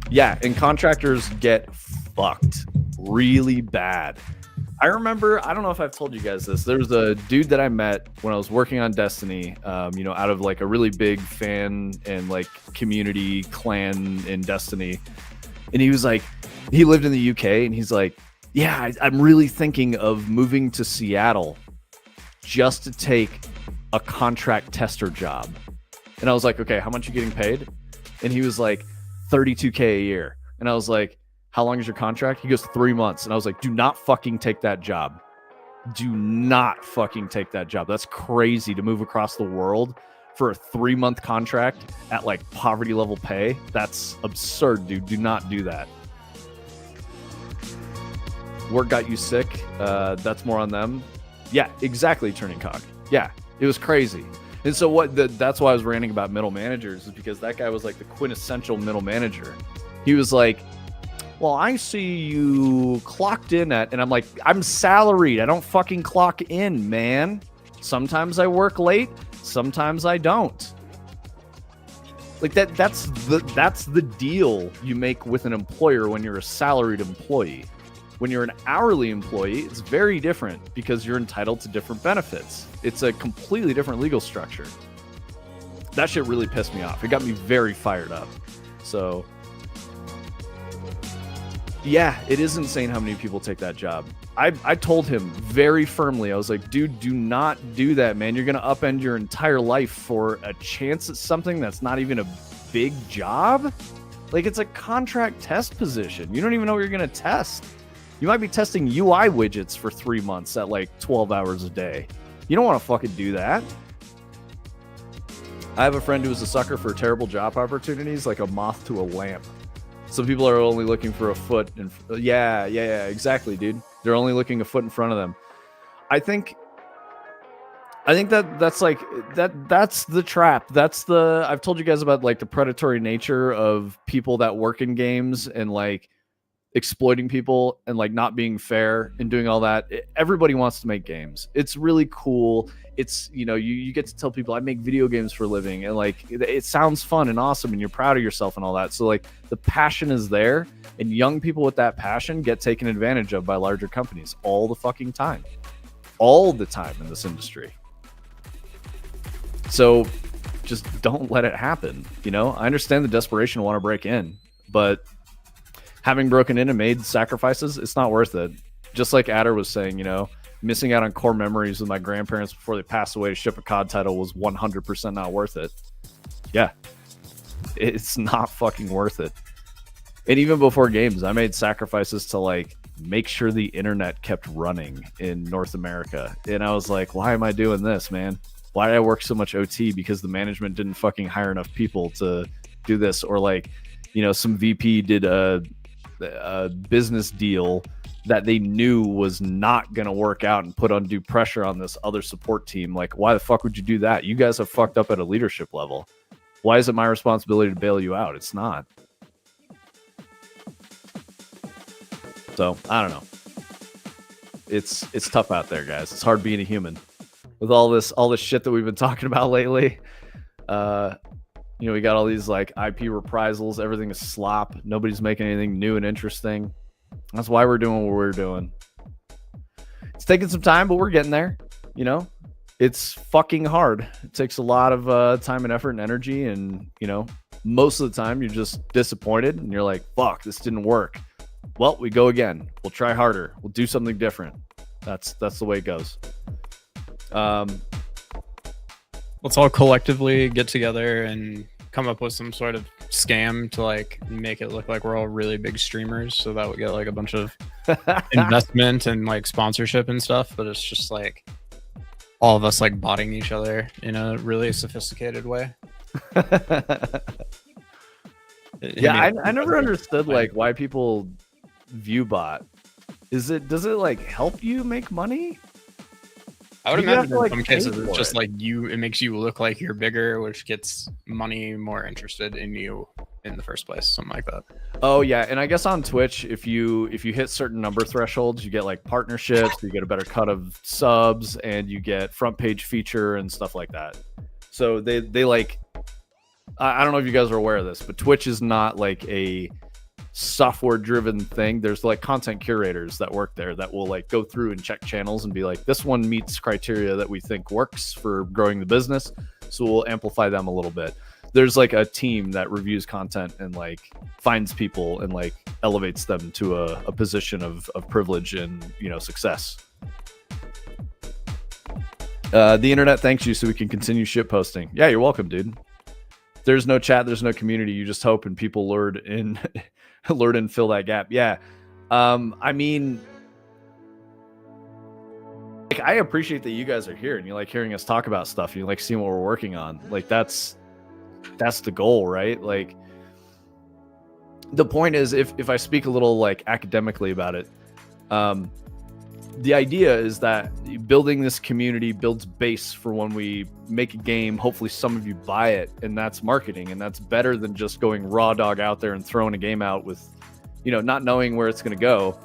A: Yeah, and contractors get fucked really bad. I remember, I don't know if I've told you guys this. There was a dude that I met when I was working on Destiny, out of like a really big fan and like community clan in Destiny. And he was like, he lived in the UK, and he's like, yeah, I'm really thinking of moving to Seattle just to take a contract tester job. And I was like, okay, how much are you getting paid? And he was like, $32K a year. And I was like, how long is your contract? He goes, 3 months. And I was like, do not fucking take that job. Do not fucking take that job. That's crazy to move across the world for a 3-month contract at like poverty level pay. That's absurd, dude. Do not do that. Work got you sick. That's more on them. Yeah, exactly, Turning Cock. Yeah, it was crazy. And so that's why I was ranting about middle managers, is because that guy was like the quintessential middle manager. He was like, well, I see you clocked in at, and I'm like, I'm salaried. I don't fucking clock in, man. Sometimes I work late. Sometimes I don't. Like that's the deal you make with an employer when you're a salaried employee. When you're an hourly employee, it's very different because you're entitled to different benefits. It's a completely different legal structure. That shit really pissed me off. It got me very fired up. So, yeah, it is insane how many people take that job. I told him very firmly, I was like, dude, do not do that, man. You're going to upend your entire life for a chance at something that's not even a big job. Like, it's a contract test position. You don't even know what you're going to test. You might be testing UI widgets for 3 months at like 12 hours a day. You don't want to fucking do that. I have a friend who is a sucker for terrible job opportunities, like a moth to a lamp. Some people are only looking for a foot. Yeah, exactly, dude. They're only looking a foot in front of them. I think that's the trap. I've told you guys about like the predatory nature of people that work in games, and like exploiting people and like not being fair and doing all that. Everybody wants to make games. It's really cool. It's, you know, you get to tell people I make video games for a living, and like it sounds fun and awesome and you're proud of yourself and all that. So like the passion is there, and young people with that passion get taken advantage of by larger companies all the fucking time. All the time in this industry. So just don't let it happen. You know, I understand the desperation to want to break in, but having broken in and made sacrifices, it's not worth it. Just like Adder was saying, you know, missing out on core memories with my grandparents before they passed away to ship a COD title was 100% not worth it. Yeah, it's not fucking worth it. And even before games, I made sacrifices to like make sure the internet kept running in North America. And I was like, why am I doing this, man? Why did I work so much OT? Because the management didn't fucking hire enough people to do this. Or like, you know, some VP did a business deal that they knew was not going to work out and put undue pressure on this other support team. Like, why the fuck would you do that? You guys have fucked up at a leadership level. Why is it my responsibility to bail you out? It's not. So I don't know. It's tough out there, guys. It's hard being a human with all this shit that we've been talking about lately. You know, we got all these like IP reprisals. Everything is slop. Nobody's making anything new and interesting. That's why we're doing what we're doing. It's taking some time, but we're getting there. You know, it's fucking hard. It takes a lot of time and effort and energy. And, you know, most of the time you're just disappointed and you're like, fuck, this didn't work. Well, we go again. We'll try harder. We'll do something different. That's the way it goes.
B: Let's all collectively get together and come up with some sort of scam to like make it look like we're all really big streamers, so that we get like a bunch of investment and like sponsorship and stuff. But it's just like all of us like botting each other in a really sophisticated way.
A: Yeah, I never understood like why people view bot. Does it like help you make money?
B: I would imagine in some cases it's just like it makes you look like you're bigger, which gets money more interested in you in the first place, something like that.
A: Oh yeah, and I guess on Twitch, if you hit certain number thresholds, you get like partnerships, you get a better cut of subs, and you get front page feature and stuff like that. So they like, I don't know if you guys are aware of this, but Twitch is not like a software driven thing. There's like content curators that work there that will like go through and check channels and be like, this one meets criteria that we think works for growing the business, so we'll amplify them a little bit. There's like a team that reviews content and like finds people and like elevates them to a position of privilege and, you know, success. The internet thanks you so we can continue shit posting. Yeah, you're welcome, dude. There's no chat, there's no community. You just hope and people lured in and fill that gap. Yeah. I mean, like, I appreciate that you guys are here and you like hearing us talk about stuff. You like seeing what we're working on. Like that's the goal, right? Like the point is, if I speak a little like academically about it, the idea is that building this community builds base for when we make a game. Hopefully some of you buy it, and that's marketing, and that's better than just going raw dog out there and throwing a game out with, you know, not knowing where it's going to go.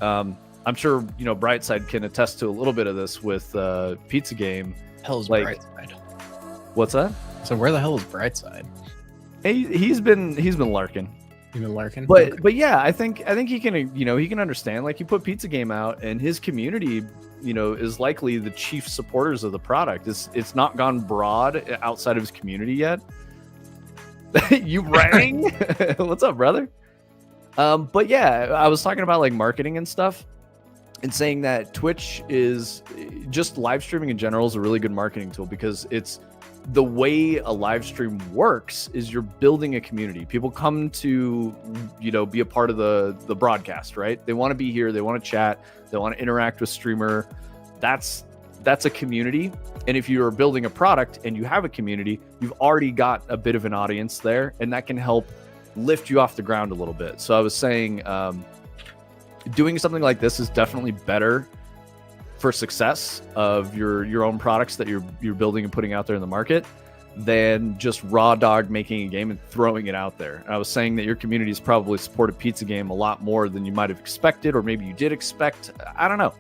A: I'm sure, you know, Brightside can attest to a little bit of this with Pizza Game.
B: Hell's
A: like,
B: Brightside.
A: What's that?
B: So where the hell is Brightside?
A: He's been larking.
B: You've been larking?
A: But yeah, I think he can, you know, he can understand. Like, he put Pizza Game out, and his community, you know, is likely the chief supporters of the product. It's not gone broad outside of his community yet. You rang? What's up, brother? But yeah, I was talking about like marketing and stuff, and saying that Twitch is just live streaming in general is a really good marketing tool, because it's the way a live stream works is you're building a community. People come to, you know, be a part of the broadcast, right? They want to be here. They want to chat. They want to interact with streamer. That's a community. And if you're building a product and you have a community, you've already got a bit of an audience there, and that can help lift you off the ground a little bit. So I was saying, doing something like this is definitely better for success of your own products that you're building and putting out there in the market. than just raw dog making a game and throwing it out there. And I was saying that your community has probably supported Pizza Game a lot more than you might have expected, or maybe you did expect. I don't know.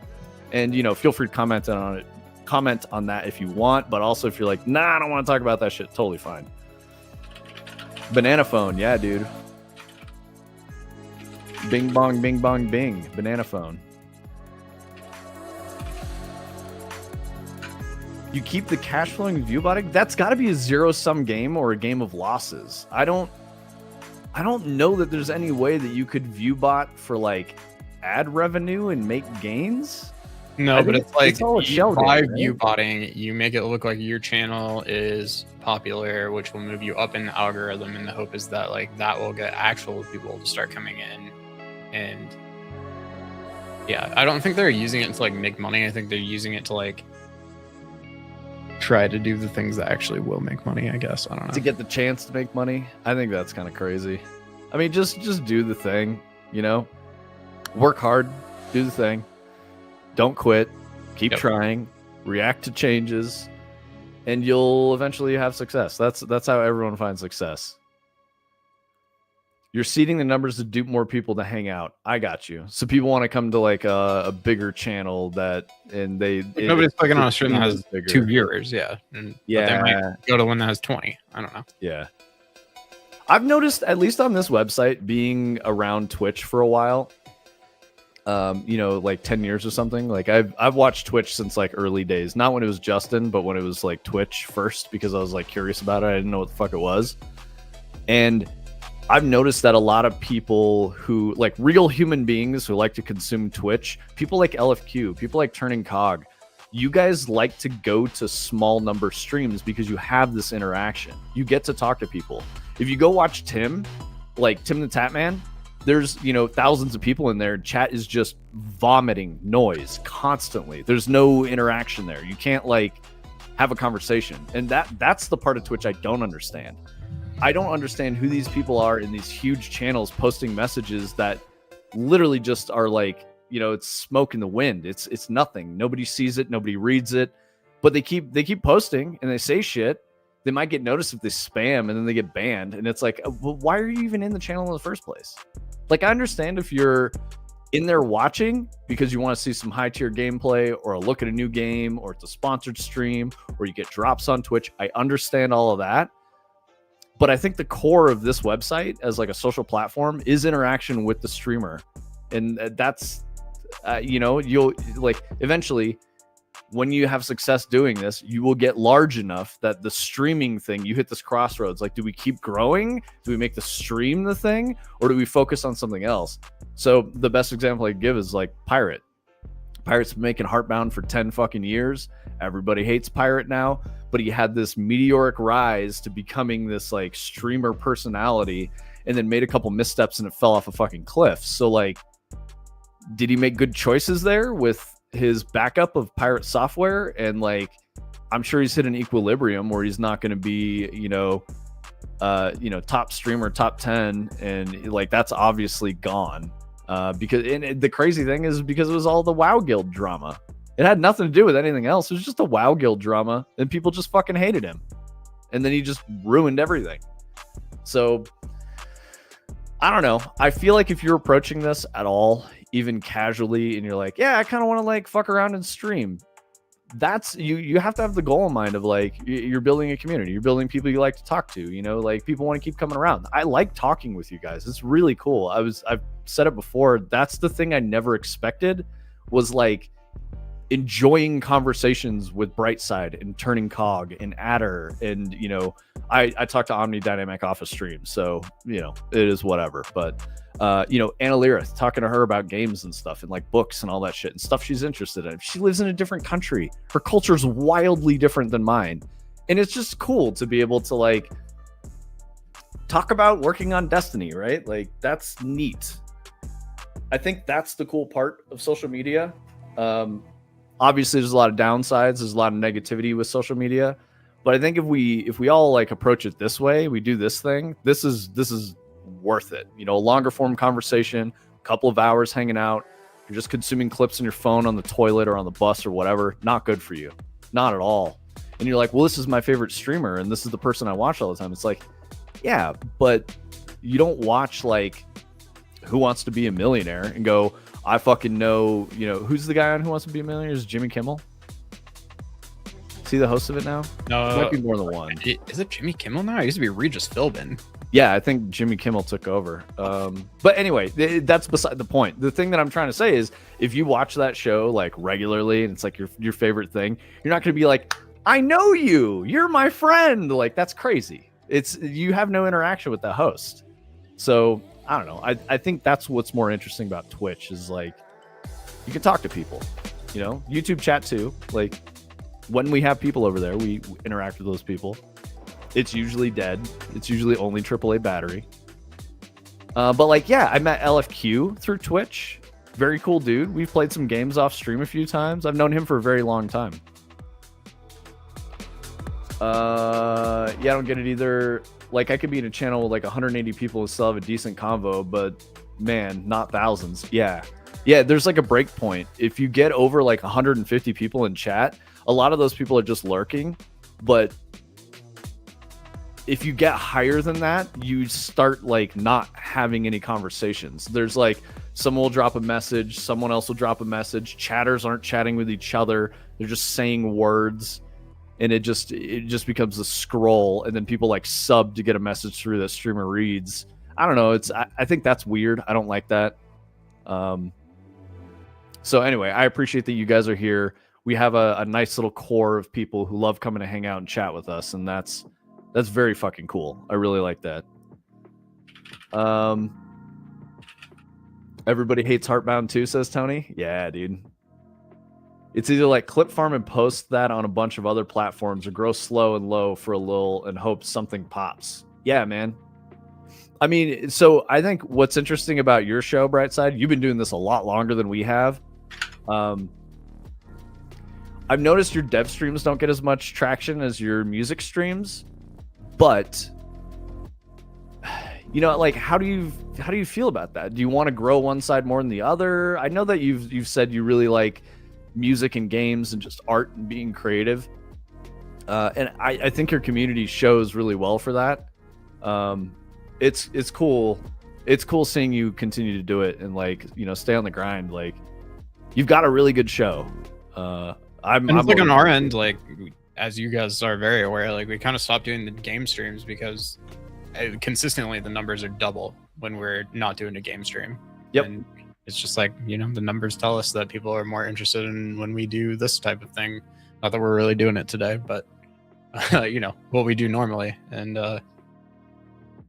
A: And, you know, feel free to comment on it. Comment on that if you want, but also if you're like, nah, I don't want to talk about that shit, totally fine. Banana phone, yeah, dude. Bing bong, bing bong, bing. Banana phone. You keep the cash flowing view botting? That's got to be a zero-sum game or a game of losses. I don't know that there's any way that you could view bot for like ad revenue and make gains.
B: No, but it's like
A: all
B: you buy view botting, you make it look like your channel is popular, which will move you up in the algorithm, and the hope is that like that will get actual people to start coming in. And yeah, I don't think they're using it to like make money. I think they're using it to like try to do the things that actually will make money, I guess. I don't know.
A: To get the chance to make money. I think that's kind of crazy. I mean, just do the thing, you know? Work hard, do the thing. Don't quit. Keep trying. React to changes, and you'll eventually have success. That's how everyone finds success. You're seeding the numbers to dupe more people to hang out. I got you. So people want to come to like a bigger channel
B: nobody's clicking on a stream that has 2 viewers. Yeah. But they might go to one that has 20. I don't know.
A: Yeah. I've noticed, at least on this website, being around Twitch for a while, you know, like 10 years or something. Like I've watched Twitch since like early days, not when it was Justin, but when it was like Twitch first, because I was like curious about it. I didn't know what the fuck it was. And I've noticed that a lot of people who like real human beings who like to consume Twitch, people like LFQ, people like Turning Cog, you guys like to go to small number streams because you have this interaction. You get to talk to people. If you go watch Tim, like Tim the Tatman, there's, you know, thousands of people in there. Chat is just vomiting noise constantly. There's no interaction there. You can't like have a conversation. And that's the part of Twitch I don't understand. I don't understand who these people are in these huge channels posting messages that literally just are like, you know, it's smoke in the wind. It's nothing. Nobody sees it. Nobody reads it. But they keep posting and they say shit. They might get noticed if they spam and then they get banned. And it's like, well, why are you even in the channel in the first place? Like, I understand if you're in there watching because you want to see some high tier gameplay or a look at a new game, or it's a sponsored stream, or you get drops on Twitch. I understand all of that. But I think the core of this website as like a social platform is interaction with the streamer. And that's, you know, you'll like eventually when you have success doing this, you will get large enough that the streaming thing, you hit this crossroads. Like, do we keep growing? Do we make the stream the thing? Or do we focus on something else? So the best example I give is like Pirate. Pirate's been making Heartbound for 10 fucking years. Everybody hates Pirate now, but he had this meteoric rise to becoming this like streamer personality, and then made a couple missteps and it fell off a fucking cliff. So like, did he make good choices there with his backup of Pirate software? And like, I'm sure he's hit an equilibrium where he's not going to be, you know, top streamer, top 10. And like, that's obviously gone. Because the crazy thing is because it was all the WoW Guild drama. It had nothing to do with anything else. It was just a WoW Guild drama, and people just fucking hated him. And then he just ruined everything. So I don't know. I feel like if you're approaching this at all, even casually, and you're like, yeah, I kind of want to like fuck around and stream, that's you have to have the goal in mind of like, you're building a community, you're building people you like to talk to, you know, like people want to keep coming around. I like talking with you guys. It's really cool. I've said it before. That's the thing I never expected, was like enjoying conversations with Brightside and Turning Cog and Adder. And, you know, I talk to Omni Dynamic off of stream, so, you know, it is whatever. But you know, Anna Lyrith, talking to her about games and stuff and like books and all that shit and stuff she's interested in. She lives in a different country. Her culture's wildly different than mine. And it's just cool to be able to like talk about working on Destiny, right? Like, that's neat. I think that's the cool part of social media. Obviously there's a lot of downsides. There's a lot of negativity with social media, but I think if we all like approach it this way, we do this thing, this is worth it. You know, a longer form conversation, a couple of hours hanging out. You're just consuming clips on your phone on the toilet or on the bus or whatever. Not good for you. Not at all. and you're like, well, this is my favorite streamer and this is the person I watch all the time. It's like, yeah, but you don't watch like Who Wants to Be a Millionaire and go, I fucking know, you know, who's the guy on Who Wants to Be a Millionaire? Is Jimmy Kimmel? Is he the host of it now?
B: No,
A: it might be more than one.
B: Is it Jimmy Kimmel now? It used to be Regis Philbin.
A: Yeah, I think Jimmy Kimmel took over. But anyway, that's beside the point. The thing that I'm trying to say is, if you watch that show like regularly and it's like your favorite thing, you're not going to be like, I know you, you're my friend. Like, that's crazy. It's, you have no interaction with the host. So I don't know. I think that's what's more interesting about Twitch is like, you can talk to people, you know, YouTube chat too. Like when we have people over there, we interact with those people. It's usually dead. It's usually only AAA battery. But like, yeah, I met LFQ through Twitch. Very cool dude. We've played some games off stream a few times. I've known him for a very long time. Yeah, I don't get it either. Like, I could be in a channel with like 180 people and still have a decent convo, but man, not thousands. Yeah. Yeah, there's like a break point. If you get over like 150 people in chat, a lot of those people are just lurking. But if you get higher than that, you start like not having any conversations. There's like, someone will drop a message, someone else will drop a message. Chatters aren't chatting with each other. They're just saying words. And it just becomes a scroll, and then people like sub to get a message through that streamer reads. I don't know. I think that's weird. I don't like that. So anyway, I appreciate that you guys are here. We have a nice little core of people who love coming to hang out and chat with us, and that's very fucking cool. I really like that. Everybody hates Heartbound too, says Tony. Yeah, dude. It's either like clip farm and post that on a bunch of other platforms, or grow slow and low for a little and hope something pops. Yeah, man. I mean, so I think what's interesting about your show, Brightside, you've been doing this a lot longer than we have. I've noticed your dev streams don't get as much traction as your music streams, but you know, like, how do you feel about that? Do you want to grow one side more than the other? I know that you've said you really like music and games and just art and being creative, and I think your community shows really well for that. It's cool seeing you continue to do it and, like, you know, stay on the grind. Like, you've got a really good show. I'm
B: like on our end, like, as you guys are very aware, like, we kind of stopped doing the game streams because consistently the numbers are double when we're not doing a game stream.
A: Yep.
B: And it's just like, you know, the numbers tell us that people are more interested in when we do this type of thing. Not that we're really doing it today, but you know, what we do normally. And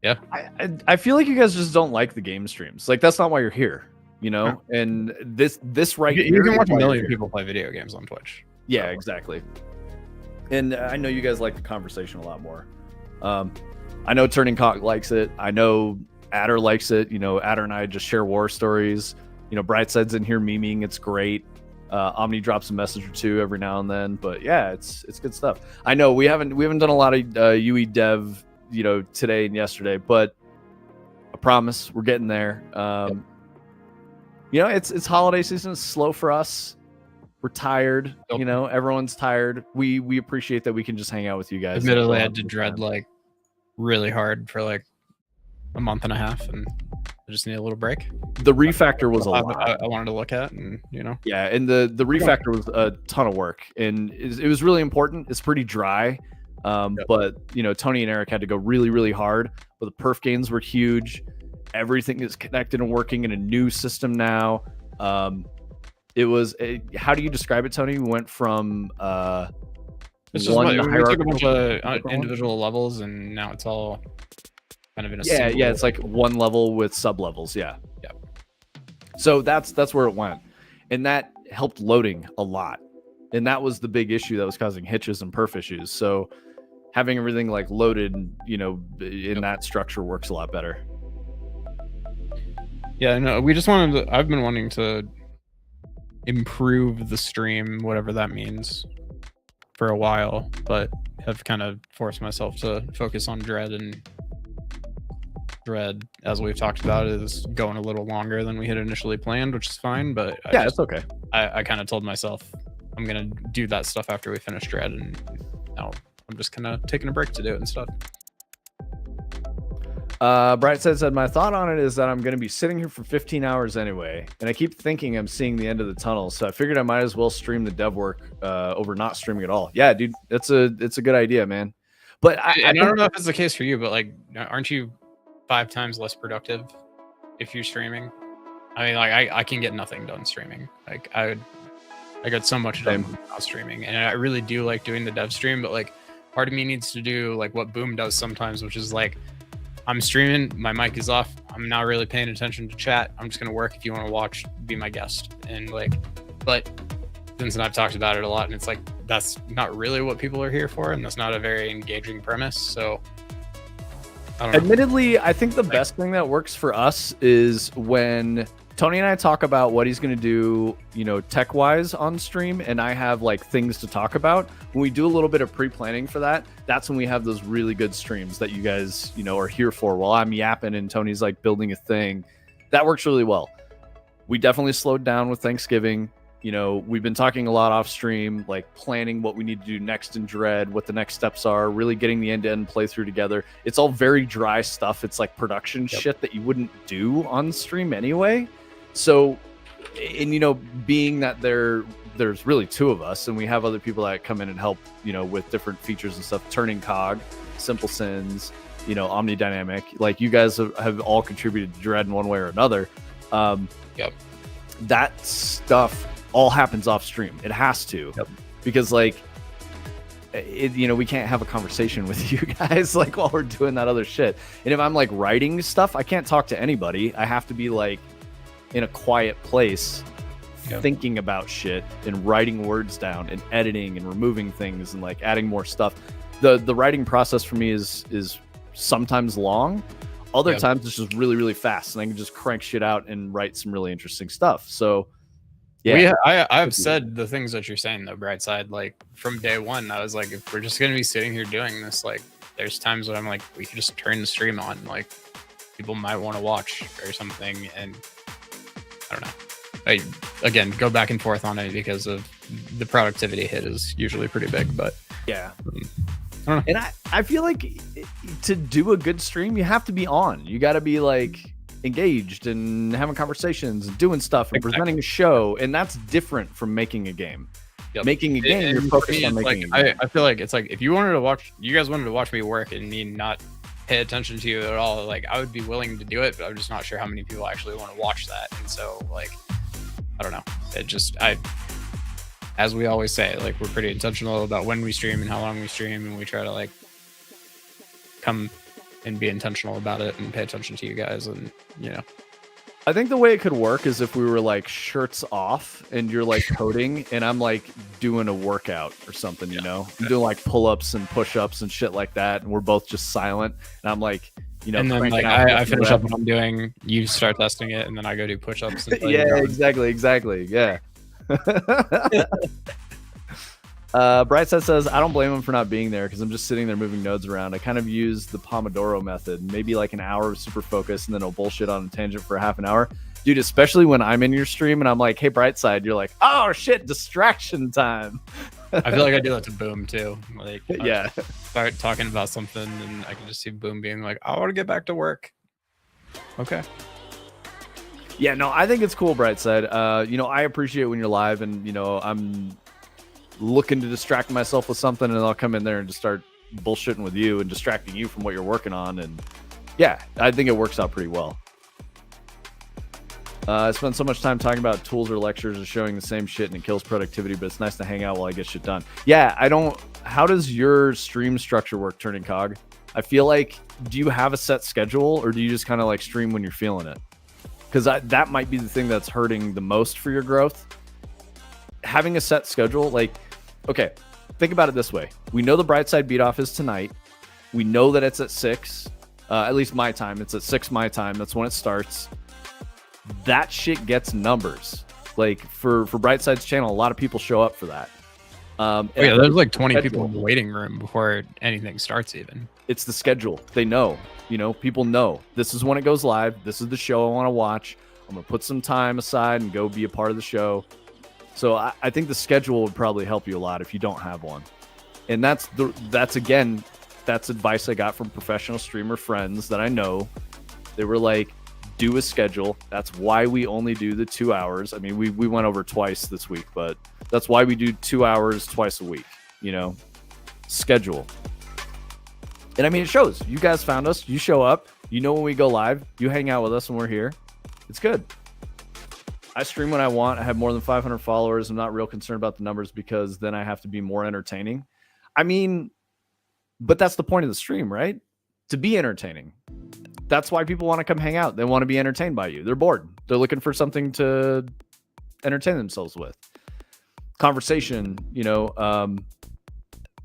B: yeah,
A: I feel like you guys just don't like the game streams. Like, that's not why you're here, you know. Yeah. And this right here,
B: you can watch a million people play video games on Twitch.
A: Yeah, exactly. And I know you guys like the conversation a lot more. I know Turning Cock likes it. I know Adder likes it. You know, Adder and I just share war stories. You know, Brightside's in here memeing. It's great. Omni drops a message or two every now and then. But yeah, it's good stuff. I know we haven't done a lot of UE dev, you know, today and yesterday, but I promise we're getting there. Yep. You know, it's holiday season. It's slow for us. We're tired. Yep. You know, everyone's tired. We appreciate that we can just hang out with you guys.
B: Admittedly, I had to dread like really hard for like a month and a half, and I just need a little break.
A: The refactor was a lot.
B: I wanted to look at, and you know,
A: yeah, and the refactor was a ton of work, and it was really important. It's pretty dry, but you know, Tony and Eric had to go really, really hard. But the perf gains were huge. Everything is connected and working in a new system now. It was how do you describe it, Tony? We went from
B: it's just we took a bunch of individual levels, and now it's all kind of in a
A: yeah, it's like one level with sub levels. Yeah. So that's where it went, and that helped loading a lot, and that was the big issue that was causing hitches and perf issues. So having everything like loaded, you know, in that structure works a lot better.
B: Yeah, no, we just wanted to, I've been wanting to improve the stream, whatever that means, for a while, but have kind of forced myself to focus on Dread, and Dread, as we've talked about, is going a little longer than we had initially planned, which is fine, but
A: it's okay.
B: I kind of told myself I'm gonna do that stuff after we finish Dread, and now I'm just kind of taking a break to do it instead.
A: Bright said, my thought on it is that I'm going to be sitting here for 15 hours anyway, and I keep thinking I'm seeing the end of the tunnel, so I figured I might as well stream the dev work over not streaming at all. Yeah, dude, it's a good idea, man. But
B: I don't know if it's the case for you, but like, aren't you 5 times less productive if you're streaming? I mean, like, I can get nothing done streaming. Like, I got so much done without streaming, and I really do like doing the dev stream, but like, part of me needs to do like what Boom does sometimes, which is like, I'm streaming, my mic is off, I'm not really paying attention to chat, I'm just gonna work. If you want to watch, be my guest. And like, but Vince and I've talked about it a lot, and it's like, that's not really what people are here for, and that's not a very engaging premise. So I don't know.
A: Admittedly, I think the best thing that works for us is when Tony and I talk about what he's going to do, you know, tech wise on stream, and I have like things to talk about. When we do a little bit of pre-planning for that, that's when we have those really good streams that you guys, you know, are here for, while I'm yapping and Tony's like building a thing. That works really well. We definitely slowed down with Thanksgiving. You know, we've been talking a lot off stream, like planning what we need to do next in Dread, what the next steps are, really getting the end-to-end playthrough together. It's all very dry stuff. It's like production shit that you wouldn't do on stream anyway. So, and you know, being that there's really 2 of us, and we have other people that come in and help, you know, with different features and stuff, Turning Cog, Simple Sins, you know, Omnidynamic, like you guys have all contributed to Dread in one way or another. That stuff all happens off stream. It has to, because like, you know, we can't have a conversation with you guys like while we're doing that other shit. And if I'm like writing stuff, I can't talk to anybody. I have to be like in a quiet place, thinking about shit and writing words down and editing and removing things and like adding more stuff. The writing process for me is sometimes long. Other times it's just really, really fast, and I can just crank shit out and write some really interesting stuff. So yeah,
B: I've said the things that you're saying though, Brightside. Like from day one, I was like, if we're just gonna be sitting here doing this, like there's times when I'm like, we could just turn the stream on, like people might want to watch or something. And I don't know. I again go back and forth on it because of the productivity hit is usually pretty big, but
A: yeah.
B: I don't know.
A: And I feel like to do a good stream, you have to be on. You got to be like engaged and having conversations and doing stuff and presenting a show, and that's different from making a game. Making a game, you're focused on making a game.
B: I feel like it's like if you guys wanted to watch me work and me not pay attention to you at all, like I would be willing to do it, but I'm just not sure how many people actually want to watch that. And so like, I don't know. It just, as we always say, like we're pretty intentional about when we stream and how long we stream, and we try to like come and be intentional about it and pay attention to you guys. And you know,
A: I think the way it could work is if we were like shirts off and you're like coding and I'm like doing a workout or something, you know, I'm doing like pull-ups and push-ups and shit like that, and we're both just silent, and I'm like, you know,
B: and then like I finish up what I'm doing, you start testing it, and then I go do push-ups.
A: Yeah, exactly. Yeah. Brightside says, I don't blame him for not being there because I'm just sitting there moving nodes around. I kind of use the Pomodoro method, maybe like an hour of super focus and then I'll bullshit on a tangent for a half an hour. Dude, especially when I'm in your stream and I'm like, hey, Brightside, you're like, oh shit, distraction time.
B: I feel like I do that to Boom too. Like,
A: yeah,
B: start talking about something and I can just see Boom being like, I want to get back to work. Okay.
A: Yeah, no, I think it's cool, Brightside. You know, I appreciate when you're live and, you know, I'm looking to distract myself with something and I'll come in there and just start bullshitting with you and distracting you from what you're working on. And yeah, I think it works out pretty well. I spend so much time talking about tools or lectures or showing the same shit and it kills productivity, but it's nice to hang out while I get shit done. Yeah, how does your stream structure work, Turning Cog? I feel like, do you have a set schedule or do you just kind of like stream when you're feeling it? Because that might be the thing that's hurting the most for your growth. Having a set schedule, like, okay, think about it this way. We know the Brightside beat off is tonight. We know that it's at 6, at least my time. It's at 6 my time. That's when it starts. That shit gets numbers. Like for Brightside's channel, a lot of people show up for that.
B: Yeah, there's like 20 people in the waiting room before anything starts even.
A: It's the schedule. They know, you know, people know this is when it goes live. This is the show I want to watch. I'm going to put some time aside and go be a part of the show. So I think the schedule would probably help you a lot if you don't have one. And that's advice I got from professional streamer friends that I know. They were like, do a schedule. That's why we only do the 2 hours. I mean, we went over twice this week, but that's why we do 2 hours twice a week, schedule. And I mean, it shows. You guys found us. You show up. You know when we go live. You hang out with us when we're here. It's good. I stream when I want. I have more than 500 followers. I'm not real concerned about the numbers because then I have to be more entertaining. I mean, but that's the point of the stream, right? To be entertaining. That's why people want to come hang out. They want to be entertained by you. They're bored. They're looking for something to entertain themselves with. Conversation,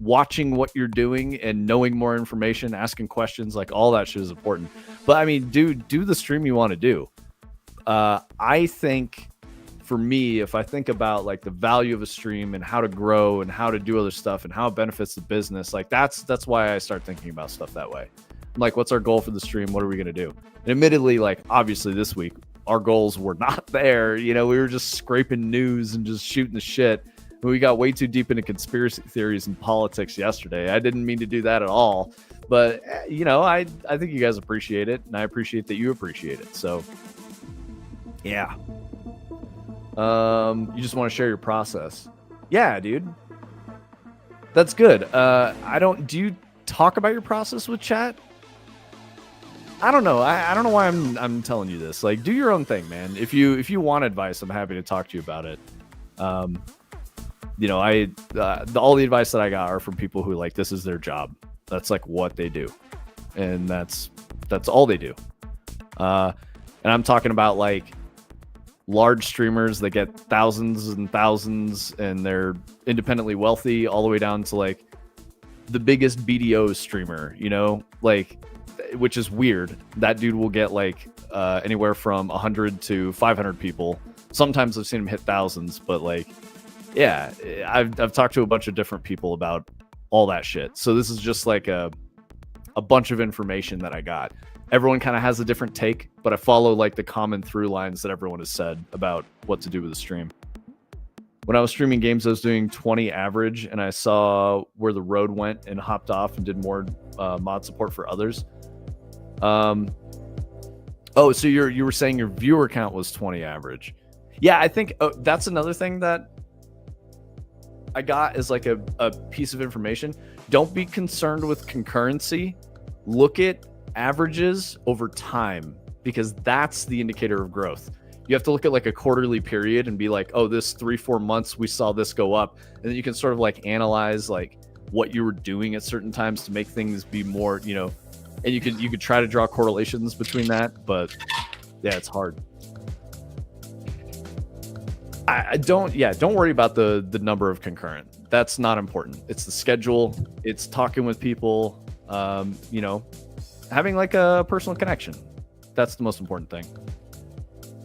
A: watching what you're doing and knowing more information, asking questions, like all that shit is important. But I mean, do the stream you want to do. I think for me, if I think about like the value of a stream and how to grow and how to do other stuff and how it benefits the business, like that's why I start thinking about stuff that way. I'm like, what's our goal for the stream? What are we going to do? And admittedly, like obviously this week, our goals were not there. We were just scraping news and just shooting the shit. We got way too deep into conspiracy theories and politics yesterday. I didn't mean to do that at all. But, I think you guys appreciate it. And I appreciate that you appreciate it. So, yeah. You just want to share your process. Yeah, dude. That's good. Do you talk about your process with chat? I don't know. I don't know why I'm telling you this. Like, do your own thing, man. If you want advice, I'm happy to talk to you about it. All the advice that I got are from people who like this is their job. That's like what they do, and that's all they do. And I'm talking about like large streamers that get thousands and thousands, and they're independently wealthy, all the way down to like the biggest BDO streamer. Like, which is weird. That dude will get like anywhere from 100 to 500 people. Sometimes I've seen him hit thousands, but like. Yeah, I've talked to a bunch of different people about all that shit. So this is just like a bunch of information that I got. Everyone kind of has a different take, but I follow like the common through lines that everyone has said about what to do with the stream. When I was streaming games, I was doing 20 average, and I saw where the road went and hopped off and did more mod support for others. So you were saying your viewer count was 20 average. Yeah, I think that's another thing that I got is like a piece of information. Don't be concerned with concurrency. Look at averages over time, because that's the indicator of growth. You have to look at like a quarterly period and be like, oh, this 3-4 months we saw this go up, and then you can sort of like analyze like what you were doing at certain times to make things be more, and you could try to draw correlations between that, but yeah, it's hard. Don't worry about the number of concurrent. That's not important. It's the schedule. It's talking with people, having like a personal connection. That's the most important thing.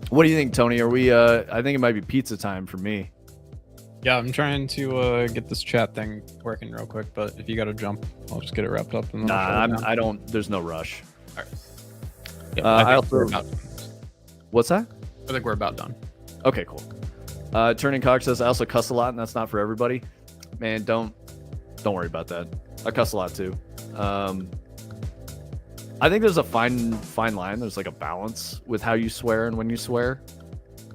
A: What do you think, Tony? Are we, I think it might be pizza time for me.
B: Yeah, I'm trying to get this chat thing working real quick, but if you got to jump, I'll just get it wrapped up. And
A: I don't, there's no rush.
B: All right. Yeah,
A: what's that?
B: I think we're about done.
A: Okay, cool. Turning Cock says, I also cuss a lot, and that's not for everybody. Man, don't worry about that. I cuss a lot too. I think there's a fine line. There's like a balance with how you swear and when you swear.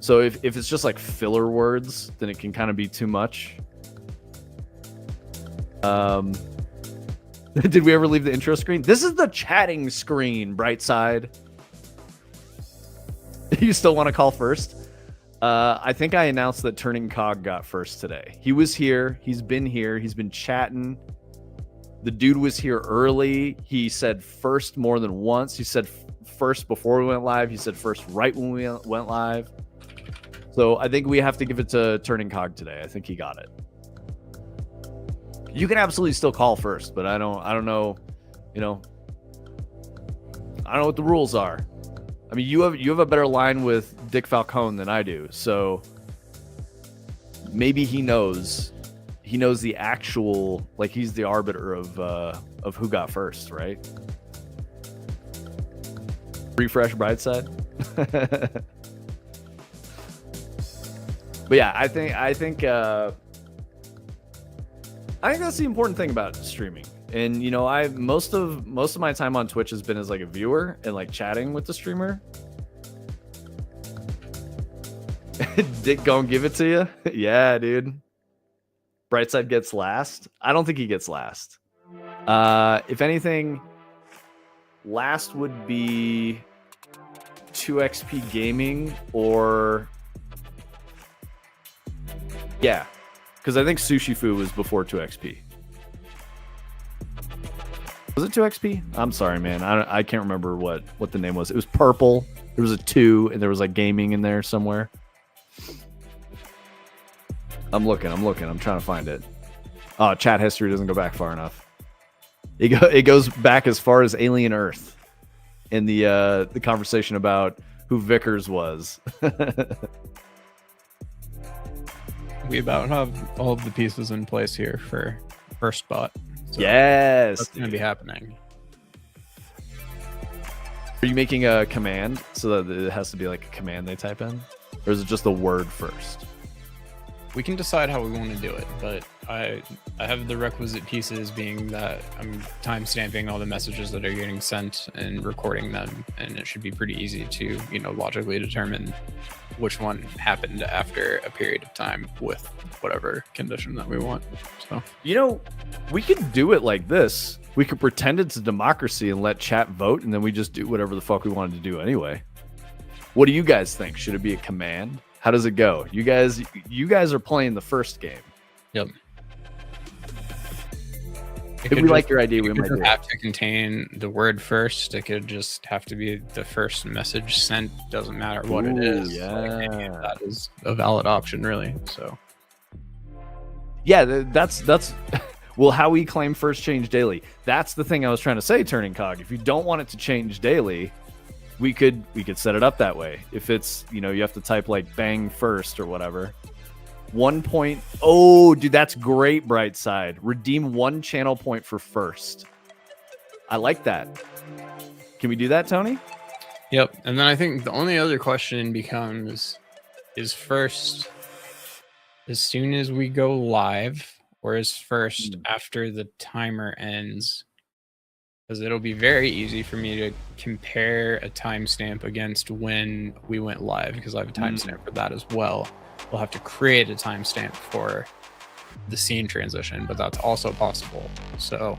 A: So if it's just like filler words, then it can kind of be too much. Did we ever leave the intro screen? This is the chatting screen, Brightside. You still want to call first? I think I announced that Turning Cog got first today. He was here. He's been here. He's been chatting. The dude was here early. He said first more than once. He said first before we went live. He said first right when we went live. So I think we have to give it to Turning Cog today. I think he got it. You can absolutely still call first, but I don't know, I don't know what the rules are. I mean, you have a better line with Dick Falcone than I do, so maybe he knows the actual, like, he's the arbiter of who got first, right? Refresh Brightside. But yeah, I think I think that's the important thing about streaming. And you know, I most of my time on Twitch has been as like a viewer and like chatting with the streamer. Dick gonna give it to you? Yeah, dude. Brightside gets last. I don't think he gets last. If anything, last would be 2XP Gaming or yeah, because I think Sushi Fu was before 2XP. Was it 2XP? I'm sorry, man. I can't remember what the name was. It was purple. There was a 2, and there was like gaming in there somewhere. I'm looking. I'm trying to find it. Oh, chat history doesn't go back far enough. It goes back as far as Alien Earth in the conversation about who Vickers was.
B: We about have all of the pieces in place here for first spot. So
A: yes,
B: that's going to be happening.
A: Are you making a command so that it has to be like a command they type in? Or is it just a word first?
B: We can decide how we want to do it, but I have the requisite pieces being that I'm timestamping all the messages that are getting sent and recording them, and it should be pretty easy to, you know, logically determine which one happened after a period of time with whatever condition that we want. So,
A: you know, we could do it like this. We could pretend it's a democracy and let chat vote, and then we just do whatever the fuck we wanted to do anyway. What do you guys think? Should it be a command? How does it go? You guys are playing the first game.
B: Yep.
A: If we like your idea, we might
B: have to contain the word first. It could just have to be the first message sent. Doesn't matter what it is.
A: Yeah,
B: like, that is a valid option, really. So,
A: yeah, that's well, how we claim first change daily. That's the thing I was trying to say, Turning Cog. If you don't want it to change daily, we could set it up that way. If it's, you know, you have to type like bang first or whatever. 1 point. Oh, dude, that's great, Brightside. Redeem 1 channel point for first. I like that. Can we do that, Tony?
B: Yep. And then I think the only other question becomes, is first as soon as we go live, or is first after the timer ends? Because it'll be very easy for me to compare a timestamp against when we went live, because I have a timestamp for that as well. We'll have to create a timestamp for the scene transition, but that's also possible. So,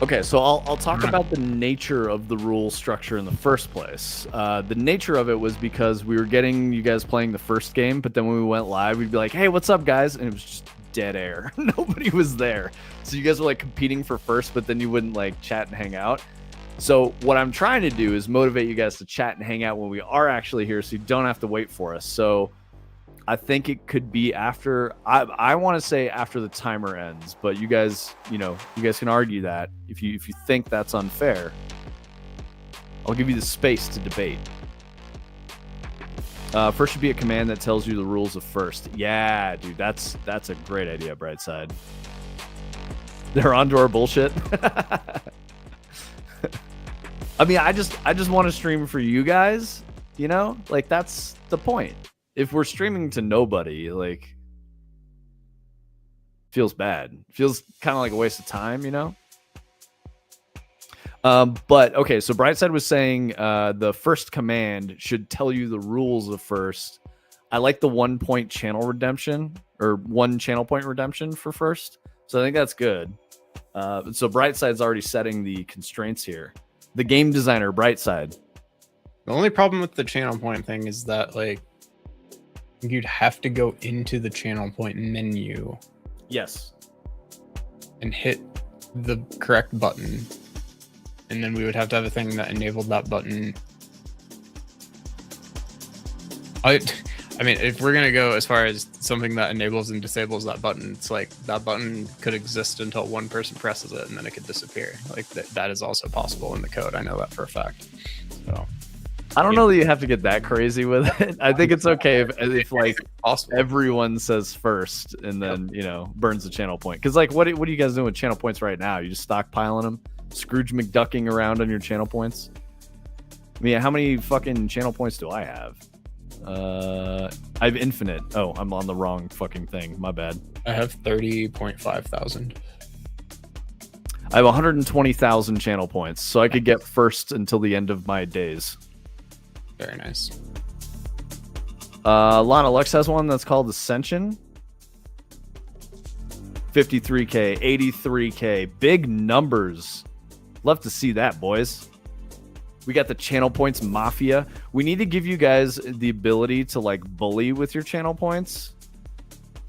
A: okay, so I'll talk about the nature of the rule structure in the first place. The nature of it was because we were getting you guys playing the first game, but then when we went live, we'd be like, "Hey, what's up, guys?" And it was just dead air. Nobody was there. So you guys were like competing for first, but then you wouldn't like chat and hang out. So what I'm trying to do is motivate you guys to chat and hang out when we are actually here, so you don't have to wait for us. So I think it could be after, I want to say after the timer ends, but you guys, you know, you guys can argue that if you think that's unfair. I'll give you the space to debate. First should be a command that tells you the rules of first. Yeah, dude, that's a great idea, Brightside. They're onto our bullshit. I mean, I just want to stream for you guys, you know? Like, that's the point. If we're streaming to nobody, like, feels bad. Feels kind of like a waste of time, you know? But okay, so Brightside was saying the first command should tell you the rules of first. I like the 1 point channel redemption, or 1 channel point redemption for first. So I think that's good. So Brightside's already setting the constraints here. The game designer, Brightside.
B: The only problem with the channel point thing is that, like, you'd have to go into the channel point menu.
A: Yes. And
B: hit the correct button. And then we would have to have a thing that enabled that button. I mean, if we're going to go as far as something that enables and disables that button, it's like that button could exist until one person presses it and then it could disappear. Like that is also possible in the code. I know that for a fact. So
A: I don't know that you have to get that crazy with it. I think it's okay if like everyone says first and then, you know, burns the channel point. Because like, what are you guys doing with channel points right now? You just stockpiling them? Scrooge McDucking around on your channel points? I mean, how many fucking channel points do I have? I have infinite. Oh, I'm on the wrong fucking thing. My bad.
B: I have 30.5 thousand.
A: I have 120,000 channel points, so I could get first until the end of my days.
B: Very nice.
A: Lana Lux has one that's called Ascension. 53K, 83K, big numbers. Love to see that, boys. We got the channel points mafia. We need to give you guys the ability to like bully with your channel points,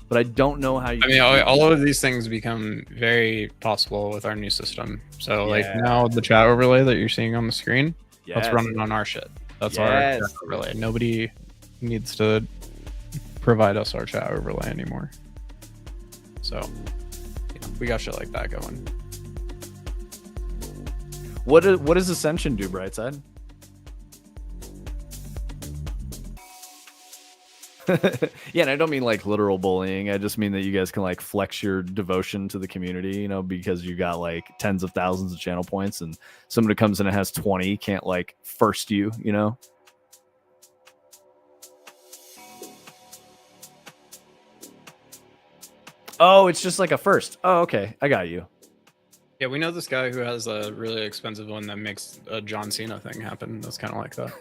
A: but I don't know how you.
B: I mean, all of these things become very possible with our new system. So like now the chat overlay that you're seeing on the screen, that's running on our shit. That's our chat overlay. Nobody needs to provide us our chat overlay anymore. So we got shit like that going.
A: What does Ascension do, Brightside? Yeah, and I don't mean like literal bullying. I just mean that you guys can like flex your devotion to the community, you know, because you got like tens of thousands of channel points, and somebody comes in and has 20 can't like first you, you know. Oh, it's just like a first. Oh, okay, I got you.
B: Yeah, we know this guy who has a really expensive one that makes a John Cena thing happen. That's kind of like that.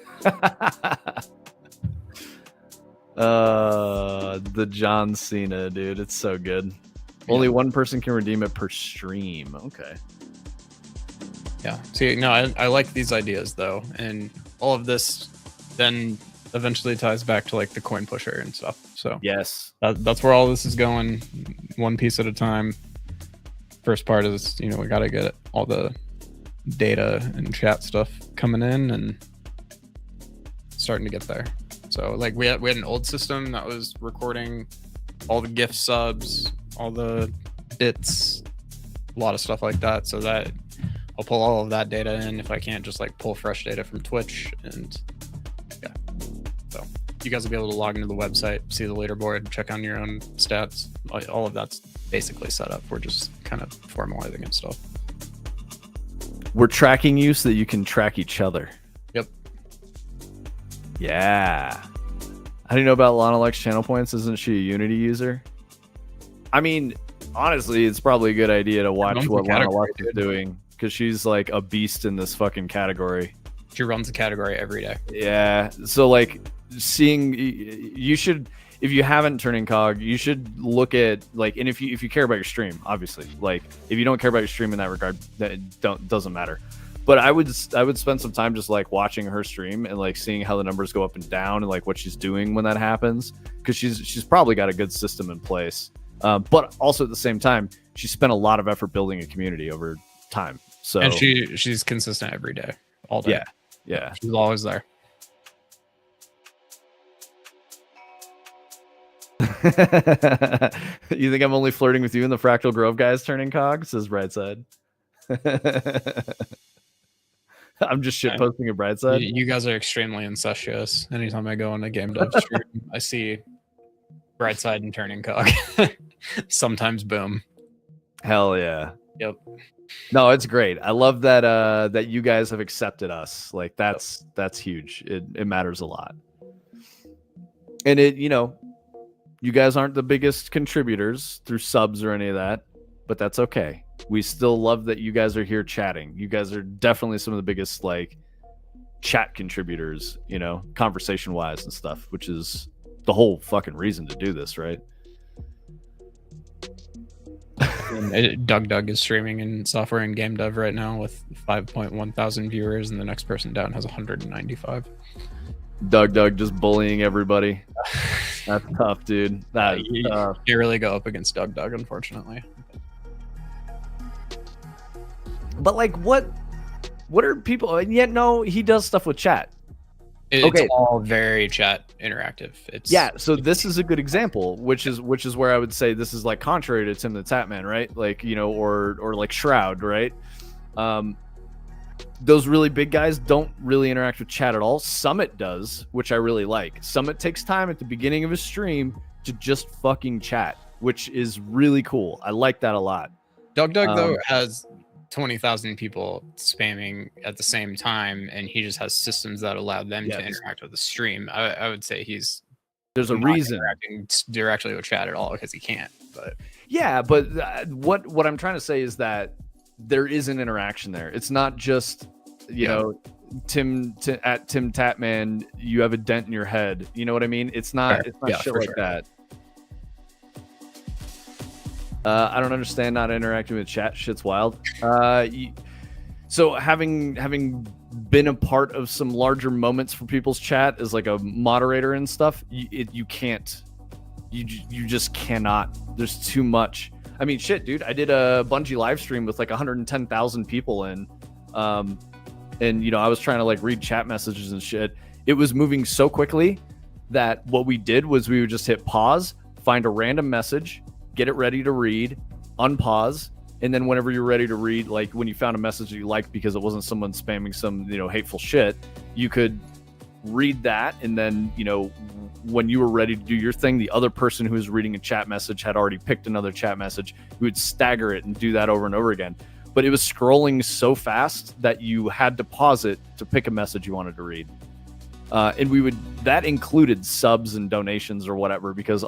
A: The John Cena, dude, it's so good. Yeah. Only one person can redeem it per stream. Okay.
B: Yeah. See, no, I like these ideas though, and all of this then eventually ties back to like the coin pusher and stuff. So
A: yes,
B: that's where all this is going, one piece at a time. First part is, you know, we got to get all the data and chat stuff coming in and starting to get there. So like we had an old system that was recording all the gift subs, all the bits, a lot of stuff like that. So that I'll pull all of that data in if I can't just like pull fresh data from Twitch. And yeah, so you guys will be able to log into the website, see the leaderboard, check on your own stats. All of that's basically set up. We're just kind of formalizing and stuff.
A: We're tracking you so that you can track each other.
B: Yep.
A: Yeah. How do you know about Lana Lux channel points? Isn't she a Unity user? I mean, honestly, it's probably a good idea to watch what Lana Lux is doing, because she's like a beast in this fucking category.
B: She runs the category every day.
A: Yeah. So like seeing, you should, if you haven't turned cog, you should look at like, and if you care about your stream, obviously, like if you don't care about your stream in that regard, that doesn't matter. But I would spend some time just like watching her stream and like seeing how the numbers go up and down and like what she's doing when that happens, because she's probably got a good system in place. But also at the same time, she spent a lot of effort building a community over time. So
B: and she's consistent every day, all day.
A: Yeah,
B: she's always there.
A: You think I'm only flirting with you and the Fractal Grove guys turning cog? Says Brightside. I'm just shit posting a Brightside.
B: You guys are extremely incestuous. Anytime I go on a game dev stream, I see Brightside and turning cog. Sometimes boom.
A: Hell yeah.
B: Yep.
A: No, it's great. I love that that you guys have accepted us. Like that's huge. It matters a lot. And it, you know, you guys aren't the biggest contributors through subs or any of that, but that's okay. We still love that you guys are here chatting. You guys are definitely some of the biggest like chat contributors, you know, conversation wise and stuff, which is the whole fucking reason to do this, right?
B: Doug is streaming in software and game dev right now with 5.1 thousand viewers, and the next person down has 195.
A: Doug just bullying everybody. That's tough, dude.
B: You really go up against Doug, unfortunately.
A: But like, what are people? And yet, no, he does stuff with chat.
B: It's all very chat interactive.
A: So this is a good example, which is where I would say this is like contrary to Tim the Tatman, right? Like, you know, or like Shroud, right? Those really big guys don't really interact with chat at all. Summit does, which I really like. Summit takes time at the beginning of his stream to just fucking chat, which is really cool. I like that a lot.
B: Doug though has 20,000 people spamming at the same time, and he just has systems that allow them to interact with the stream. I would say
A: there's a reason
B: interacting directly with chat at all because he can't. But
A: yeah, but what I'm trying to say is that there is an interaction there. It's not just you know Tim Tatman, you have a dent in your head. You know what I mean? It's not shit like that. I don't understand not interacting with chat. Shit's wild. So having been a part of some larger moments for people's chat as like a moderator and stuff, you can't. You just cannot. There's too much. I mean, shit, dude. I did a Bungie live stream with like 110,000 people in, and you know I was trying to like read chat messages and shit. It was moving so quickly that what we did was we would just hit pause, find a random message, get it ready to read, unpause, and then whenever you're ready to read, like when you found a message that you liked because it wasn't someone spamming some, you know, hateful shit, you could read that, and then, you know, when you were ready to do your thing, the other person who was reading a chat message had already picked another chat message. You would stagger it and do that over and over again. But it was scrolling so fast that you had to pause it to pick a message you wanted to read. And that included subs and donations or whatever, because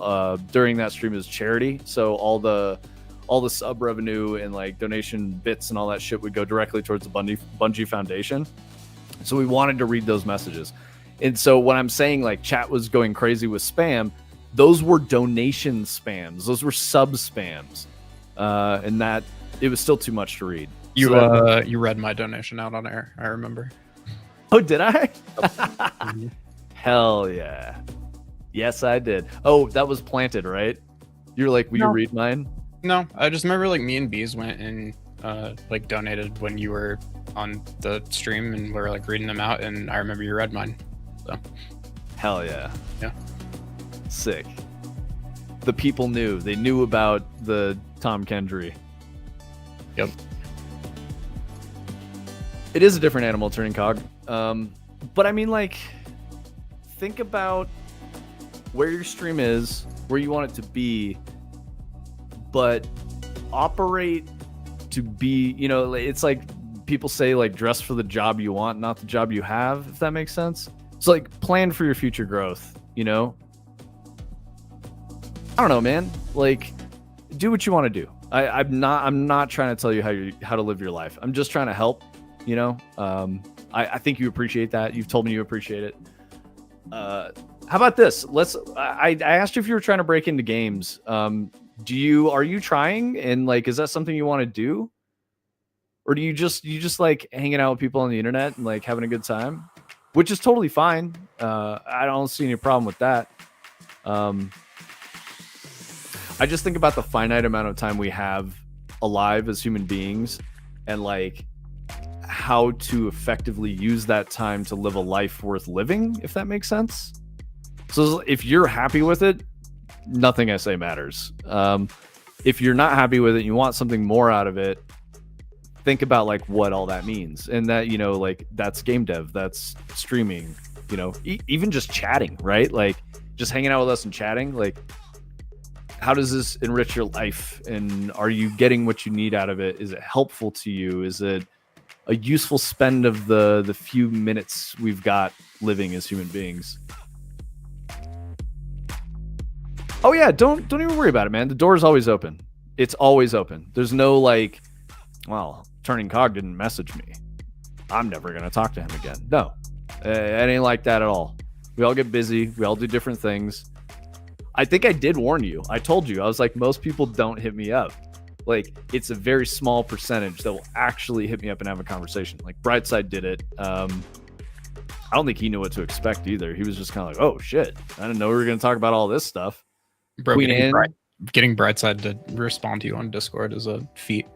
A: during that stream is charity. So all the sub revenue and like donation bits and all that shit would go directly towards the Bungie Foundation. So we wanted to read those messages. And so when I'm saying like chat was going crazy with spam, those were donation spams. Those were sub spams. And that it was still too much to read.
B: You read my donation out on air, I remember.
A: Oh, did I? Hell yeah. Yes, I did. Oh, that was planted, right? You're like, will you read mine?
B: No, I just remember like me and Bees went and like donated when you were on the stream, and we were like reading them out, and I remember you read mine. So
A: hell yeah.
B: Yeah.
A: Sick. The people knew. They knew about the Tom Kendry.
B: Yep.
A: It is a different animal turning cog. But I mean, like, think about where your stream is, where you want it to be, but operate to be, you know, it's like people say, like, dress for the job you want, not the job you have, if that makes sense. It's like, plan for your future growth, you know? I don't know, man. Like, do what you want to do. I'm not trying to tell you how to live your life. I'm just trying to help, you know? I think you appreciate that. You've told me you appreciate it. How about this? I asked you if you were trying to break into games. Are you trying, and like, is that something you want to do? Or do you just like hanging out with people on the internet and like having a good time, which is totally fine. I don't see any problem with that. I just think about the finite amount of time we have alive as human beings, and like how to effectively use that time to live a life worth living, if that makes sense. So if you're happy with it, nothing I say matters. If you're not happy with it and you want something more out of it, think about like what all that means. And that, you know, like that's game dev, that's streaming, you know, even just chatting, right? Like just hanging out with us and chatting, like how does this enrich your life? And are you getting what you need out of it? Is it helpful to you? Is it a useful spend of the few minutes we've got living as human beings? Oh yeah, don't even worry about it, man. The door is always open. It's always open. There's no like, well, Turning Cog didn't message me, I'm never gonna talk to him again. No, it ain't like that at all. We all get busy. We all do different things. I think I did warn you. I told you. I was like, most people don't hit me up. Like, it's a very small percentage that will actually hit me up and have a conversation. Like, Brightside did it. I don't think he knew what to expect either. He was just kind of like, oh, shit. I didn't know we were going to talk about all this stuff.
B: Bro, getting Brightside to respond to you on Discord is a feat.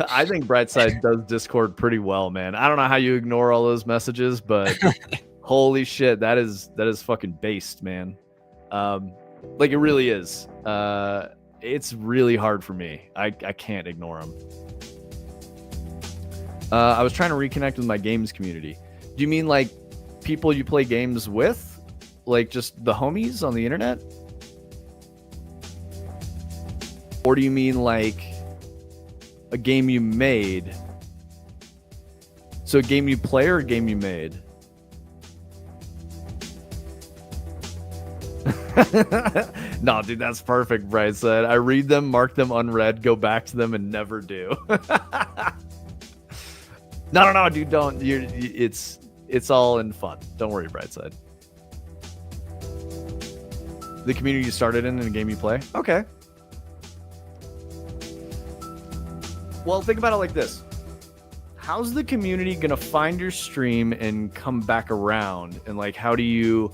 A: I think Brightside does Discord pretty well, man. I don't know how you ignore all those messages, but holy shit, that is fucking based, man. Like, it really is. It's really hard for me. I can't ignore them. I was trying to reconnect with my games community. Do you mean like people you play games with? Like just the homies on the internet? Or do you mean like a game you made. So a game you play or a game you made? No, dude, that's perfect, Brightside. I read them, mark them unread, go back to them, and never do. No, dude, don't. It's all in fun. Don't worry, Brightside. The community you started in a game you play? Okay. Well, think about it like this. How's the community going to find your stream and come back around? And like, how do you...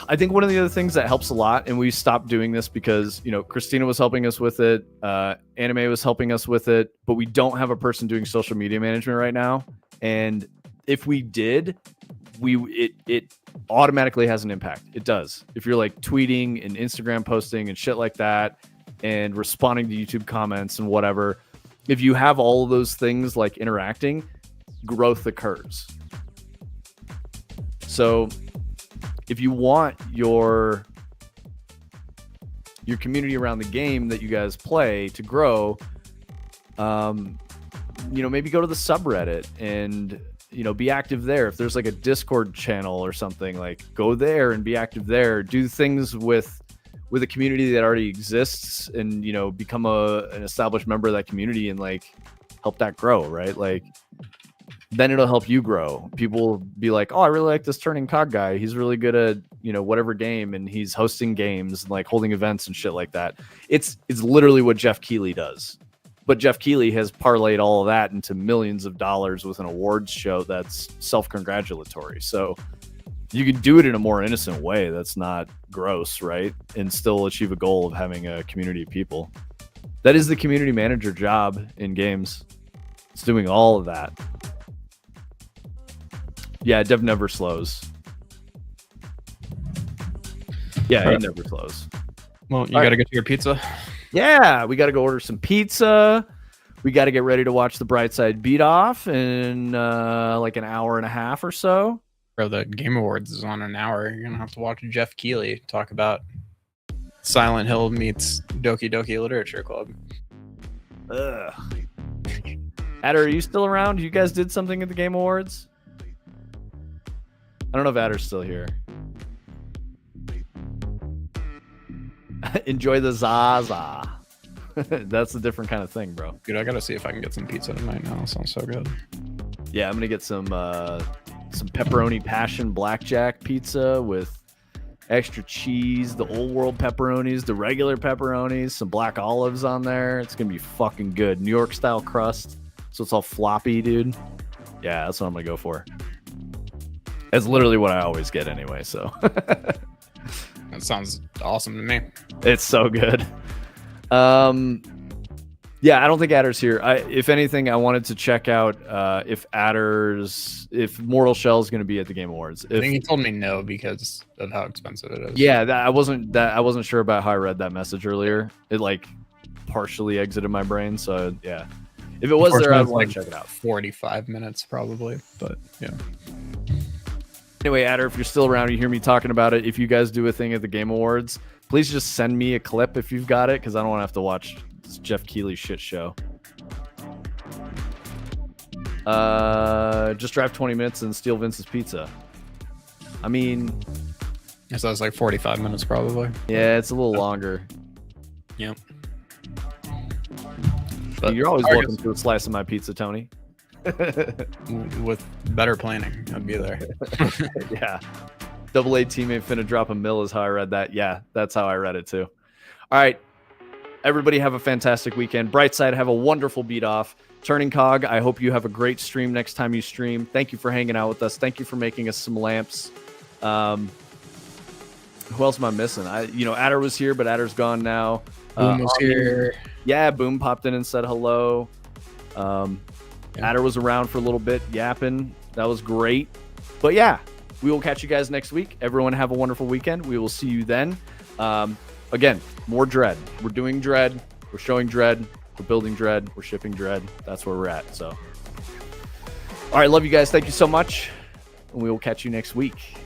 A: I think one of the other things that helps a lot, and we stopped doing this because, you know, Christina was helping us with it, Anime was helping us with it, but we don't have a person doing social media management right now. And if we did, it automatically has an impact. It does. If you're like tweeting and Instagram posting and shit like that, and responding to YouTube comments and whatever, if you have all of those things like interacting, growth occurs. So if you want your community around the game that you guys play to grow, you know, maybe go to the subreddit and, you know, be active there. If there's like a Discord channel or something, like go there and be active there. Do things with a community that already exists, and, you know, become an established member of that community and like help that grow, right? Like, then it'll help you grow. People will be like, oh, I really like this Turning Cog guy. He's really good at, you know, whatever game, and he's hosting games and like holding events and shit like that. It's literally what Jeff Keighley does. But Jeff Keighley has parlayed all of that into millions of dollars with an awards show that's self-congratulatory. So you can do it in a more innocent way that's not gross, right? And still achieve a goal of having a community of people. That is the community manager job in games. It's doing all of that. Yeah, Dev never slows. Yeah, it never slows.
B: Well, you got to get to your pizza.
A: Yeah, we got to go order some pizza. We got to get ready to watch the Brightside beat off in like an hour and a half or so.
B: Bro, the Game Awards is on an hour. You're going to have to watch Jeff Keighley talk about Silent Hill meets Doki Doki Literature Club.
A: Ugh. Adder, are you still around? You guys did something at the Game Awards? I don't know if Adder's still here. Enjoy the Zaza. That's a different kind of thing, bro.
B: Dude, I gotta see if I can get some pizza tonight now. It sounds so good.
A: Yeah, I'm gonna get some pepperoni passion blackjack pizza with extra cheese, the old world pepperonis, the regular pepperonis, some black olives on there. It's gonna be fucking good. New York style crust, so it's all floppy, dude. Yeah, that's what I'm gonna go for. That's literally what I always get anyway, so.
B: That sounds awesome to me.
A: It's so good. Yeah, I don't think Adder's here. If anything, I wanted to check out if Mortal Shell is going to be at the Game Awards.
B: I think he told me no because of how expensive it is.
A: Yeah, I wasn't sure about how I read that message earlier. It like partially exited my brain, so yeah. If it was there, I'd want to check it out.
B: 45 minutes probably, but yeah.
A: Anyway, Adder, if you're still around, you hear me talking about it. If you guys do a thing at the Game Awards, please just send me a clip if you've got it, because I don't want to have to watch this Jeff Keighley shit show. Just drive 20 minutes and steal Vince's pizza. I mean...
B: So it's like 45 minutes probably.
A: Yeah, it's a little longer.
B: Yep.
A: But you're always welcome to a slice of my pizza, Tony.
B: With better planning, I'd be there.
A: Yeah. Double A teammate finna drop a mill is how I read that. Yeah, that's how I read it too. All right. Everybody have a fantastic weekend. Brightside, have a wonderful beat off. Turning Cog, I hope you have a great stream next time you stream. Thank you for hanging out with us. Thank you for making us some lamps. Who else am I missing? Adder was here, but Adder's gone now.
B: Boom was here.
A: Yeah, Boom popped in and said hello. Adder was around for a little bit, yapping. That was great. But yeah, we will catch you guys next week. Everyone have a wonderful weekend. We will see you then. Again, more Dread. We're doing Dread. We're showing Dread. We're building Dread. We're shipping Dread. That's where we're at. So, all right, love you guys. Thank you so much. And we will catch you next week.